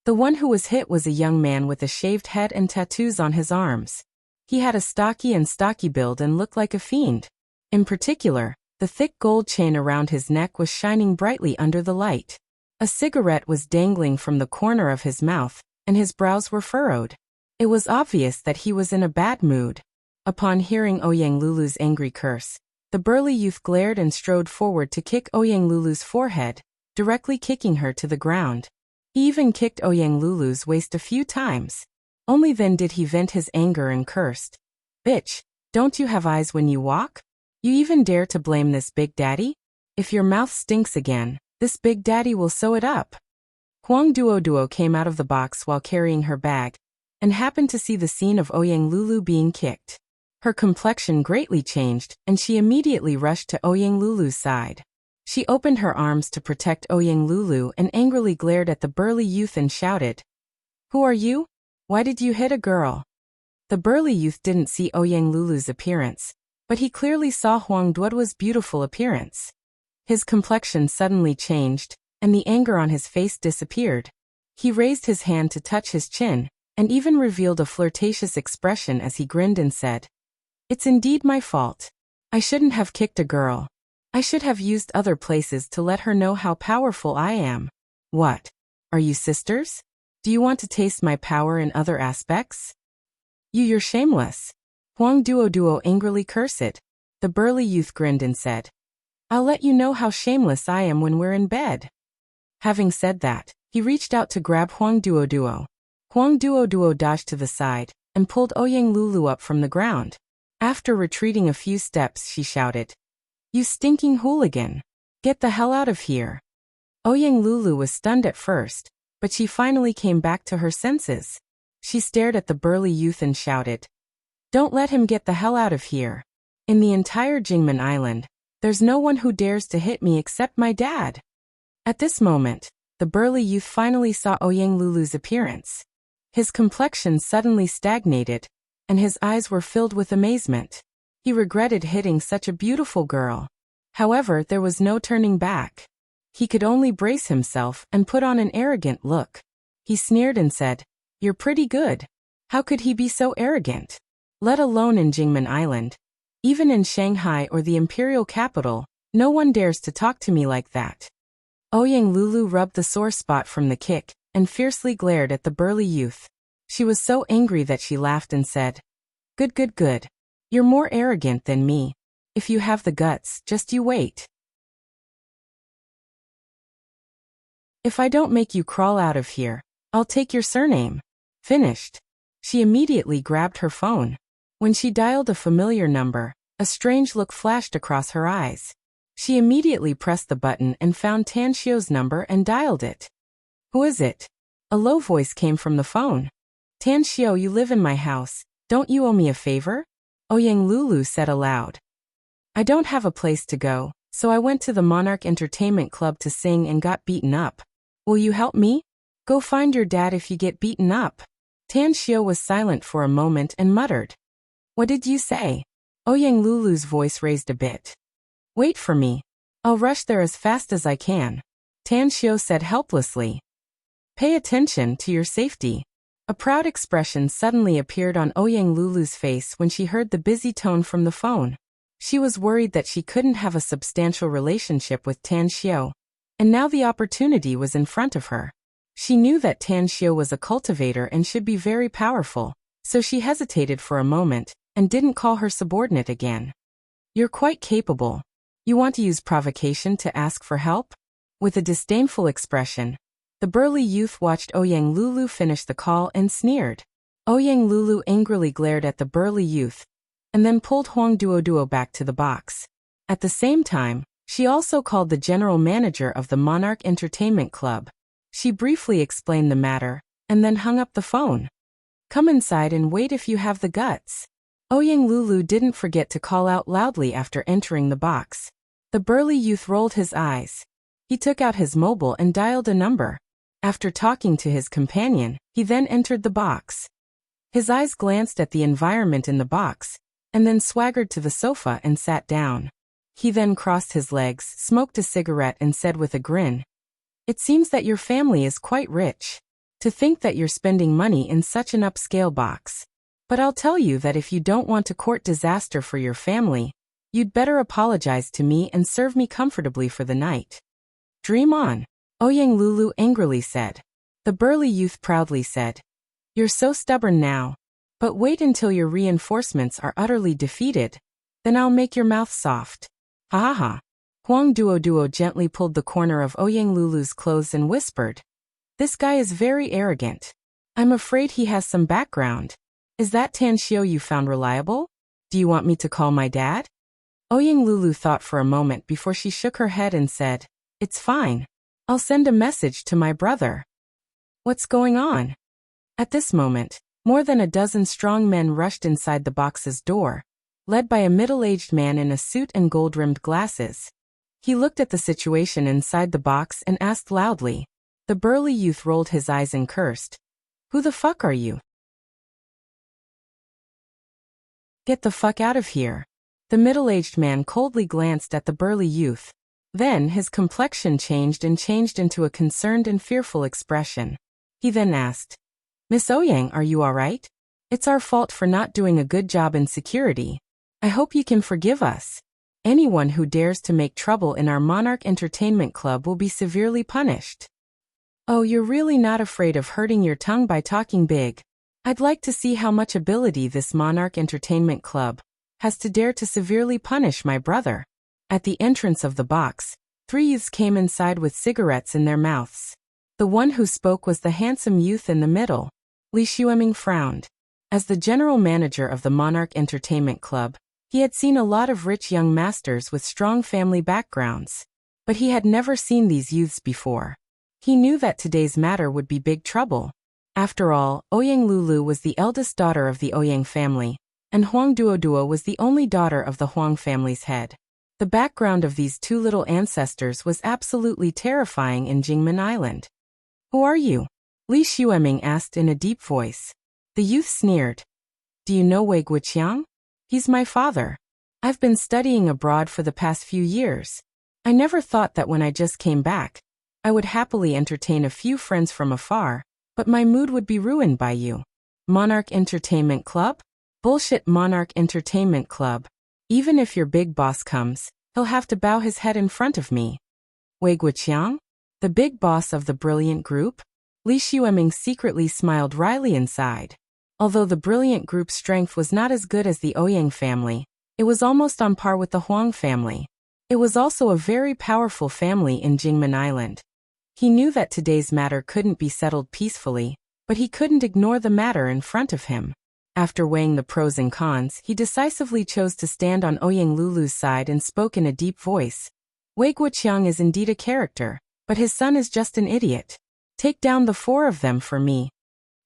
The one who was hit was a young man with a shaved head and tattoos on his arms. He had a stocky build and looked like a fiend. In particular, the thick gold chain around his neck was shining brightly under the light. A cigarette was dangling from the corner of his mouth, and his brows were furrowed. It was obvious that he was in a bad mood. Upon hearing Ouyang Lulu's angry curse, the burly youth glared and strode forward to kick Ouyang Lulu's forehead, directly kicking her to the ground. He even kicked Ouyang Lulu's waist a few times. Only then did he vent his anger and cursed. Bitch, don't you have eyes when you walk? You even dare to blame this Big Daddy? If your mouth stinks again, this Big Daddy will sew it up. Huang Duo came out of the box while carrying her bag, and happened to see the scene of Ouyang Lulu being kicked. Her complexion greatly changed, and she immediately rushed to Ouyang Lulu's side. She opened her arms to protect Ouyang Lulu and angrily glared at the burly youth and shouted, Who are you? Why did you hit a girl? The burly youth didn't see Ouyang Lulu's appearance, but he clearly saw Huang Duo's beautiful appearance. His complexion suddenly changed, and the anger on his face disappeared. He raised his hand to touch his chin, and even revealed a flirtatious expression as he grinned and said, It's indeed my fault. I shouldn't have kicked a girl. I should have used other places to let her know how powerful I am. What? Are you sisters? Do you want to taste my power in other aspects? You're shameless. Huang Duo angrily cursed. The burly youth grinned and said, I'll let you know how shameless I am when we're in bed. Having said that, he reached out to grab Huang Duo. Huang Duo dodged to the side and pulled Ouyang Lulu up from the ground. After retreating a few steps, she shouted, You stinking hooligan! Get the hell out of here! Ouyang Lulu was stunned at first, but she finally came back to her senses. She stared at the burly youth and shouted, Don't let him get the hell out of here. In the entire Jingmen Island, there's no one who dares to hit me except my dad. At this moment, the burly youth finally saw Ouyang Lulu's appearance. His complexion suddenly stagnated, and his eyes were filled with amazement. He regretted hitting such a beautiful girl. However, there was no turning back. He could only brace himself and put on an arrogant look. He sneered and said, You're pretty good. How could he be so arrogant? Let alone in Jingmen Island. Even in Shanghai or the imperial capital, no one dares to talk to me like that. Ouyang Lulu rubbed the sore spot from the kick and fiercely glared at the burly youth. She was so angry that she laughed and said, "Good, good, good. You're more arrogant than me. If you have the guts, just you wait. If I don't make you crawl out of here, I'll take your surname." Finished. She immediately grabbed her phone. When she dialed a familiar number, a strange look flashed across her eyes. She immediately pressed the button and found Tan Xiu's number and dialed it. "Who is it?" A low voice came from the phone. "Tan Xiu, you live in my house. Don't you owe me a favor?" Ouyang Lulu said aloud. "I don't have a place to go, so I went to the Monarch Entertainment Club to sing and got beaten up. Will you help me? Go find your dad if you get beaten up." Tan Xiu was silent for a moment and muttered, "What did you say?" Ouyang Lulu's voice raised a bit. "Wait for me. I'll rush there as fast as I can," Tan Xiu said helplessly. "Pay attention to your safety." A proud expression suddenly appeared on Ouyang Lulu's face when she heard the busy tone from the phone. She was worried that she couldn't have a substantial relationship with Tan Xiu, and now the opportunity was in front of her. She knew that Tan Xiu was a cultivator and should be very powerful, so she hesitated for a moment and didn't call her subordinate again. "You're quite capable. You want to use provocation to ask for help?" With a disdainful expression, the burly youth watched Ouyang Lulu finish the call and sneered. Ouyang Lulu angrily glared at the burly youth, and then pulled Huang Duoduo back to the box. At the same time, she also called the general manager of the Monarch Entertainment Club. She briefly explained the matter, and then hung up the phone. "Come inside and wait if you have the guts." Ouyang Lulu didn't forget to call out loudly after entering the box. The burly youth rolled his eyes. He took out his mobile and dialed a number. After talking to his companion, he then entered the box. His eyes glanced at the environment in the box, and then swaggered to the sofa and sat down. He then crossed his legs, smoked a cigarette and said with a grin, "It seems that your family is quite rich. To think that you're spending money in such an upscale box. But I'll tell you that if you don't want to court disaster for your family, you'd better apologize to me and serve me comfortably for the night." "Dream on," Ouyang Lulu angrily said. The burly youth proudly said, "You're so stubborn now. But wait until your reinforcements are utterly defeated. Then I'll make your mouth soft." "Ha ha ha." Huang Duoduo gently pulled the corner of Ouyang Lulu's clothes and whispered, "This guy is very arrogant. I'm afraid he has some background. Is that Tan Xiu you found reliable? Do you want me to call my dad?" Ouyang Lulu thought for a moment before she shook her head and said, "It's fine. I'll send a message to my brother." "What's going on?" At this moment, more than a dozen strong men rushed inside the box's door, led by a middle-aged man in a suit and gold-rimmed glasses. He looked at the situation inside the box and asked loudly. The burly youth rolled his eyes and cursed, "Who the fuck are you? Get the fuck out of here." The middle-aged man coldly glanced at the burly youth. Then his complexion changed into a concerned and fearful expression. He then asked, "Miss Ouyang, are you all right? It's our fault for not doing a good job in security. I hope you can forgive us. Anyone who dares to make trouble in our Monarch Entertainment Club will be severely punished." "Oh, you're really not afraid of hurting your tongue by talking big. I'd like to see how much ability this Monarch Entertainment Club has to dare to severely punish my brother." At the entrance of the box, 3 youths came inside with cigarettes in their mouths. The one who spoke was the handsome youth in the middle. Li Xueming frowned. As the general manager of the Monarch Entertainment Club, he had seen a lot of rich young masters with strong family backgrounds. But he had never seen these youths before. He knew that today's matter would be big trouble. After all, Ouyang Lulu was the eldest daughter of the Ouyang family, and Huang Duoduo was the only daughter of the Huang family's head. The background of these 2 little ancestors was absolutely terrifying in Jingmen Island. "Who are you?" Li Xueming asked in a deep voice. The youth sneered. "Do you know Wei Guoqiang? He's my father. I've been studying abroad for the past few years. I never thought that when I just came back, I would happily entertain a few friends from afar, but my mood would be ruined by you. Monarch Entertainment Club? Bullshit Monarch Entertainment Club. Even if your big boss comes, he'll have to bow his head in front of me. Wei Guoqiang? The big boss of the brilliant group? Li Xueming secretly smiled wryly inside. Although the brilliant group's strength was not as good as the Ouyang family, it was almost on par with the Huang family. It was also a very powerful family in Jingmen Island. He knew that today's matter couldn't be settled peacefully, but he couldn't ignore the matter in front of him. After weighing the pros and cons, he decisively chose to stand on Ouyang Lulu's side and spoke in a deep voice. Wei Guoqiang is indeed a character, but his son is just an idiot. Take down the 4 of them for me.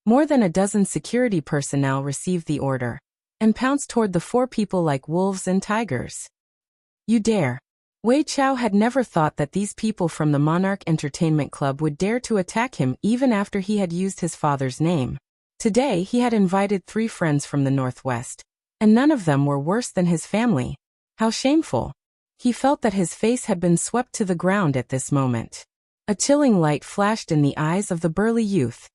More than a dozen security personnel received the order and pounced toward the 4 people like wolves and tigers. You dare. Wei Chao had never thought that these people from the Monarch Entertainment Club would dare to attack him even after he had used his father's name. Today he had invited 3 friends from the Northwest, and none of them were worse than his family. How shameful. He felt that his face had been swept to the ground at this moment. A chilling light flashed in the eyes of the burly youth.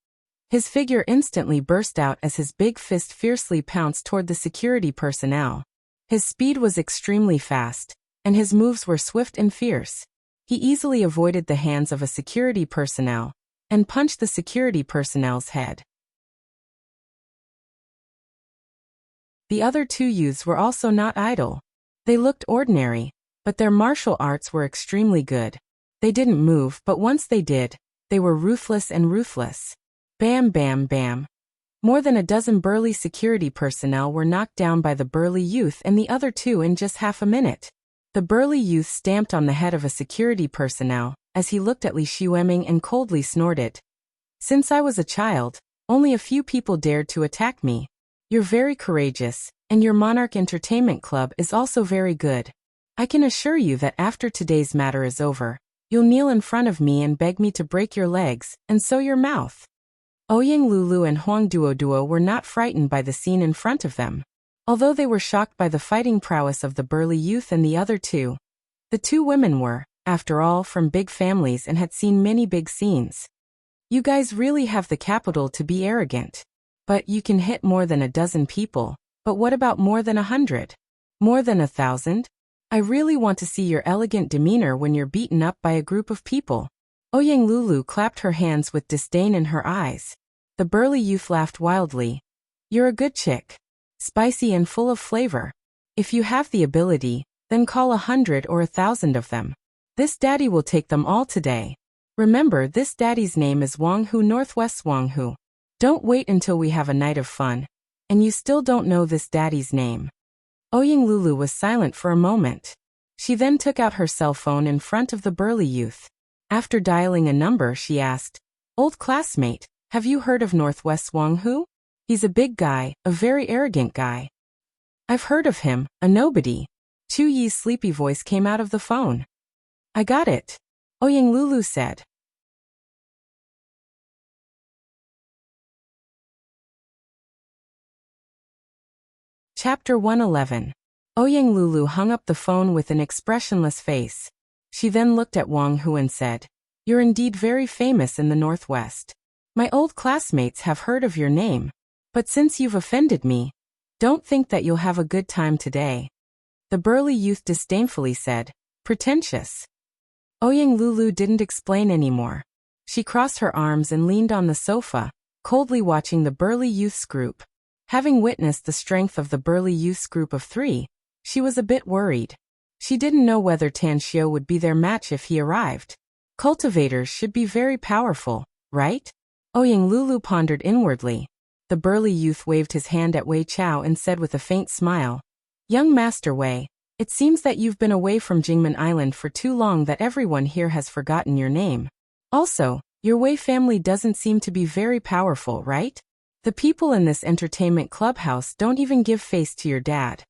His figure instantly burst out as his big fist fiercely pounced toward the security personnel. His speed was extremely fast, and his moves were swift and fierce. He easily avoided the hands of a security personnel and punched the security personnel's head. The other 2 youths were also not idle. They looked ordinary, but their martial arts were extremely good. They didn't move, but once they did, they were ruthless and ruthless. Bam, bam, bam. More than a dozen burly security personnel were knocked down by the burly youth and the other 2 in just half a minute. The burly youth stamped on the head of a security personnel as he looked at Li Xueming and coldly snorted. Since I was a child, only a few people dared to attack me. You're very courageous, and your Monarch Entertainment Club is also very good. I can assure you that after today's matter is over, you'll kneel in front of me and beg me to break your legs and sew your mouth. Ouyang Lulu and Huang Duo were not frightened by the scene in front of them. Although they were shocked by the fighting prowess of the burly youth and the other 2, the 2 women were, after all, from big families and had seen many big scenes. You guys really have the capital to be arrogant. But you can hit more than a dozen people, but what about more than 100? More than 1,000? I really want to see your elegant demeanor when you're beaten up by a group of people. Ouyang Lulu clapped her hands with disdain in her eyes. The burly youth laughed wildly. You're a good chick. Spicy and full of flavor. If you have the ability, then call 100 or 1,000 of them. This daddy will take them all today. Remember, this daddy's name is Wang Hu, Northwest Wang Hu. Don't wait until we have a night of fun, and you still don't know this daddy's name. Ouyang Lulu was silent for a moment. She then took out her cell phone in front of the burly youth. After dialing a number, she asked, Old classmate, have you heard of Northwest Wang Hu? He's a big guy, a very arrogant guy. I've heard of him, a nobody. Chu Yi's sleepy voice came out of the phone. I got it. Ouyang Lulu said. Chapter 111. Ouyang Lulu hung up the phone with an expressionless face. She then looked at Wang Hu and said, You're indeed very famous in the Northwest. My old classmates have heard of your name. But since you've offended me, don't think that you'll have a good time today. The burly youth disdainfully said, Pretentious. Ouyang Lulu didn't explain anymore. She crossed her arms and leaned on the sofa, coldly watching the burly youth's group. Having witnessed the strength of the burly youth's group of 3, she was a bit worried. She didn't know whether Tan Xiu would be their match if he arrived. Cultivators should be very powerful, right? Ouyang Lulu pondered inwardly. The burly youth waved his hand at Wei Chao and said with a faint smile, Young Master Wei, it seems that you've been away from Jingmen Island for too long that everyone here has forgotten your name. Also, your Wei family doesn't seem to be very powerful, right? The people in this entertainment clubhouse don't even give face to your dad.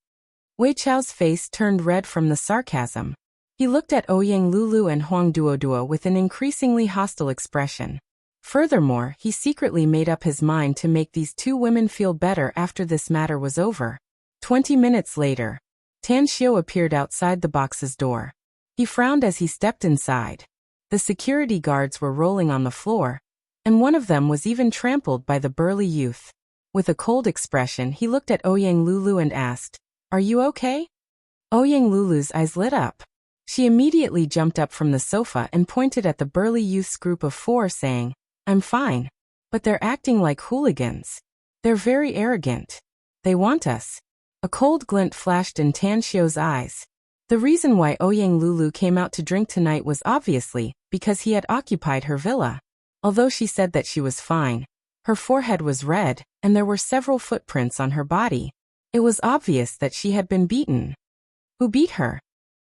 Wei Chao's face turned red from the sarcasm. He looked at Ouyang Lulu and Huang Duo with an increasingly hostile expression. Furthermore, he secretly made up his mind to make these 2 women feel better after this matter was over. 20 minutes later, Tan Xiu appeared outside the box's door. He frowned as he stepped inside. The security guards were rolling on the floor, and one of them was even trampled by the burly youth. With a cold expression, he looked at Ouyang Lulu and asked, Are you okay? Ouyang Lulu's eyes lit up. She immediately jumped up from the sofa and pointed at the burly youth's group of 4, saying, "I'm fine. But they're acting like hooligans. They're very arrogant. They want us." A cold glint flashed in Tan Xiu's eyes. The reason why Ouyang Lulu came out to drink tonight was obviously because he had occupied her villa. Although she said that she was fine, her forehead was red, and there were several footprints on her body. It was obvious that she had been beaten. Who beat her?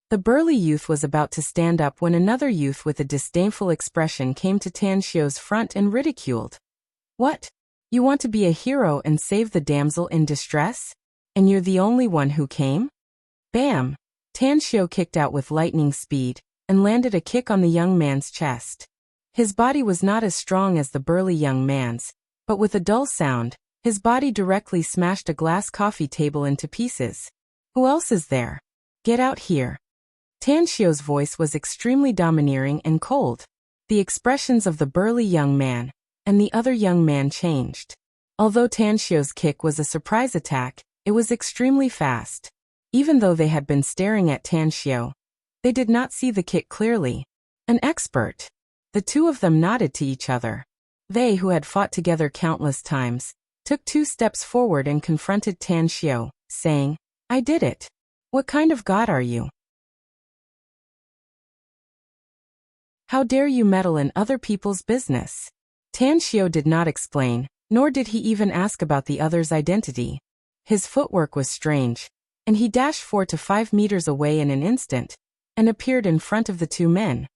The burly youth was about to stand up when another youth with a disdainful expression came to Tan Xiu's front and ridiculed. "What? You want to be a hero and save the damsel in distress? And you're the only one who came?" Bam! Tan Xiu kicked out with lightning speed and landed a kick on the young man's chest. His body was not as strong as the burly young man's, but with a dull sound, his body directly smashed a glass coffee table into pieces. "Who else is there? Get out here." Tan Xiu's voice was extremely domineering and cold. The expressions of the burly young man and the other young man changed. Although Tan Xiu's kick was a surprise attack, it was extremely fast. Even though they had been staring at Tan Xiu, they did not see the kick clearly. An expert. The two of them nodded to each other. They, who had fought together countless times, took 2 steps forward and confronted Tan Xiu, saying, "I did it. What kind of god are you? How dare you meddle in other people's business?" Tan Xiu did not explain, nor did he even ask about the other's identity. His footwork was strange, and he dashed 4 to 5 meters away in an instant, and appeared in front of the 2 men.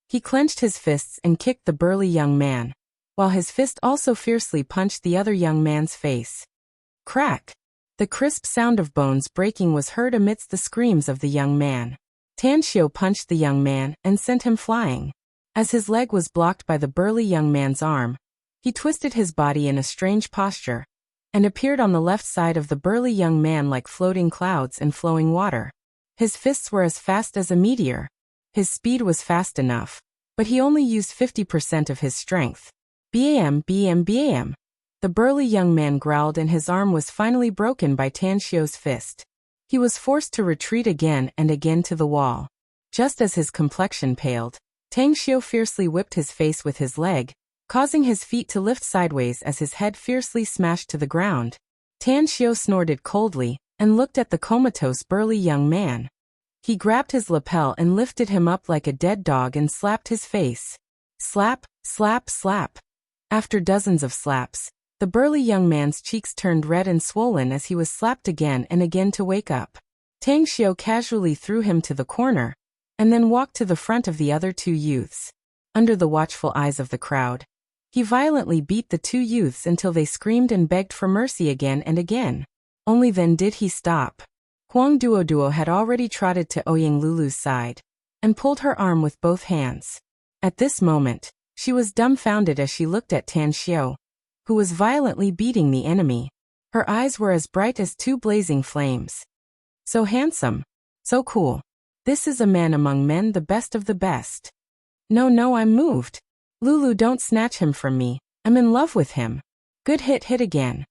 He clenched his fists and kicked the burly young man, while his fist also fiercely punched the other young man's face. Crack! The crisp sound of bones breaking was heard amidst the screams of the young man. Tan Xiu punched the young man and sent him flying. As his leg was blocked by the burly young man's arm, he twisted his body in a strange posture, and appeared on the left side of the burly young man like floating clouds and flowing water. His fists were as fast as a meteor. His speed was fast enough, but he only used 50% of his strength. "Bam, bam, bam." The burly young man growled and his arm was finally broken by Tan Xiu's fist. He was forced to retreat again and again to the wall. Just as his complexion paled, Tan Xiu fiercely whipped his face with his leg, causing his feet to lift sideways as his head fiercely smashed to the ground. Tan Xiu snorted coldly and looked at the comatose burly young man. He grabbed his lapel and lifted him up like a dead dog and slapped his face. Slap, slap, slap. After dozens of slaps, the burly young man's cheeks turned red and swollen as he was slapped again and again to wake up. Tan Xiu casually threw him to the corner, and then walked to the front of the other 2 youths. Under the watchful eyes of the crowd, he violently beat the 2 youths until they screamed and begged for mercy again and again. Only then did he stop. Huang Duoduo had already trotted to Ouyang Lulu's side, and pulled her arm with both hands. At this moment, she was dumbfounded as she looked at Tan Xiu, who was violently beating the enemy. Her eyes were as bright as 2 blazing flames. So handsome. So cool. This is a man among men, the best of the best. No, I'm moved. Lulu, don't snatch him from me. I'm in love with him. Good hit again.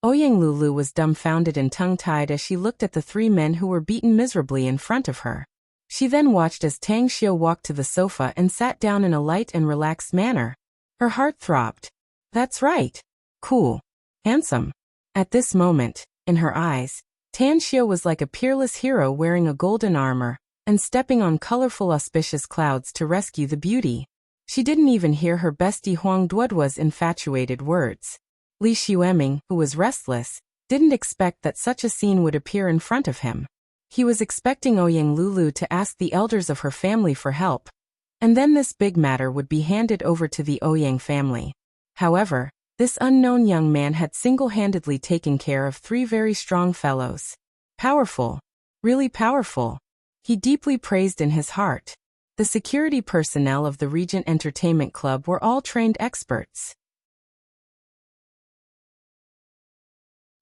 Ouyang Lulu was dumbfounded and tongue-tied as she looked at the 3 men who were beaten miserably in front of her. She then watched as Tan Xiu walked to the sofa and sat down in a light and relaxed manner. Her heart throbbed. That's right. Cool. Handsome. At this moment, in her eyes, Tan Xiu was like a peerless hero wearing a golden armor and stepping on colorful auspicious clouds to rescue the beauty. She didn't even hear her bestie Huang Duoduo's infatuated words. Li Xueming, who was restless, didn't expect that such a scene would appear in front of him. He was expecting Ouyang Lulu to ask the elders of her family for help, and then this big matter would be handed over to the Ouyang family. However, this unknown young man had single-handedly taken care of 3 very strong fellows. Powerful. Really powerful. He deeply praised in his heart. The security personnel of the Regent Entertainment Club were all trained experts.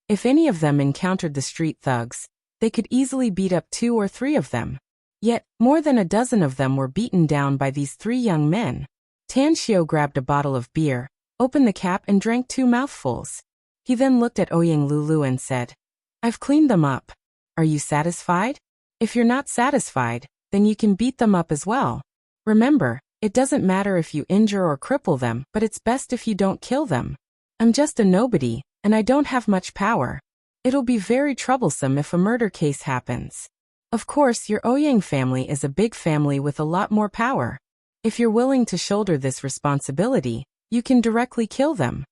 If any of them encountered the street thugs, they could easily beat up 2 or 3 of them. Yet, more than a dozen of them were beaten down by these 3 young men. Tan Xiu grabbed a bottle of beer, opened the cap and drank 2 mouthfuls. He then looked at Ouyang Lulu and said, "I've cleaned them up. Are you satisfied?" If you're not satisfied, then you can beat them up as well. Remember, it doesn't matter if you injure or cripple them, but it's best if you don't kill them. I'm just a nobody, and I don't have much power. It'll be very troublesome if a murder case happens. Of course, your Ouyang family is a big family with a lot more power. If you're willing to shoulder this responsibility, you can directly kill them.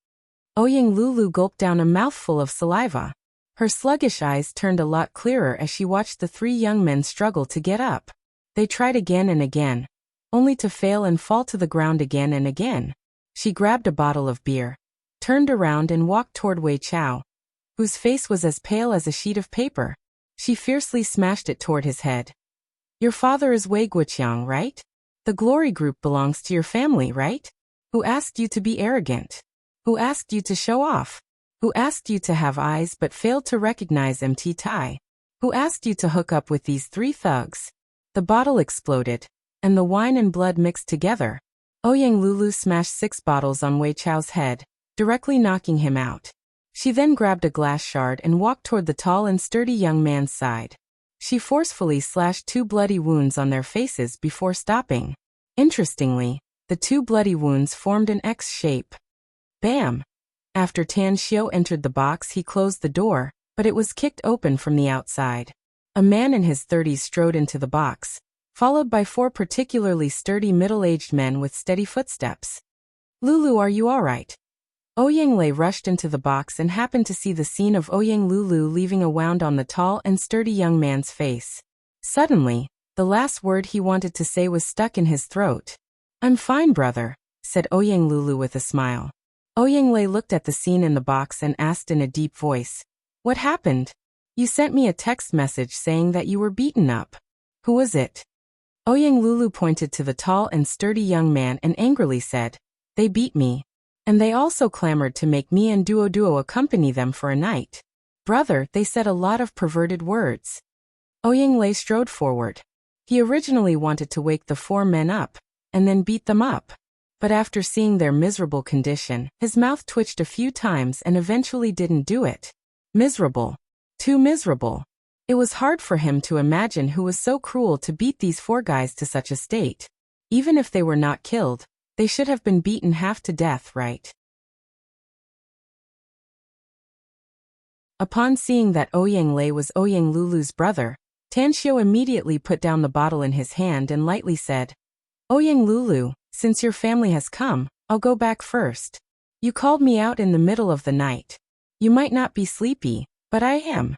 Ouyang Lulu gulped down a mouthful of saliva. Her sluggish eyes turned a lot clearer as she watched the three young men struggle to get up. They tried again and again, only to fail and fall to the ground again and again. She grabbed a bottle of beer, turned around and walked toward Wei Chao, whose face was as pale as a sheet of paper. She fiercely smashed it toward his head. Your father is Wei Guoqiang, right? The Glory Group belongs to your family, right? Who asked you to be arrogant? Who asked you to show off? Who asked you to have eyes but failed to recognize MT Tai? Who asked you to hook up with these three thugs? The bottle exploded, and the wine and blood mixed together. Ouyang Lulu smashed 6 bottles on Wei Chao's head, directly knocking him out. She then grabbed a glass shard and walked toward the tall and sturdy young man's side. She forcefully slashed 2 bloody wounds on their faces before stopping. Interestingly, the 2 bloody wounds formed an X shape. Bam! After Tan Xiu entered the box, he closed the door, but it was kicked open from the outside. A man in his 30s strode into the box, followed by 4 particularly sturdy middle-aged men with steady footsteps. Lulu, are you all right? Ouyang Lei rushed into the box and happened to see the scene of Ouyang Lulu leaving a wound on the tall and sturdy young man's face. Suddenly, the last word he wanted to say was stuck in his throat. I'm fine, brother, said Ouyang Lulu with a smile. Ouyang Lei looked at the scene in the box and asked in a deep voice, What happened? You sent me a text message saying that you were beaten up. Who was it? Ouyang Lulu pointed to the tall and sturdy young man and angrily said, They beat me. And they also clamored to make me and Duo accompany them for a night. Brother, they said a lot of perverted words. Ouyang Lei strode forward. He originally wanted to wake the 4 men up, and then beat them up. But after seeing their miserable condition, his mouth twitched a few times and eventually didn't do it. Miserable. Too miserable. It was hard for him to imagine who was so cruel to beat these 4 guys to such a state. Even if they were not killed, they should have been beaten half to death, right? Upon seeing that Ouyang Lei was Ouyang Lulu's brother, Tan Xiu immediately put down the bottle in his hand and lightly said, Ouyang Lulu, since your family has come, I'll go back first. You called me out in the middle of the night. You might not be sleepy, but I am.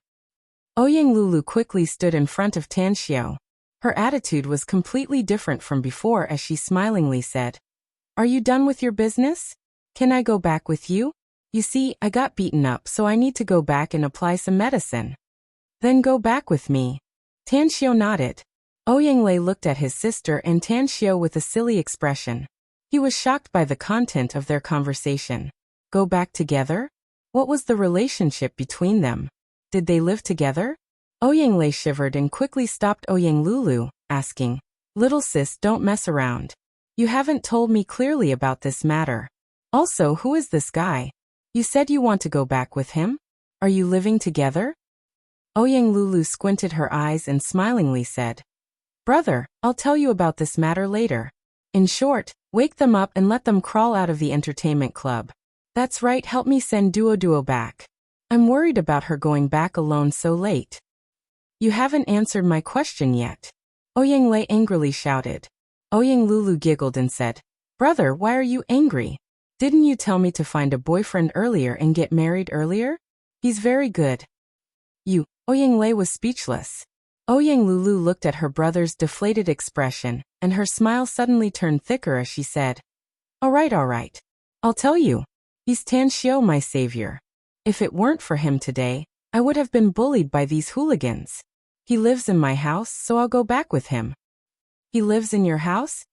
Ouyang Lulu quickly stood in front of Tan Xiu. Her attitude was completely different from before as she smilingly said, Are you done with your business? Can I go back with you? You see, I got beaten up, so I need to go back and apply some medicine. Then go back with me. Tan Xiu nodded. Ouyang Lei looked at his sister and Tan Xiu with a silly expression. He was shocked by the content of their conversation. Go back together? What was the relationship between them? Did they live together? Ouyang Lei shivered and quickly stopped Ouyang Lulu, asking, Little sis, don't mess around. You haven't told me clearly about this matter. Also, who is this guy? You said you want to go back with him? Are you living together? Ouyang Lulu squinted her eyes and smilingly said, Brother, I'll tell you about this matter later. In short, wake them up and let them crawl out of the entertainment club. That's right, help me send Duo back. I'm worried about her going back alone so late. You haven't answered my question yet. Ouyang Lei angrily shouted. Ouyang Lulu giggled and said, Brother, why are you angry? Didn't you tell me to find a boyfriend earlier and get married earlier? He's very good. Ouyang Lei was speechless. Ouyang Lulu looked at her brother's deflated expression, and her smile suddenly turned thicker as she said, All right. I'll tell you. He's Tan Xiu, my savior. If it weren't for him today, I would have been bullied by these hooligans. He lives in my house, so I'll go back with him. He lives in your house?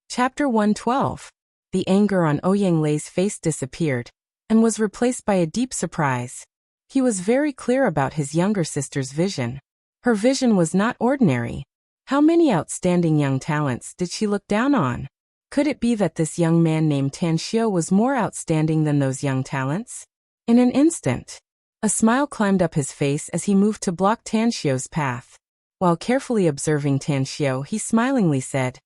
Chapter 112. The anger on Ouyang Lei's face disappeared, and was replaced by a deep surprise. He was very clear about his younger sister's vision. Her vision was not ordinary. How many outstanding young talents did she look down on? Could it be that this young man named Tan Xiu was more outstanding than those young talents? In an instant, a smile climbed up his face as he moved to block Tan Xiu's path. While carefully observing Tan Xiu, he smilingly said,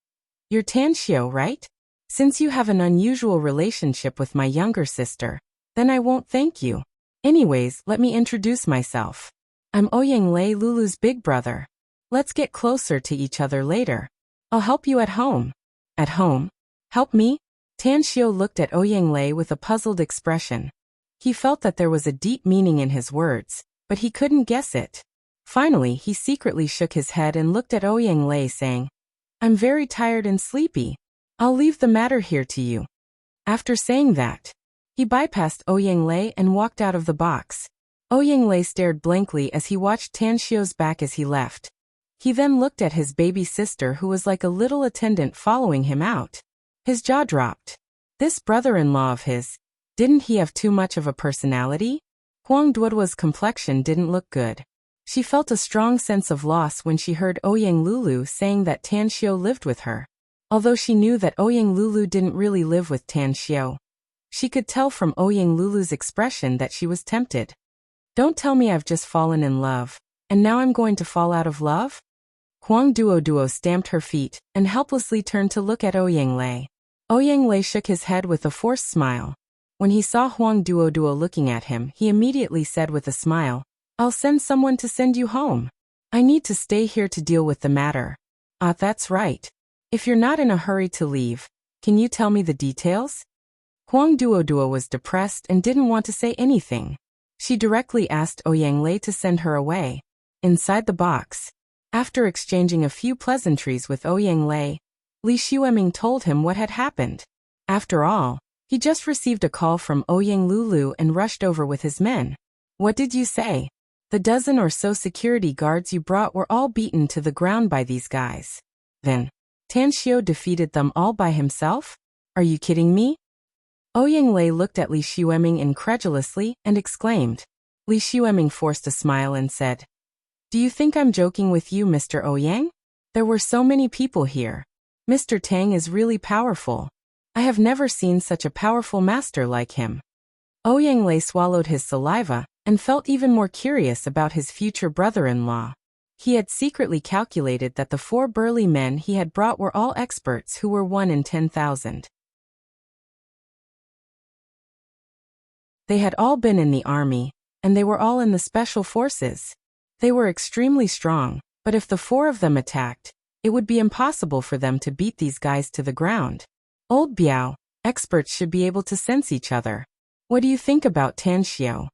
"You're Tan Xiu, right? Since you have an unusual relationship with my younger sister, then I won't thank you. Anyways, let me introduce myself. I'm Ouyang Lei, Lulu's big brother. Let's get closer to each other later. I'll help you at home." At home? Help me? Tan Xiu looked at Ouyang Lei with a puzzled expression. He felt that there was a deep meaning in his words, but he couldn't guess it. Finally, he secretly shook his head and looked at Ouyang Lei, saying, "I'm very tired and sleepy. I'll leave the matter here to you." After saying that, he bypassed Ouyang Lei and walked out of the box. Ouyang Lei stared blankly as he watched Tan Xiu's back as he left. He then looked at his baby sister, who was like a little attendant following him out. His jaw dropped. This brother-in-law of his, didn't he have too much of a personality? Huang Duoduo's complexion didn't look good. She felt a strong sense of loss when she heard Ouyang Lulu saying that Tan Xiu lived with her. Although she knew that Ouyang Lulu didn't really live with Tan Xiu, she could tell from Ouyang Lulu's expression that she was tempted. Don't tell me I've just fallen in love, and now I'm going to fall out of love? Huang Duoduo stamped her feet and helplessly turned to look at Ouyang Lei. Ouyang Lei shook his head with a forced smile. When he saw Huang Duoduo looking at him, he immediately said with a smile, "I'll send someone to send you home. I need to stay here to deal with the matter." "Ah, that's right. If you're not in a hurry to leave, can you tell me the details?" Huang Duoduo was depressed and didn't want to say anything. She directly asked Ouyang Lei to send her away. Inside the box, after exchanging a few pleasantries with Ouyang Lei, Li Xueming told him what had happened. After all, he just received a call from Ouyang Lulu and rushed over with his men. "What did you say? The dozen or so security guards you brought were all beaten to the ground by these guys. Then, Tan Xiu defeated them all by himself? Are you kidding me?" Ouyang Lei looked at Li Xueming incredulously and exclaimed. Li Xueming forced a smile and said, "Do you think I'm joking with you, Mr. Ouyang? There were so many people here. Mr. Tang is really powerful. I have never seen such a powerful master like him." Ouyang Lei swallowed his saliva and felt even more curious about his future brother-in-law. He had secretly calculated that the 4 burly men he had brought were all experts who were 1 in 10,000. They had all been in the army, and they were all in the special forces. They were extremely strong, but if the 4 of them attacked, it would be impossible for them to beat these guys to the ground. Old Biao, experts should be able to sense each other. What do you think about Tan Xiu?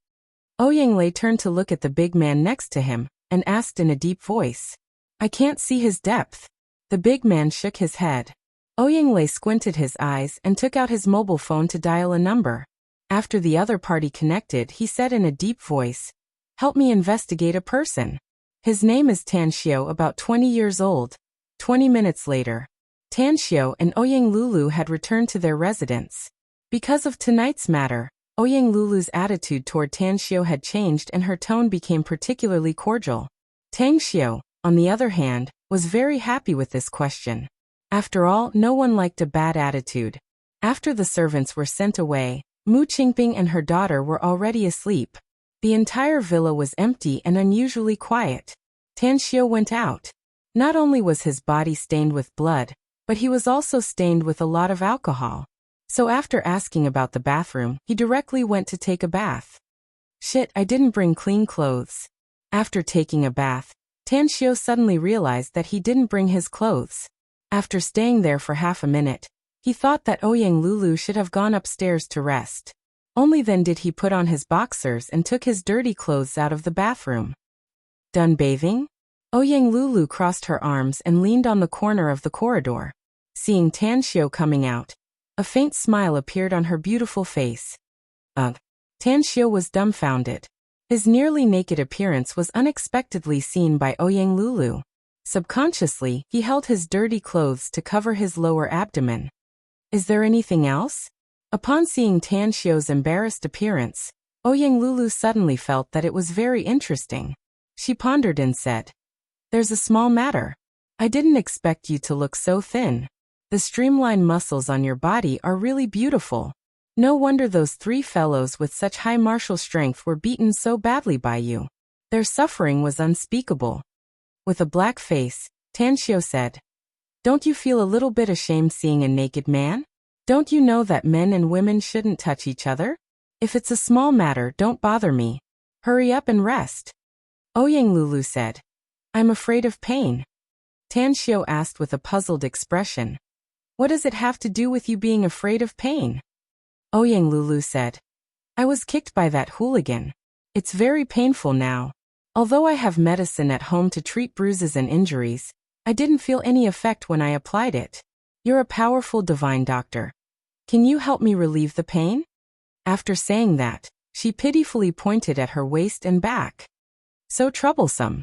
Ouyang Lei turned to look at the big man next to him and asked in a deep voice. "I can't see his depth." The big man shook his head. Ouyang Lei squinted his eyes and took out his mobile phone to dial a number. After the other party connected, he said in a deep voice, "Help me investigate a person. His name is Tan Xiu, about 20 years old." 20 minutes later, Tan Xiu and Ouyang Lulu had returned to their residence. Because of tonight's matter, Ouyang Lulu's attitude toward Tan Xiu had changed and her tone became particularly cordial. Tang Xiu, on the other hand, was very happy with this question. After all, no one liked a bad attitude. After the servants were sent away, Mu Qingping and her daughter were already asleep. The entire villa was empty and unusually quiet. Tan Xiu went out. Not only was his body stained with blood, but he was also stained with a lot of alcohol. So after asking about the bathroom, he directly went to take a bath. "Shit, I didn't bring clean clothes." After taking a bath, Tan Xiu suddenly realized that he didn't bring his clothes. After staying there for half a minute, he thought that Ouyang Lulu should have gone upstairs to rest. Only then did he put on his boxers and took his dirty clothes out of the bathroom. Done bathing? Ouyang Lulu crossed her arms and leaned on the corner of the corridor. Seeing Tan Xiu coming out, a faint smile appeared on her beautiful face. Ugh. Tan Xiu was dumbfounded. His nearly naked appearance was unexpectedly seen by Ouyang Lulu. Subconsciously, he held his dirty clothes to cover his lower abdomen. Is there anything else? Upon seeing Tan Xiu's embarrassed appearance, Ouyang Lulu suddenly felt that it was very interesting. She pondered and said, "There's a small matter. I didn't expect you to look so thin." The streamlined muscles on your body are really beautiful. No wonder those 3 fellows with such high martial strength were beaten so badly by you. Their suffering was unspeakable. With a black face, Tan Xiu said, "Don't you feel a little bit ashamed seeing a naked man? Don't you know that men and women shouldn't touch each other? If it's a small matter, don't bother me. Hurry up and rest." Ouyang Lulu said, "I'm afraid of pain." Tan Xiu asked with a puzzled expression, "What does it have to do with you being afraid of pain?" Ouyang Lulu said, "I was kicked by that hooligan. It's very painful now. Although I have medicine at home to treat bruises and injuries, I didn't feel any effect when I applied it. You're a powerful divine doctor. Can you help me relieve the pain?" After saying that, she pitifully pointed at her waist and back. So troublesome.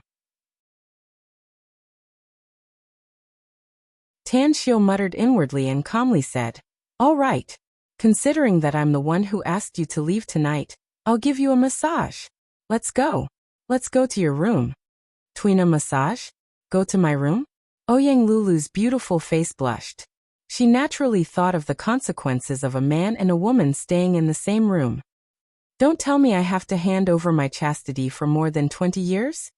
Tan Xiu muttered inwardly and calmly said, "All right. Considering that I'm the one who asked you to leave tonight, I'll give you a massage. Let's go. Let's go to your room." "Twina massage? Go to my room?" Ouyang Lulu's beautiful face blushed. She naturally thought of the consequences of a man and a woman staying in the same room. "Don't tell me I have to hand over my chastity for more than 20 years?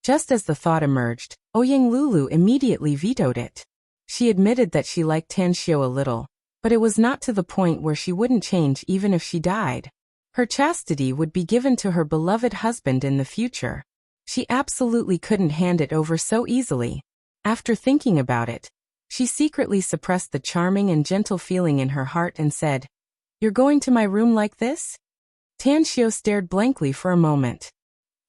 Just as the thought emerged, Ouyang Lulu immediately vetoed it. She admitted that she liked Tan Xiu a little, but it was not to the point where she wouldn't change even if she died. Her chastity would be given to her beloved husband in the future. She absolutely couldn't hand it over so easily. After thinking about it, she secretly suppressed the charming and gentle feeling in her heart and said, "You're going to my room like this?" Tan Xiu stared blankly for a moment.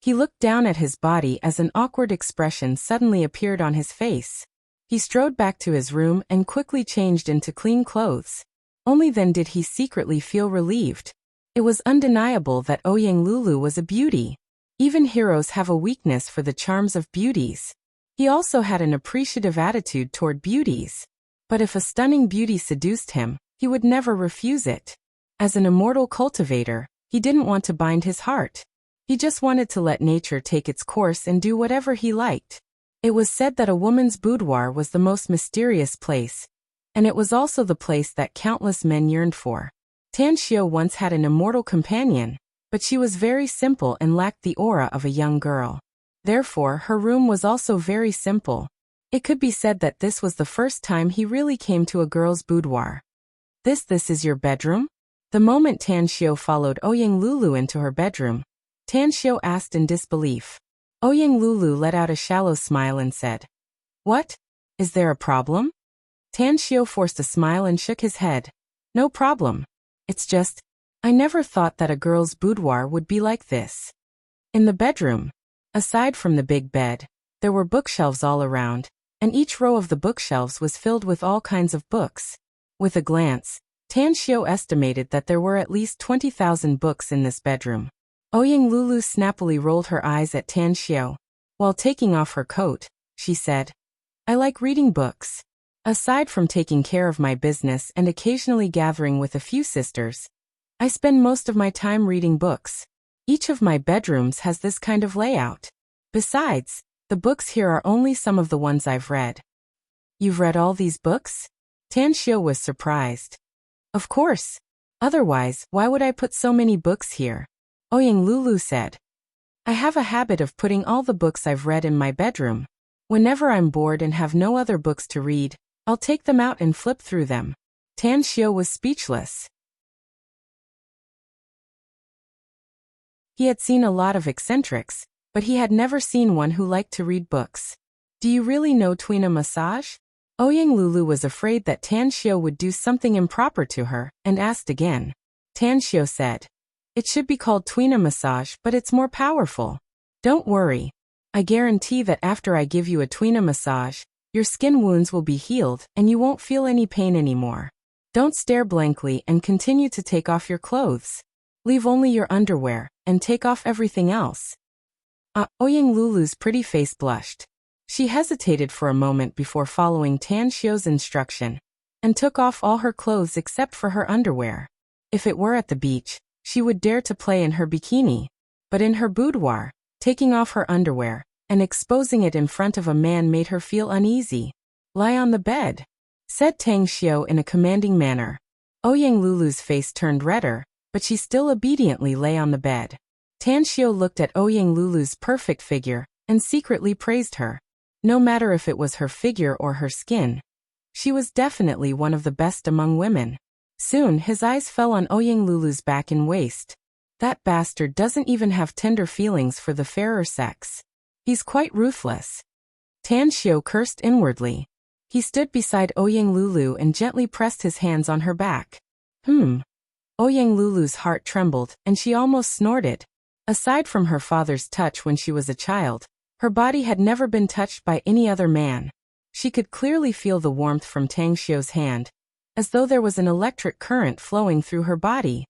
He looked down at his body as an awkward expression suddenly appeared on his face. He strode back to his room and quickly changed into clean clothes. Only then did he secretly feel relieved. It was undeniable that Ouyang Lulu was a beauty. Even heroes have a weakness for the charms of beauties. He also had an appreciative attitude toward beauties. But if a stunning beauty seduced him, he would never refuse it. As an immortal cultivator, he didn't want to bind his heart. He just wanted to let nature take its course and do whatever he liked. It was said that a woman's boudoir was the most mysterious place, and it was also the place that countless men yearned for. Tan Xiu once had an immortal companion, but she was very simple and lacked the aura of a young girl. Therefore, her room was also very simple. It could be said that this was the first time he really came to a girl's boudoir. This is your bedroom?" The moment Tan Xiu followed Ouyang Lulu into her bedroom, Tan Xiu asked in disbelief. Ouyang Lulu let out a shallow smile and said, "What? Is there a problem?" Tan Xiu forced a smile and shook his head. "No problem. It's just, I never thought that a girl's boudoir would be like this." In the bedroom, aside from the big bed, there were bookshelves all around, and each row of the bookshelves was filled with all kinds of books. With a glance, Tan Xiu estimated that there were at least 20,000 books in this bedroom. Ouyang Lulu snappily rolled her eyes at Tan Xiu. While taking off her coat, she said, "I like reading books. Aside from taking care of my business and occasionally gathering with a few sisters, I spend most of my time reading books. Each of my bedrooms has this kind of layout. Besides, the books here are only some of the ones I've read." "You've read all these books?" Tan Xiu was surprised. "Of course. Otherwise, why would I put so many books here?" Ouyang Lulu said, "I have a habit of putting all the books I've read in my bedroom. Whenever I'm bored and have no other books to read, I'll take them out and flip through them." Tan Xiu was speechless. He had seen a lot of eccentrics, but he had never seen one who liked to read books. "Do you really know Twina massage?" Ouyang Lulu was afraid that Tan Xiu would do something improper to her, and asked again. Tan Xiu said, "It should be called Twina massage, but it's more powerful. Don't worry. I guarantee that after I give you a Twina massage, your skin wounds will be healed and you won't feel any pain anymore. Don't stare blankly and continue to take off your clothes. Leave only your underwear, and take off everything else." Ouyang Lulu's pretty face blushed. She hesitated for a moment before following Tan Xiu's instruction, and took off all her clothes except for her underwear. If it were at the beach, she would dare to play in her bikini. But in her boudoir, taking off her underwear and exposing it in front of a man made her feel uneasy. "Lie on the bed." said Tang Xiu in a commanding manner. Ouyang Lulu's face turned redder, but she still obediently lay on the bed. Tan Xiu looked at Ouyang Lulu's perfect figure and secretly praised her. No matter if it was her figure or her skin, she was definitely one of the best among women. Soon his eyes fell on Ouyang Lulu's back and waist. That bastard doesn't even have tender feelings for the fairer sex. He's quite ruthless. Tan Xiu cursed inwardly. He stood beside Ouyang Lulu and gently pressed his hands on her back. Ouyang Lulu's heart trembled and she almost snorted. Aside from her father's touch when she was a child, her body had never been touched by any other man. She could clearly feel the warmth from Tang Xiu's hand, as though there was an electric current flowing through her body.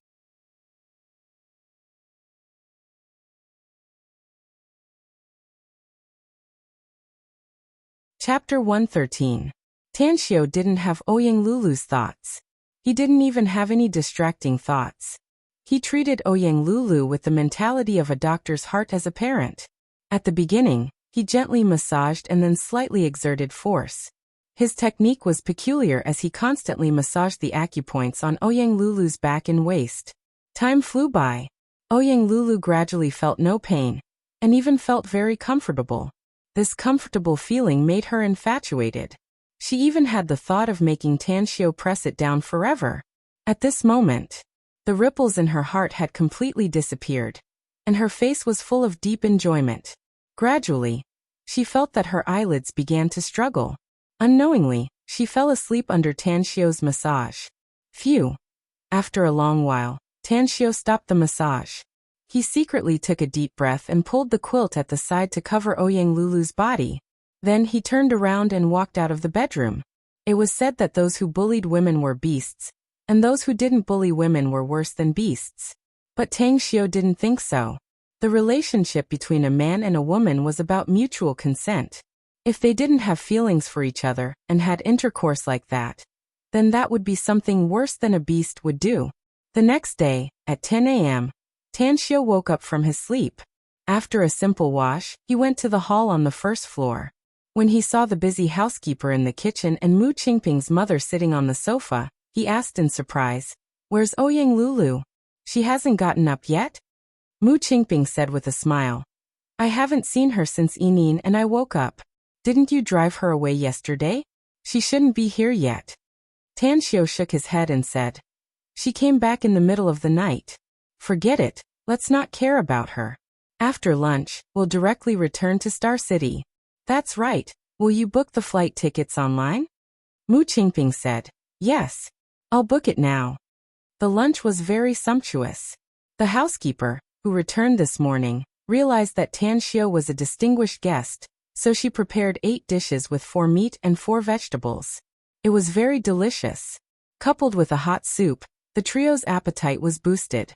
Chapter 113. Tan Xiu didn't have Ouyang Lulu's thoughts. He didn't even have any distracting thoughts. He treated Ouyang Lulu with the mentality of a doctor's heart as a parent. At the beginning, he gently massaged and then slightly exerted force. His technique was peculiar as he constantly massaged the acupoints on Ouyang Lulu's back and waist. Time flew by. Ouyang Lulu gradually felt no pain, and even felt very comfortable. This comfortable feeling made her infatuated. She even had the thought of making Tan Xiu press it down forever. At this moment, the ripples in her heart had completely disappeared, and her face was full of deep enjoyment. Gradually, she felt that her eyelids began to struggle. Unknowingly, she fell asleep under Tan Xiu's massage. Phew! After a long while, Tan Xiu stopped the massage. He secretly took a deep breath and pulled the quilt at the side to cover Ouyang Lulu's body. Then he turned around and walked out of the bedroom. It was said that those who bullied women were beasts, and those who didn't bully women were worse than beasts. But Tang Xiu didn't think so. The relationship between a man and a woman was about mutual consent. If they didn't have feelings for each other and had intercourse like that, then that would be something worse than a beast would do. The next day, at 10 a.m., Tan Xiu woke up from his sleep. After a simple wash, he went to the hall on the first floor. When he saw the busy housekeeper in the kitchen and Mu Qingping's mother sitting on the sofa, he asked in surprise, "Where's Ouyang Lulu? She hasn't gotten up yet?" Mu Qingping said with a smile, "I haven't seen her since evening and I woke up. Didn't you drive her away yesterday? She shouldn't be here yet." Tan Xiu shook his head and said, "She came back in the middle of the night. Forget it, let's not care about her. After lunch, we'll directly return to Star City." "That's right. Will you book the flight tickets online?" Mu Qingping said, "Yes. I'll book it now." The lunch was very sumptuous. The housekeeper, who returned this morning, realized that Tan Xiu was a distinguished guest, so she prepared 8 dishes with 4 meat and 4 vegetables. It was very delicious. Coupled with a hot soup, the trio's appetite was boosted.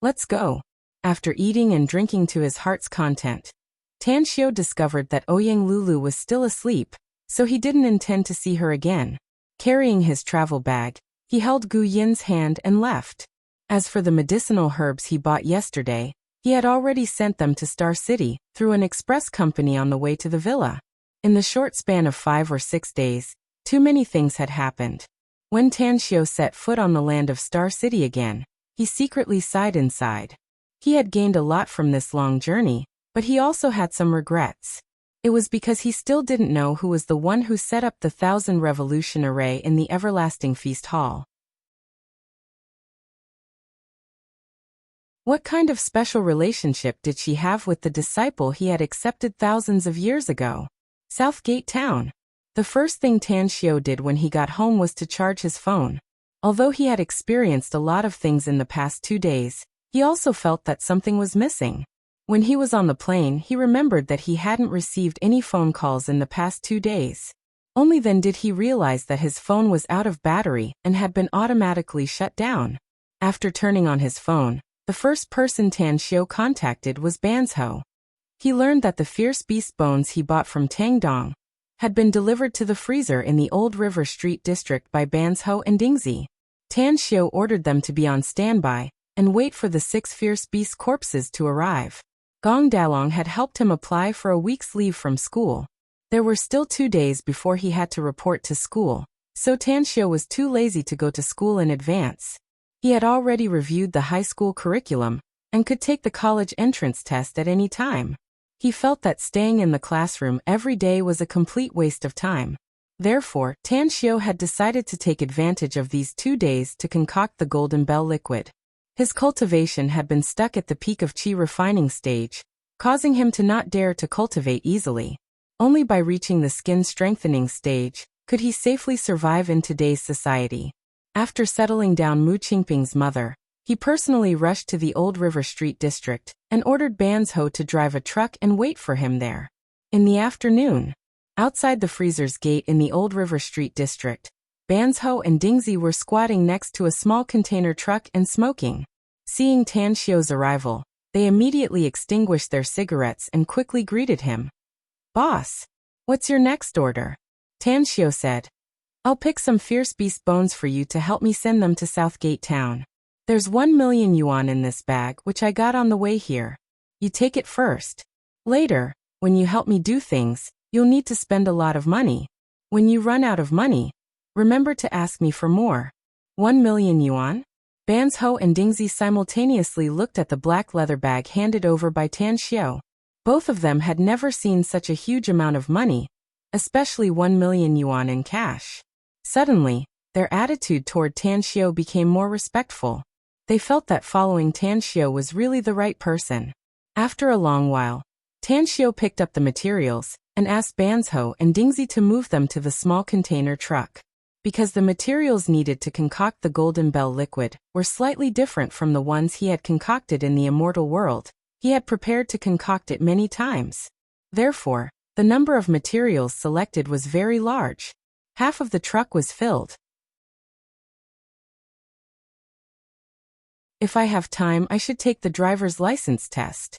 "Let's go." After eating and drinking to his heart's content, Tan Xiu discovered that Ouyang Lulu was still asleep, so he didn't intend to see her again. Carrying his travel bag, he held Gu Yin's hand and left. As for the medicinal herbs he bought yesterday, he had already sent them to Star City through an express company on the way to the villa. In the short span of 5 or 6 days, too many things had happened. When Tan Xiu set foot on the land of Star City again, he secretly sighed inside. He had gained a lot from this long journey, but he also had some regrets. It was because he still didn't know who was the one who set up the 1,000 revolution array in the everlasting feast hall. What kind of special relationship did she have with the disciple he had accepted thousands of years ago? Southgate Town. The first thing Tan Xiu did when he got home was to charge his phone. Although he had experienced a lot of things in the past 2 days, he also felt that something was missing. When he was on the plane, he remembered that he hadn't received any phone calls in the past 2 days. Only then did he realize that his phone was out of battery and had been automatically shut down. After turning on his phone, the first person Tan Xiu contacted was Banzhou. He learned that the fierce beast bones he bought from Tangdong had been delivered to the freezer in the Old River Street district by Banzhou and Dingzi. Tan Xiu ordered them to be on standby and wait for the 6 fierce beast corpses to arrive. Gong Dalong had helped him apply for a week's leave from school. There were still 2 days before he had to report to school, So Tanshio was too lazy to go to school in advance. He had already reviewed the high school curriculum and could take the college entrance test at any time. He felt that staying in the classroom every day was a complete waste of time. Therefore, Tanshio had decided to take advantage of these 2 days to concoct the Golden Bell liquid. His cultivation had been stuck at the peak of qi refining stage, causing him to not dare to cultivate easily. Only by reaching the skin strengthening stage could he safely survive in today's society. After settling down Mu Qingping's mother, he personally rushed to the Old River Street district and ordered Banzhou to drive a truck and wait for him there. In the afternoon, outside the freezer's gate in the Old River Street district, Banzhou and Dingzi were squatting next to a small container truck and smoking. Seeing Tanshio's arrival, they immediately extinguished their cigarettes and quickly greeted him. "Boss, what's your next order?" Tanshio said. "I'll pick some fierce beast bones for you to help me send them to Southgate Town. There's 1 million yuan in this bag which I got on the way here. You take it first. Later, when you help me do things, you'll need to spend a lot of money. When you run out of money, remember to ask me for more." 1 million yuan? Banzhou and Dingzi simultaneously looked at the black leather bag handed over by Tanshio. Both of them had never seen such a huge amount of money, especially 1 million yuan in cash. Suddenly, their attitude toward Tanshio became more respectful. They felt that following Tanshio was really the right person. After a long while, Tanshio picked up the materials and asked Banzhou and Dingzi to move them to the small container truck. Because the materials needed to concoct the Golden Bell liquid were slightly different from the ones he had concocted in the Immortal world, he had prepared to concoct it many times. Therefore, the number of materials selected was very large. Half of the truck was filled. "If I have time, I should take the driver's license test."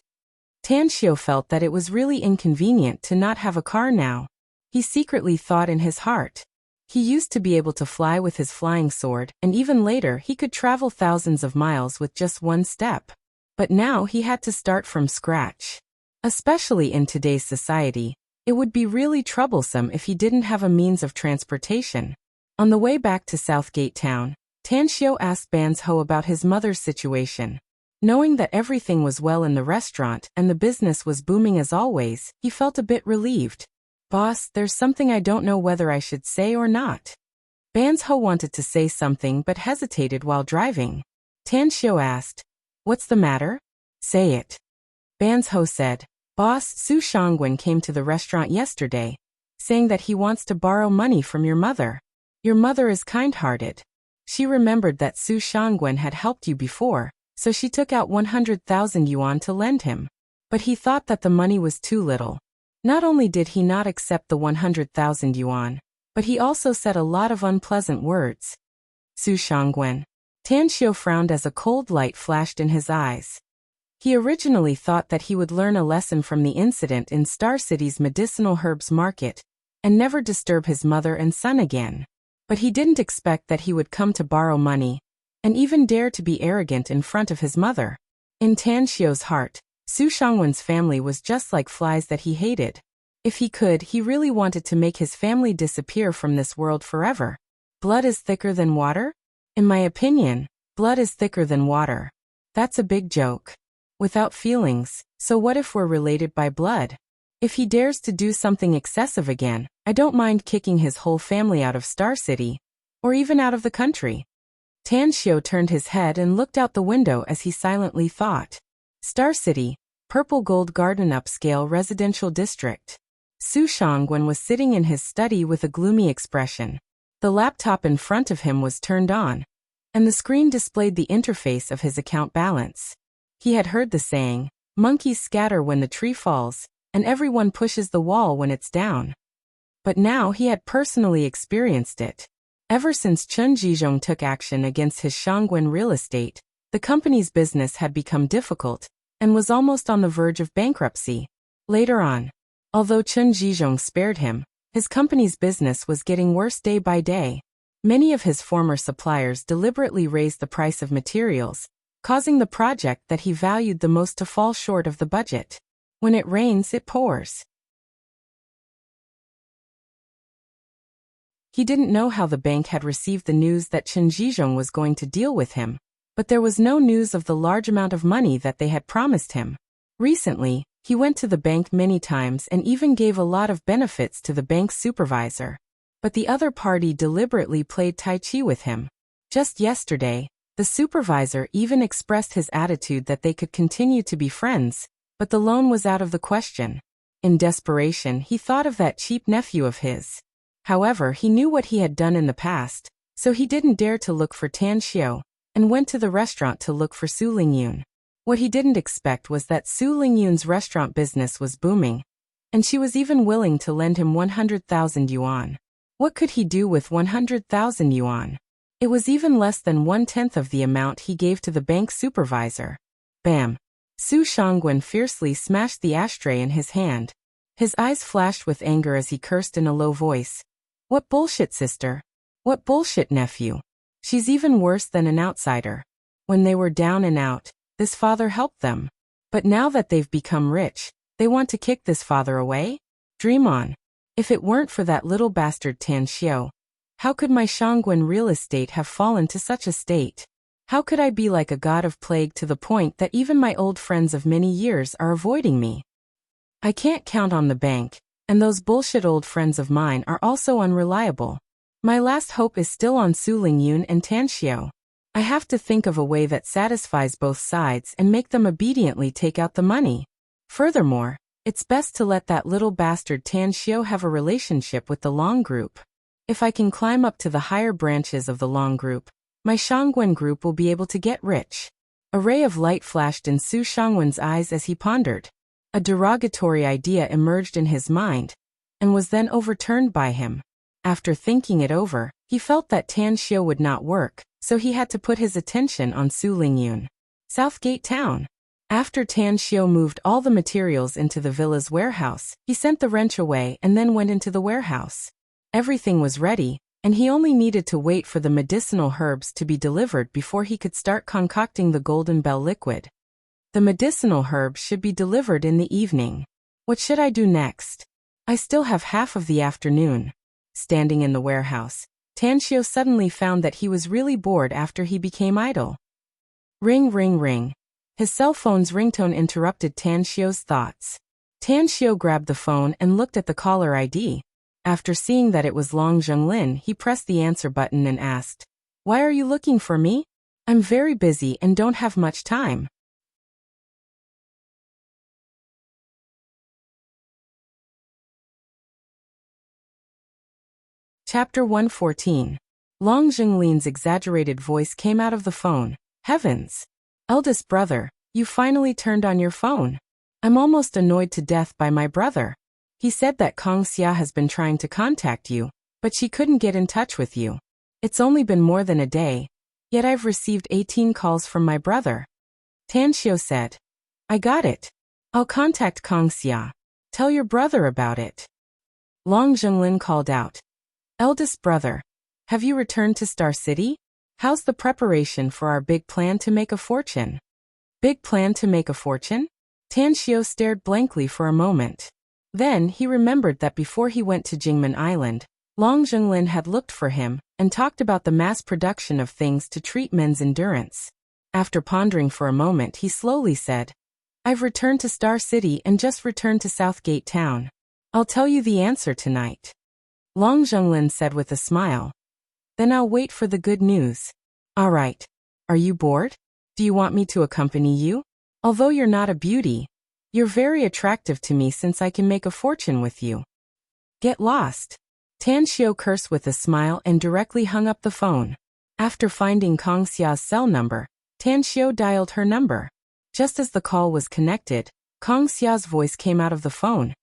Tanshio felt that it was really inconvenient to not have a car now. He secretly thought in his heart. He used to be able to fly with his flying sword, and even later he could travel thousands of miles with just one step. But now he had to start from scratch. Especially in today's society, it would be really troublesome if he didn't have a means of transportation. On the way back to Southgate Town, Tanshio asked Banzhou about his mother's situation. Knowing that everything was well in the restaurant and the business was booming as always, he felt a bit relieved. "Boss, there's something I don't know whether I should say or not." Banzhou wanted to say something but hesitated while driving. Tanshio asked, "What's the matter?" "Say it." Banzhou said, "Boss, Su Shangwen came to the restaurant yesterday, saying that he wants to borrow money from your mother. Your mother is kind-hearted. She remembered that Su Shangwen had helped you before, so she took out 100,000 yuan to lend him. But he thought that the money was too little. Not only did he not accept the 100,000 yuan, but he also said a lot of unpleasant words." Su Shangwen. Tanshio frowned as a cold light flashed in his eyes. He originally thought that he would learn a lesson from the incident in Star City's medicinal herbs market and never disturb his mother and son again. But he didn't expect that he would come to borrow money and even dare to be arrogant in front of his mother. In Tanshio's heart, Su Shangwen's family was just like flies that he hated. If he could, he really wanted to make his family disappear from this world forever. Blood is thicker than water? In my opinion, blood is thicker than water. That's a big joke. Without feelings, so what if we're related by blood? If he dares to do something excessive again, I don't mind kicking his whole family out of Star City, or even out of the country. Tanshio turned his head and looked out the window as he silently thought. Star City, Purple Gold Garden Upscale Residential District. Su Shangwen was sitting in his study with a gloomy expression. The laptop in front of him was turned on, and the screen displayed the interface of his account balance. He had heard the saying, "Monkeys scatter when the tree falls, and everyone pushes the wall when it's down." But now he had personally experienced it. Ever since Chun Jizhong took action against his Shangwen real estate, the company's business had become difficult and was almost on the verge of bankruptcy. Later on, although Chun Jizhong spared him, his company's business was getting worse day by day. Many of his former suppliers deliberately raised the price of materials, causing the project that he valued the most to fall short of the budget. When it rains, it pours. He didn't know how the bank had received the news that Chen Zhizhong was going to deal with him, but there was no news of the large amount of money that they had promised him. Recently, he went to the bank many times and even gave a lot of benefits to the bank's supervisor. But the other party deliberately played Tai Chi with him. Just yesterday, the supervisor even expressed his attitude that they could continue to be friends, but the loan was out of the question. In desperation, he thought of that cheap nephew of his. However, he knew what he had done in the past, so he didn't dare to look for Tan Xiao, and went to the restaurant to look for Su Lingyun. What he didn't expect was that Su Lingyun's restaurant business was booming, and she was even willing to lend him 100,000 yuan. What could he do with 100,000 yuan? It was even less than 1/10 of the amount he gave to the bank supervisor. Bam! Su Shangguan fiercely smashed the ashtray in his hand. His eyes flashed with anger as he cursed in a low voice. What bullshit, sister? What bullshit, nephew? She's even worse than an outsider. When they were down and out, this father helped them. But now that they've become rich, they want to kick this father away? Dream on. If it weren't for that little bastard Tan Xiao, how could my Shangguan real estate have fallen to such a state? How could I be like a god of plague to the point that even my old friends of many years are avoiding me? I can't count on the bank, and those bullshit old friends of mine are also unreliable. My last hope is still on Su Lingyun and Tan Xiao. I have to think of a way that satisfies both sides and make them obediently take out the money. Furthermore, it's best to let that little bastard Tan Xiao have a relationship with the Long Group. If I can climb up to the higher branches of the Long Group, my Shangguan group will be able to get rich. A ray of light flashed in Su Shangguan's eyes as he pondered. A derogatory idea emerged in his mind, and was then overturned by him. After thinking it over, he felt that Tan Xiao would not work, so he had to put his attention on Su Lingyun. Southgate Town. After Tan Xiao moved all the materials into the villa's warehouse, he sent the wrench away and then went into the warehouse. Everything was ready, and he only needed to wait for the medicinal herbs to be delivered before he could start concocting the Golden Bell liquid. The medicinal herbs should be delivered in the evening. What should I do next? I still have half of the afternoon. Standing in the warehouse, Tan Xiao suddenly found that he was really bored after he became idle. Ring, ring, ring. His cell phone's ringtone interrupted Tan Xiao's thoughts. Tan Xiao grabbed the phone and looked at the caller ID. After seeing that it was Long Zhenglin, he pressed the answer button and asked, "Why are you looking for me? I'm very busy and don't have much time." Chapter 114. Long Zhenglin's exaggerated voice came out of the phone. Heavens! Eldest brother, you finally turned on your phone. I'm almost annoyed to death by my brother. He said that Kong Xia has been trying to contact you, but she couldn't get in touch with you. It's only been more than a day, yet I've received 18 calls from my brother. Tan Xiao said. I got it. I'll contact Kong Xia. Tell your brother about it. Long Zhenglin called out. Eldest brother, have you returned to Star City? How's the preparation for our big plan to make a fortune? Big plan to make a fortune? Tan Xiao stared blankly for a moment. Then he remembered that before he went to Jingmen Island, Long Zhenglin had looked for him and talked about the mass production of things to treat men's endurance. After pondering for a moment, he slowly said, I've returned to Star City and just returned to Southgate Town. I'll tell you the answer tonight. Long Zhenglin said with a smile. Then I'll wait for the good news. All right. Are you bored? Do you want me to accompany you? Although you're not a beauty, you're very attractive to me since I can make a fortune with you. Get lost. Tan Xiao cursed with a smile and directly hung up the phone. After finding Kong Xia's cell number, Tan Xiao dialed her number. Just as the call was connected, Kong Xia's voice came out of the phone.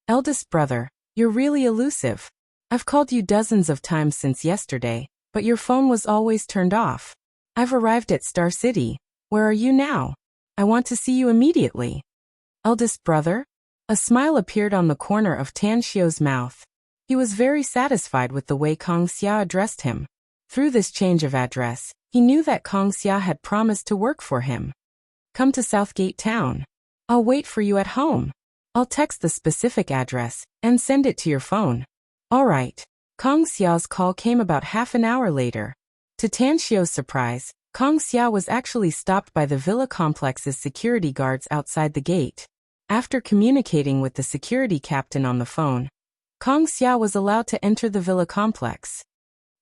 Eldest brother, you're really elusive. I've called you dozens of times since yesterday, but your phone was always turned off. I've arrived at Star City. Where are you now? I want to see you immediately. Eldest brother? A smile appeared on the corner of Tan Xiao's mouth. He was very satisfied with the way Kong Xia addressed him. Through this change of address, he knew that Kong Xia had promised to work for him. Come to Southgate Town. I'll wait for you at home. I'll text the specific address and send it to your phone. All right. Kong Xiao's call came about half an hour later. To Tan Xiao's surprise, Kong Xiao was actually stopped by the villa complex's security guards outside the gate. After communicating with the security captain on the phone, Kong Xiao was allowed to enter the villa complex.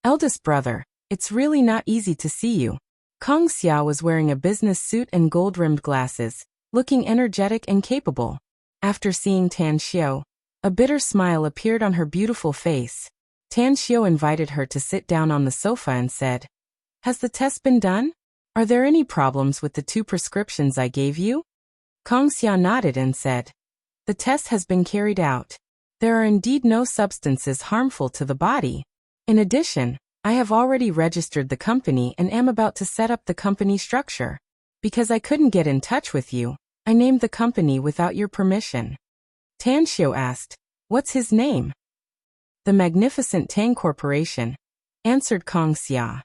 Eldest brother, it's really not easy to see you. Kong Xiao was wearing a business suit and gold-rimmed glasses, looking energetic and capable. After seeing Tan Xiao, a bitter smile appeared on her beautiful face. Tan Xiao invited her to sit down on the sofa and said, "Has the test been done? Are there any problems with the 2 prescriptions I gave you?" Kong Xiao nodded and said, "The test has been carried out. There are indeed no substances harmful to the body. In addition, I have already registered the company and am about to set up the company structure. Because I couldn't get in touch with you, I named the company without your permission." Tan Xiao asked, "What's his name?" "The Magnificent Tang Corporation," answered Kong Xiao.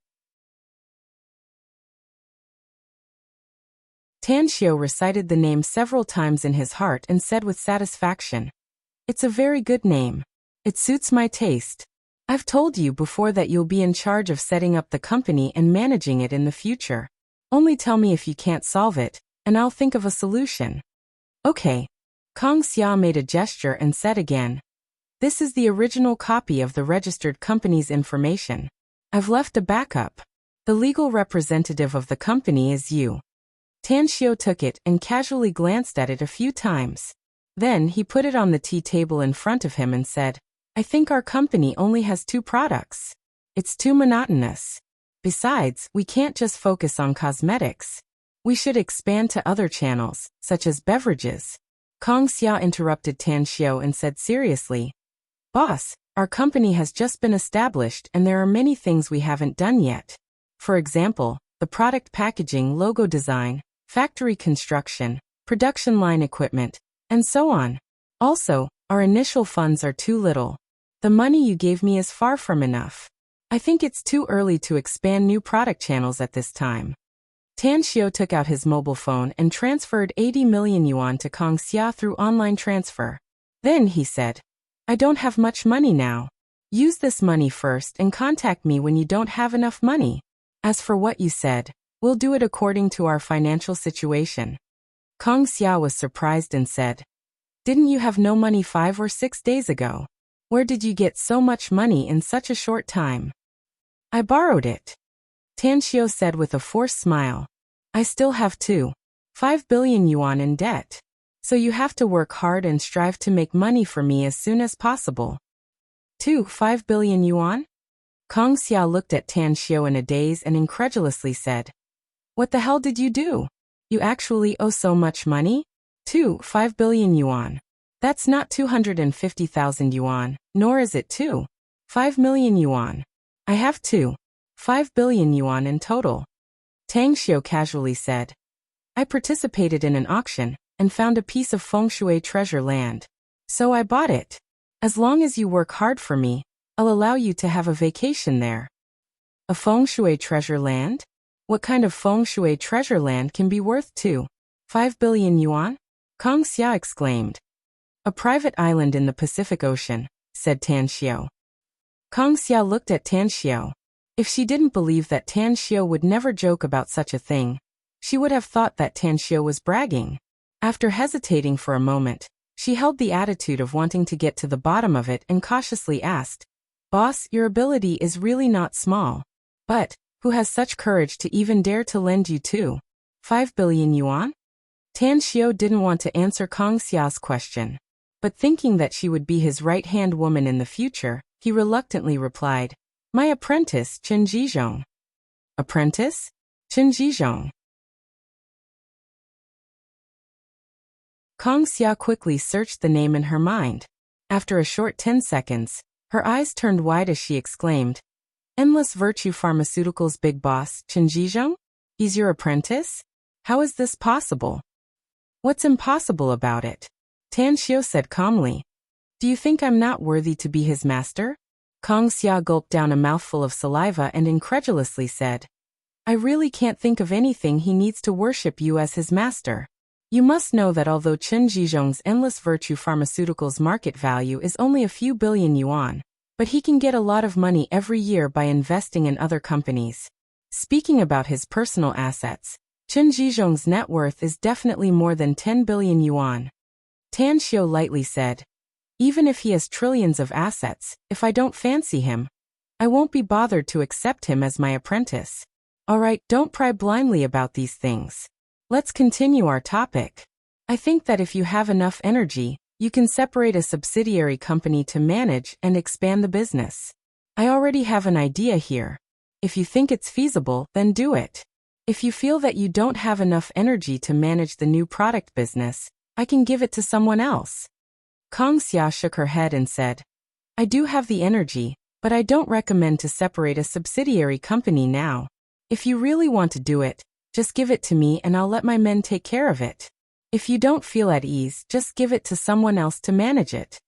Tan Xiao recited the name several times in his heart and said with satisfaction, "It's a very good name. It suits my taste. I've told you before that you'll be in charge of setting up the company and managing it in the future. Only tell me if you can't solve it, and I'll think of a solution." "Okay." Kong Xiao made a gesture and said again, "This is the original copy of the registered company's information. I've left a backup. The legal representative of the company is you." Tan Xiao took it and casually glanced at it a few times. Then he put it on the tea table in front of him and said, "I think our company only has 2 products. It's too monotonous. Besides, we can't just focus on cosmetics. We should expand to other channels, such as beverages." Kong Xiao interrupted Tan Xiao and said seriously, "Boss, our company has just been established and there are many things we haven't done yet. For example, the product packaging, logo design, factory construction, production line equipment, and so on. Also, our initial funds are too little. The money you gave me is far from enough. I think it's too early to expand new product channels at this time." Tan Xiao took out his mobile phone and transferred 80 million yuan to Kong Xiao through online transfer. Then he said, "I don't have much money now. Use this money first and contact me when you don't have enough money. As for what you said, we'll do it according to our financial situation." Kong Xiao was surprised and said, "Didn't you have no money 5 or 6 days ago? Where did you get so much money in such a short time?" "I borrowed it," Tan Xiao said with a forced smile. "I still have 5 billion yuan in debt. So you have to work hard and strive to make money for me as soon as possible." 5 billion yuan? Kong Xiao looked at Tan Xiao in a daze and incredulously said, "What the hell did you do? You actually owe so much money? 5 billion yuan. That's not 250,000 yuan, nor is it 5 million yuan. I have 5 billion yuan in total." Tang Xiao casually said, "I participated in an auction and found a piece of feng shui treasure land. So I bought it. As long as you work hard for me, I'll allow you to have a vacation there." "A feng shui treasure land? What kind of feng shui treasure land can be worth 5 billion yuan? Kong Xiao exclaimed. "A private island in the Pacific Ocean," said Tan Xiao. Kong Xiao looked at Tan Xiao. If she didn't believe that Tan Xiao would never joke about such a thing, she would have thought that Tan Xiao was bragging. After hesitating for a moment, she held the attitude of wanting to get to the bottom of it and cautiously asked, "Boss, your ability is really not small. But, who has such courage to even dare to lend you 5 billion yuan?" Tan Xiao didn't want to answer Kong Xiao's question, but thinking that she would be his right-hand woman in the future, he reluctantly replied, "My apprentice, Chen Jizhong." "Apprentice? Chen Jizhong?" Kong Xia quickly searched the name in her mind. After a short 10 seconds, her eyes turned wide as she exclaimed, "Endless Virtue Pharmaceuticals' big boss, Chen Jizhong? He's your apprentice? How is this possible?" "What's impossible about it?" Tan Xiao said calmly. "Do you think I'm not worthy to be his master?" Kong Xia gulped down a mouthful of saliva and incredulously said, "I really can't think of anything he needs to worship you as his master. You must know that although Chen Jizhong's Endless Virtue Pharmaceuticals market value is only a few billion yuan, but he can get a lot of money every year by investing in other companies. Speaking about his personal assets, Chen Zhizhong's net worth is definitely more than 10 billion yuan. Tan Xiu lightly said, even if he has trillions of assets, if I don't fancy him, I won't be bothered to accept him as my apprentice. Alright, don't pry blindly about these things. Let's continue our topic. I think that if you have enough energy, you can separate a subsidiary company to manage and expand the business. I already have an idea here. If you think it's feasible, then do it. If you feel that you don't have enough energy to manage the new product business, I can give it to someone else. Kong Xia shook her head and said, I do have the energy, but I don't recommend to separate a subsidiary company now. If you really want to do it, just give it to me and I'll let my men take care of it. If you don't feel at ease, just give it to someone else to manage it.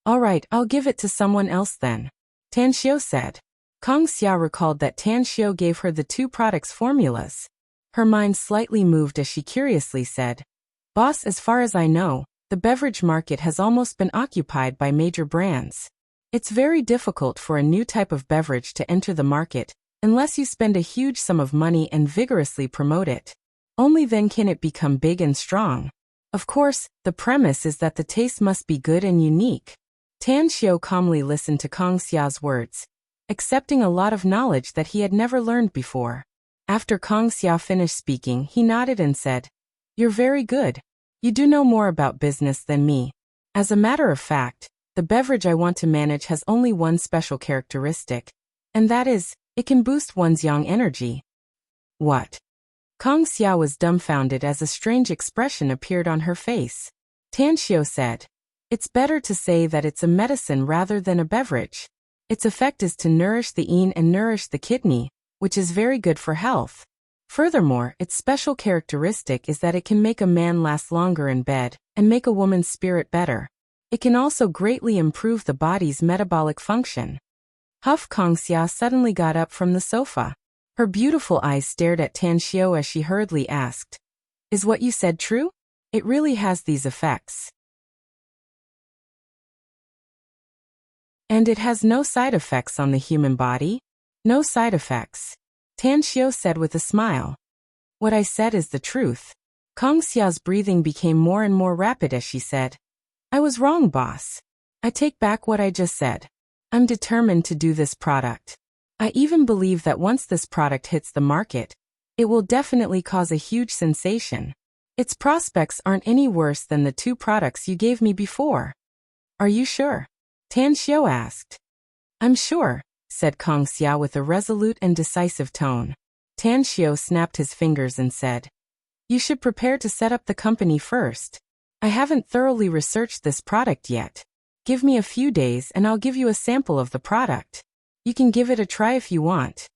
Alright, I'll give it to someone else then, Tan Xiu said. Kong Xia recalled that Tan Xiu gave her the two products' formulas. Her mind slightly moved as she curiously said, Boss, as far as I know, the beverage market has almost been occupied by major brands. It's very difficult for a new type of beverage to enter the market, unless you spend a huge sum of money and vigorously promote it. Only then can it become big and strong. Of course, the premise is that the taste must be good and unique. Tan Xiu calmly listened to Kong Xia's words, accepting a lot of knowledge that he had never learned before. After Kong Xia finished speaking, he nodded and said, You're very good. You do know more about business than me. As a matter of fact, the beverage I want to manage has only one special characteristic, and that is, it can boost one's yang energy. What? Kong Xia was dumbfounded as a strange expression appeared on her face. Tan Xiu said, It's better to say that it's a medicine rather than a beverage. Its effect is to nourish the yin and nourish the kidney, which is very good for health. Furthermore, its special characteristic is that it can make a man last longer in bed and make a woman's spirit better. It can also greatly improve the body's metabolic function. Huff. Kong Xia suddenly got up from the sofa. Her beautiful eyes stared at Tan Xiu as she hurriedly asked, Is what you said true? It really has these effects. And it has no side effects on the human body? No side effects, Tan Xiu said with a smile. What I said is the truth. Kong Xia's breathing became more and more rapid as she said, I was wrong, boss. I take back what I just said. I'm determined to do this product. I even believe that once this product hits the market, it will definitely cause a huge sensation. Its prospects aren't any worse than the two products you gave me before. Are you sure? Tan Xiu asked. I'm sure, said Kong Xia with a resolute and decisive tone. Tan Xiu snapped his fingers and said, You should prepare to set up the company first. I haven't thoroughly researched this product yet. Give me a few days and I'll give you a sample of the product. You can give it a try if you want.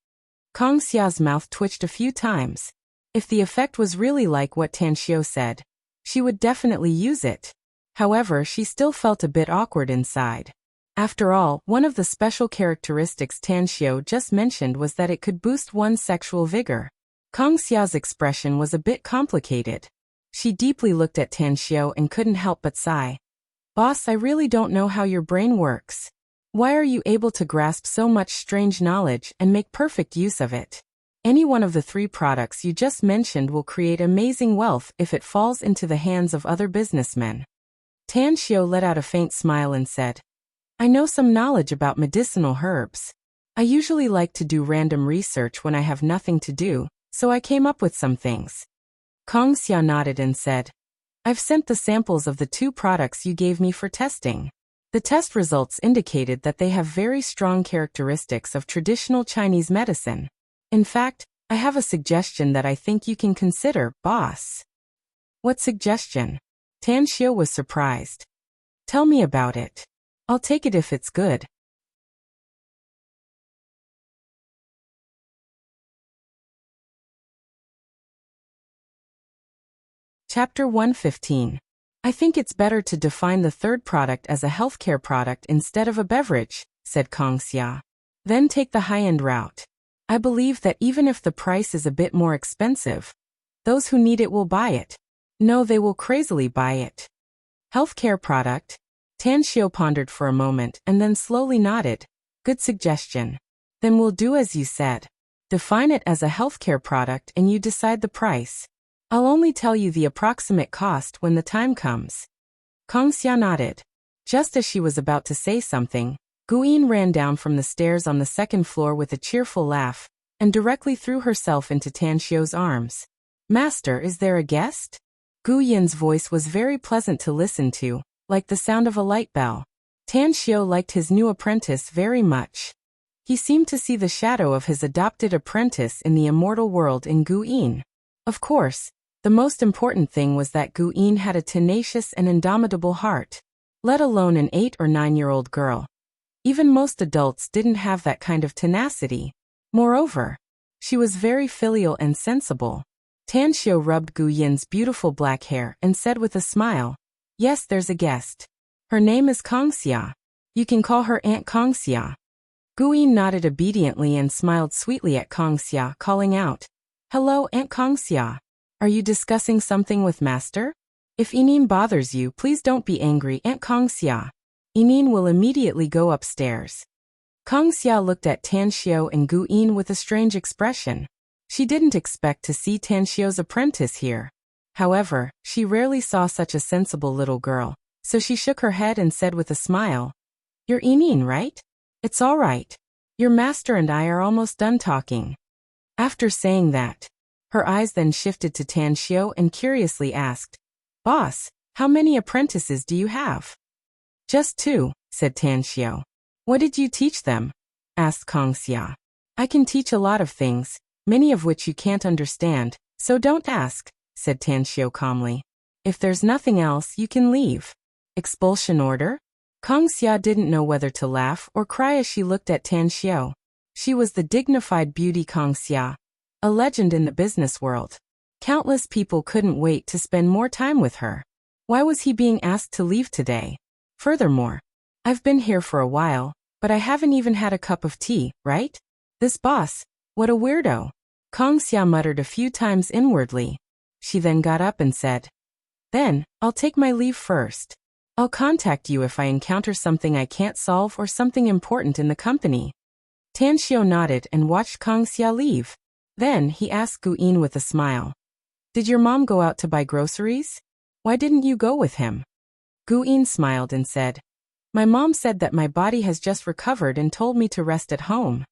Kong Xia's mouth twitched a few times. If the effect was really like what Tan Xiu said, she would definitely use it. However, she still felt a bit awkward inside. After all, one of the special characteristics Tan Xiu just mentioned was that it could boost one's sexual vigor. Kong Xia's expression was a bit complicated. She deeply looked at Tan Xiu and couldn't help but sigh. Boss, I really don't know how your brain works. Why are you able to grasp so much strange knowledge and make perfect use of it? Any one of the three products you just mentioned will create amazing wealth if it falls into the hands of other businessmen. Tan Xiu let out a faint smile and said, I know some knowledge about medicinal herbs. I usually like to do random research when I have nothing to do, so I came up with some things. Kong Xia nodded and said, I've sent the samples of the two products you gave me for testing. The test results indicated that they have very strong characteristics of traditional Chinese medicine. In fact, I have a suggestion that I think you can consider, boss. What suggestion? Tan Xiu was surprised. Tell me about it. I'll take it if it's good. Chapter 115. I think it's better to define the third product as a healthcare product instead of a beverage, said Kong Xia. Then take the high-end route. I believe that even if the price is a bit more expensive, those who need it will buy it. No, they will crazily buy it. Healthcare product? Tan Xiao pondered for a moment and then slowly nodded. Good suggestion. Then we'll do as you said. Define it as a healthcare product and you decide the price. I'll only tell you the approximate cost when the time comes. Kongxia nodded. Just as she was about to say something, Guyin ran down from the stairs on the second floor with a cheerful laugh and directly threw herself into Tan Xiao's arms. Master, is there a guest? Gu Yin's voice was very pleasant to listen to, like the sound of a light bell. Tan Xiao liked his new apprentice very much. He seemed to see the shadow of his adopted apprentice in the immortal world in Gu Yin. Of course, the most important thing was that Gu Yin had a tenacious and indomitable heart, let alone an 8 or 9-year-old girl. Even most adults didn't have that kind of tenacity. Moreover, she was very filial and sensible. Tan Xiao rubbed Gu Yin's beautiful black hair and said with a smile, Yes, there's a guest. Her name is Kongxia. You can call her Aunt Kongxia. Gu Yin nodded obediently and smiled sweetly at Kongxia, calling out, Hello, Aunt Kongxia. Are you discussing something with Master? If Inin bothers you, please don't be angry, Aunt Kongxia. Inin will immediately go upstairs. Kongxia looked at Tan Xiao and Gu Yin with a strange expression. She didn't expect to see Tan Xiao's apprentice here. However, she rarely saw such a sensible little girl, so she shook her head and said with a smile, You're Inin, right? It's all right. Your master and I are almost done talking. After saying that, her eyes then shifted to Tan Xiao and curiously asked, Boss, how many apprentices do you have? Just 2, said Tan Xiao. What did you teach them? Asked Kongxia. I can teach a lot of things, many of which you can't understand, so don't ask, said Tan Xiao calmly. If there's nothing else, you can leave. Expulsion order? Kongxia didn't know whether to laugh or cry as she looked at Tan Xiao. She was the dignified beauty Kongxia, a legend in the business world. Countless people couldn't wait to spend more time with her. Why was he being asked to leave today? Furthermore, I've been here for a while, but I haven't even had a cup of tea, right? This boss, what a weirdo. Kongxia muttered a few times inwardly. She then got up and said, Then, I'll take my leave first. I'll contact you if I encounter something I can't solve or something important in the company. Tan Xiao nodded and watched Kongxia leave. Then he asked Gu Yin with a smile, Did your mom go out to buy groceries? Why didn't you go with him? Gu Yin smiled and said, My mom said that my body has just recovered and told me to rest at home.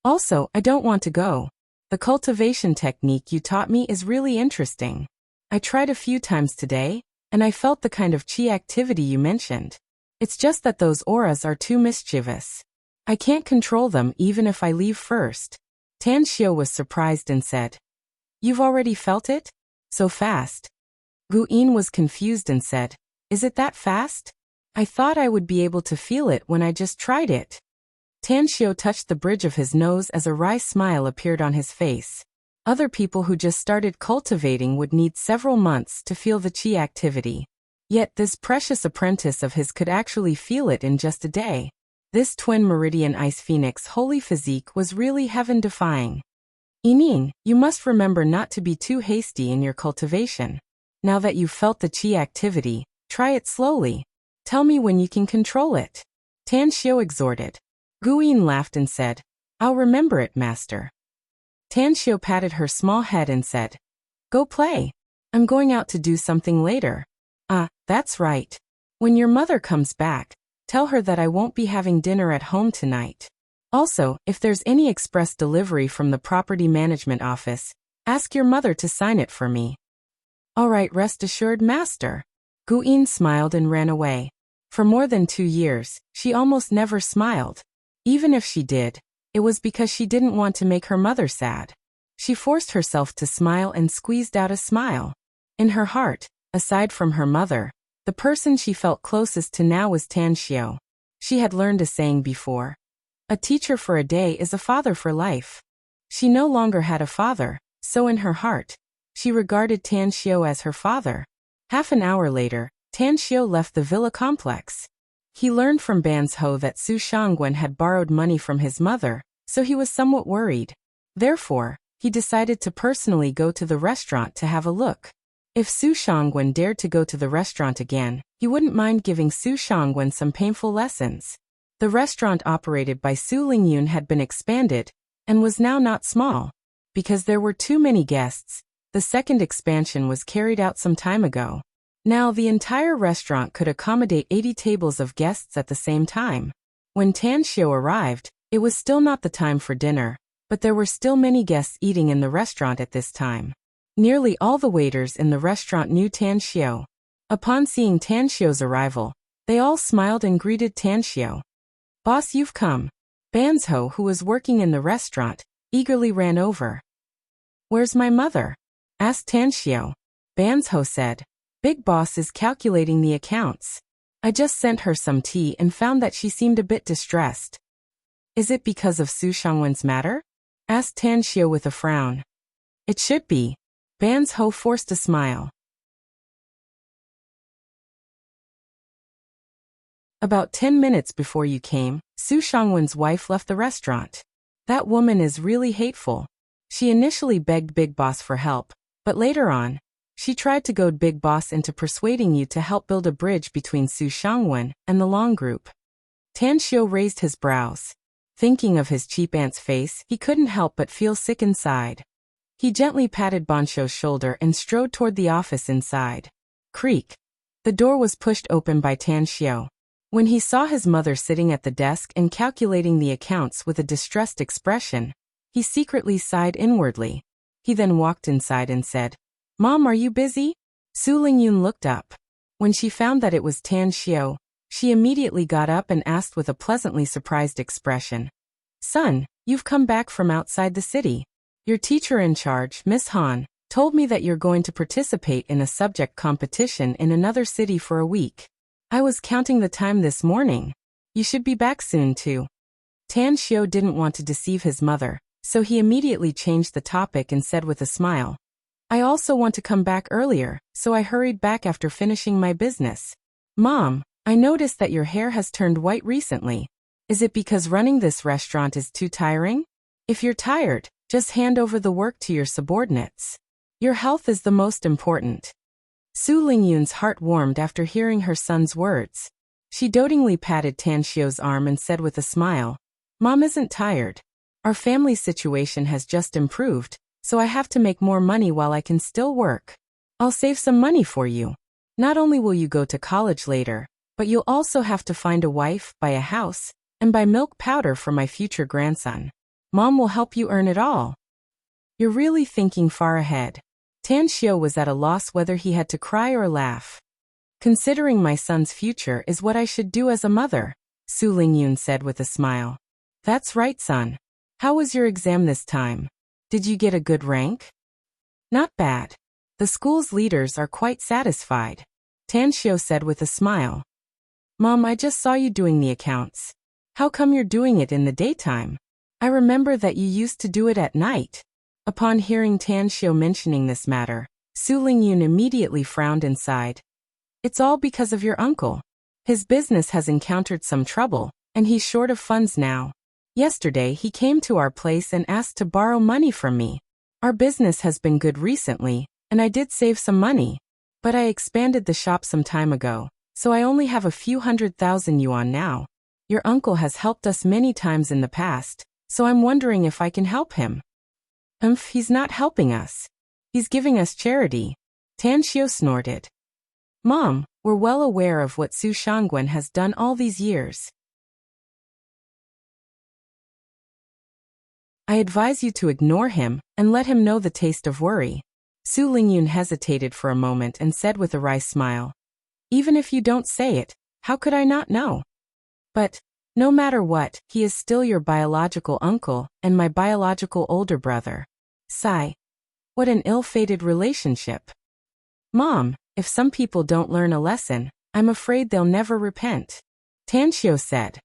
Also, I don't want to go. The cultivation technique you taught me is really interesting. I tried a few times today, and I felt the kind of chi activity you mentioned. It's just that those auras are too mischievous. I can't control them even if I leave first. Tan Xiao was surprised and said, You've already felt it? So fast? Gu Yin was confused and said, Is it that fast? I thought I would be able to feel it when I just tried it. Tan Xiao touched the bridge of his nose as a wry smile appeared on his face. Other people who just started cultivating would need several months to feel the chi activity. Yet this precious apprentice of his could actually feel it in just a day. This twin meridian ice phoenix holy physique was really heaven-defying. Inin, you must remember not to be too hasty in your cultivation. Now that you've felt the chi activity, try it slowly. Tell me when you can control it. Tan Xiao exhorted. Gu Yin laughed and said, I'll remember it, master. Tan Xiao patted her small head and said, Go play. I'm going out to do something later. That's right. When your mother comes back, tell her that I won't be having dinner at home tonight. Also, if there's any express delivery from the property management office, ask your mother to sign it for me. All right, rest assured, master. Gu Yin smiled and ran away. For more than 2 years, she almost never smiled. Even if she did, it was because she didn't want to make her mother sad. She forced herself to smile and squeezed out a smile. In her heart, aside from her mother, the person she felt closest to now was Tan Xiao. She had learned a saying before. A teacher for a day is a father for life. She no longer had a father, so in her heart, she regarded Tan Xiao as her father. Half an hour later, Tan Xiao left the villa complex. He learned from Ban's Ho that Su Shangwen had borrowed money from his mother, so he was somewhat worried. Therefore, he decided to personally go to the restaurant to have a look. If Su Shangwen dared to go to the restaurant again, he wouldn't mind giving Su Shangwen some painful lessons. The restaurant operated by Su Lingyun had been expanded, and was now not small. Because there were too many guests, the second expansion was carried out some time ago. Now the entire restaurant could accommodate 80 tables of guests at the same time. When Tan Xiu arrived, it was still not the time for dinner, but there were still many guests eating in the restaurant at this time. Nearly all the waiters in the restaurant knew Tan Xiu. Upon seeing Tan Xiu's arrival, they all smiled and greeted Tan Xiu. "Boss, you've come." Banzhou, who was working in the restaurant, eagerly ran over. "Where's my mother?" asked Tan Xiu. Banzhou said, "Big Boss is calculating the accounts. I just sent her some tea and found that she seemed a bit distressed." "Is it because of Su Shangwen's matter?" asked Tan Xiu with a frown. "It should be." Banzhou forced a smile. "About 10 minutes before you came, Su Shangwen's wife left the restaurant. That woman is really hateful. She initially begged Big Boss for help, but later on, she tried to goad Big Boss into persuading you to help build a bridge between Su Shangwen and the Long Group." Tan Xiu raised his brows. Thinking of his cheap aunt's face, he couldn't help but feel sick inside. He gently patted Banzhou's shoulder and strode toward the office inside. Creak. The door was pushed open by Tan Xiu. When he saw his mother sitting at the desk and calculating the accounts with a distressed expression, he secretly sighed inwardly. He then walked inside and said, "Mom, are you busy?" Su Lingyun looked up. When she found that it was Tan Xiu, she immediately got up and asked with a pleasantly surprised expression, "Son, you've come back from outside the city. Your teacher in charge, Miss Han, told me that you're going to participate in a subject competition in another city for a week. I was counting the time this morning. You should be back soon too." Tan Xiu didn't want to deceive his mother, so he immediately changed the topic and said with a smile, "I also want to come back earlier, so I hurried back after finishing my business." "Mom, I noticed that your hair has turned white recently. Is it because running this restaurant is too tiring? If you're tired, just hand over the work to your subordinates. Your health is the most important." Su Lingyun's heart warmed after hearing her son's words. She dotingly patted Tan Xiu's arm and said with a smile, "Mom isn't tired. Our family situation has just improved, so I have to make more money while I can still work. I'll save some money for you. Not only will you go to college later, but you'll also have to find a wife, buy a house, and buy milk powder for my future grandson. Mom will help you earn it all." "You're really thinking far ahead." Tan Xiu was at a loss whether he had to cry or laugh. "Considering my son's future is what I should do as a mother," Su Lingyun said with a smile. "That's right, son. How was your exam this time? Did you get a good rank?" "Not bad. The school's leaders are quite satisfied," Tan Xiu said with a smile. "Mom, I just saw you doing the accounts. How come you're doing it in the daytime? I remember that you used to do it at night." Upon hearing Tan Xiu mentioning this matter, Su Lingyun immediately frowned and sighed. "It's all because of your uncle. His business has encountered some trouble, and he's short of funds now. Yesterday he came to our place and asked to borrow money from me. Our business has been good recently, and I did save some money. But I expanded the shop some time ago, so I only have a few 100,000 yuan now. Your uncle has helped us many times in the past, so I'm wondering if I can help him." He's not helping us. He's giving us charity," Tan Xiu snorted. "Mom, we're well aware of what Su Shangwen has done all these years. I advise you to ignore him and let him know the taste of worry." Su Lingyun hesitated for a moment and said with a wry smile, "Even if you don't say it, how could I not know? But, no matter what, he is still your biological uncle and my biological older brother. Sigh. What an ill-fated relationship. Mom, if some people don't learn a lesson, I'm afraid they'll never repent," Tan Xiu said.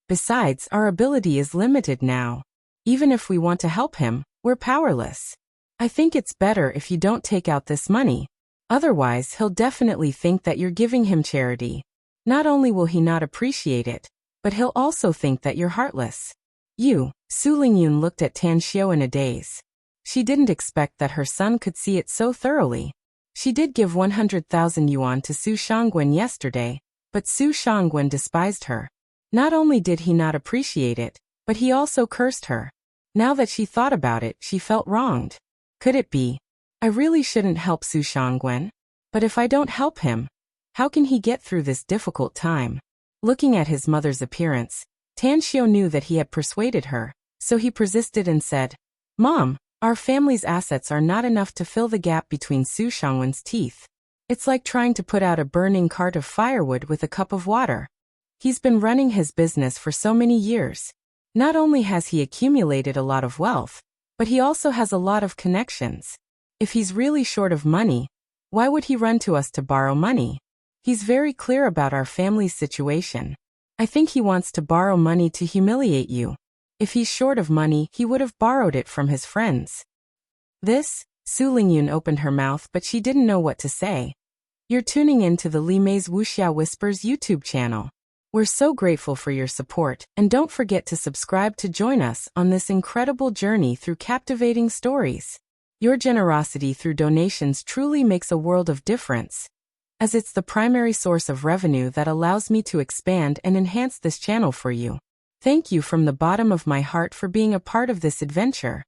"Besides, our ability is limited now. Even if we want to help him, we're powerless. I think it's better if you don't take out this money. Otherwise, he'll definitely think that you're giving him charity. Not only will he not appreciate it, but he'll also think that you're heartless." Su Lingyun looked at Tan Xiu in a daze. She didn't expect that her son could see it so thoroughly. She did give 100,000 yuan to Su Shangwen yesterday, but Su Shangwen despised her. Not only did he not appreciate it, but he also cursed her. Now that she thought about it, she felt wronged. Could it be? I really shouldn't help Su Shangwen. But if I don't help him, how can he get through this difficult time? Looking at his mother's appearance, Tan Xiu knew that he had persuaded her, so he persisted and said, "Mom, our family's assets are not enough to fill the gap between Su Shangwen's teeth. It's like trying to put out a burning cart of firewood with a cup of water. He's been running his business for so many years. Not only has he accumulated a lot of wealth, but he also has a lot of connections. If he's really short of money, why would he run to us to borrow money? He's very clear about our family's situation. I think he wants to borrow money to humiliate you. If he's short of money, he would have borrowed it from his friends." Su Lingyun opened her mouth, but she didn't know what to say. You're tuning in to the Li Mei's Wuxia Whispers YouTube channel. We're so grateful for your support, and don't forget to subscribe to join us on this incredible journey through captivating stories. Your generosity through donations truly makes a world of difference, as it's the primary source of revenue that allows me to expand and enhance this channel for you. Thank you from the bottom of my heart for being a part of this adventure.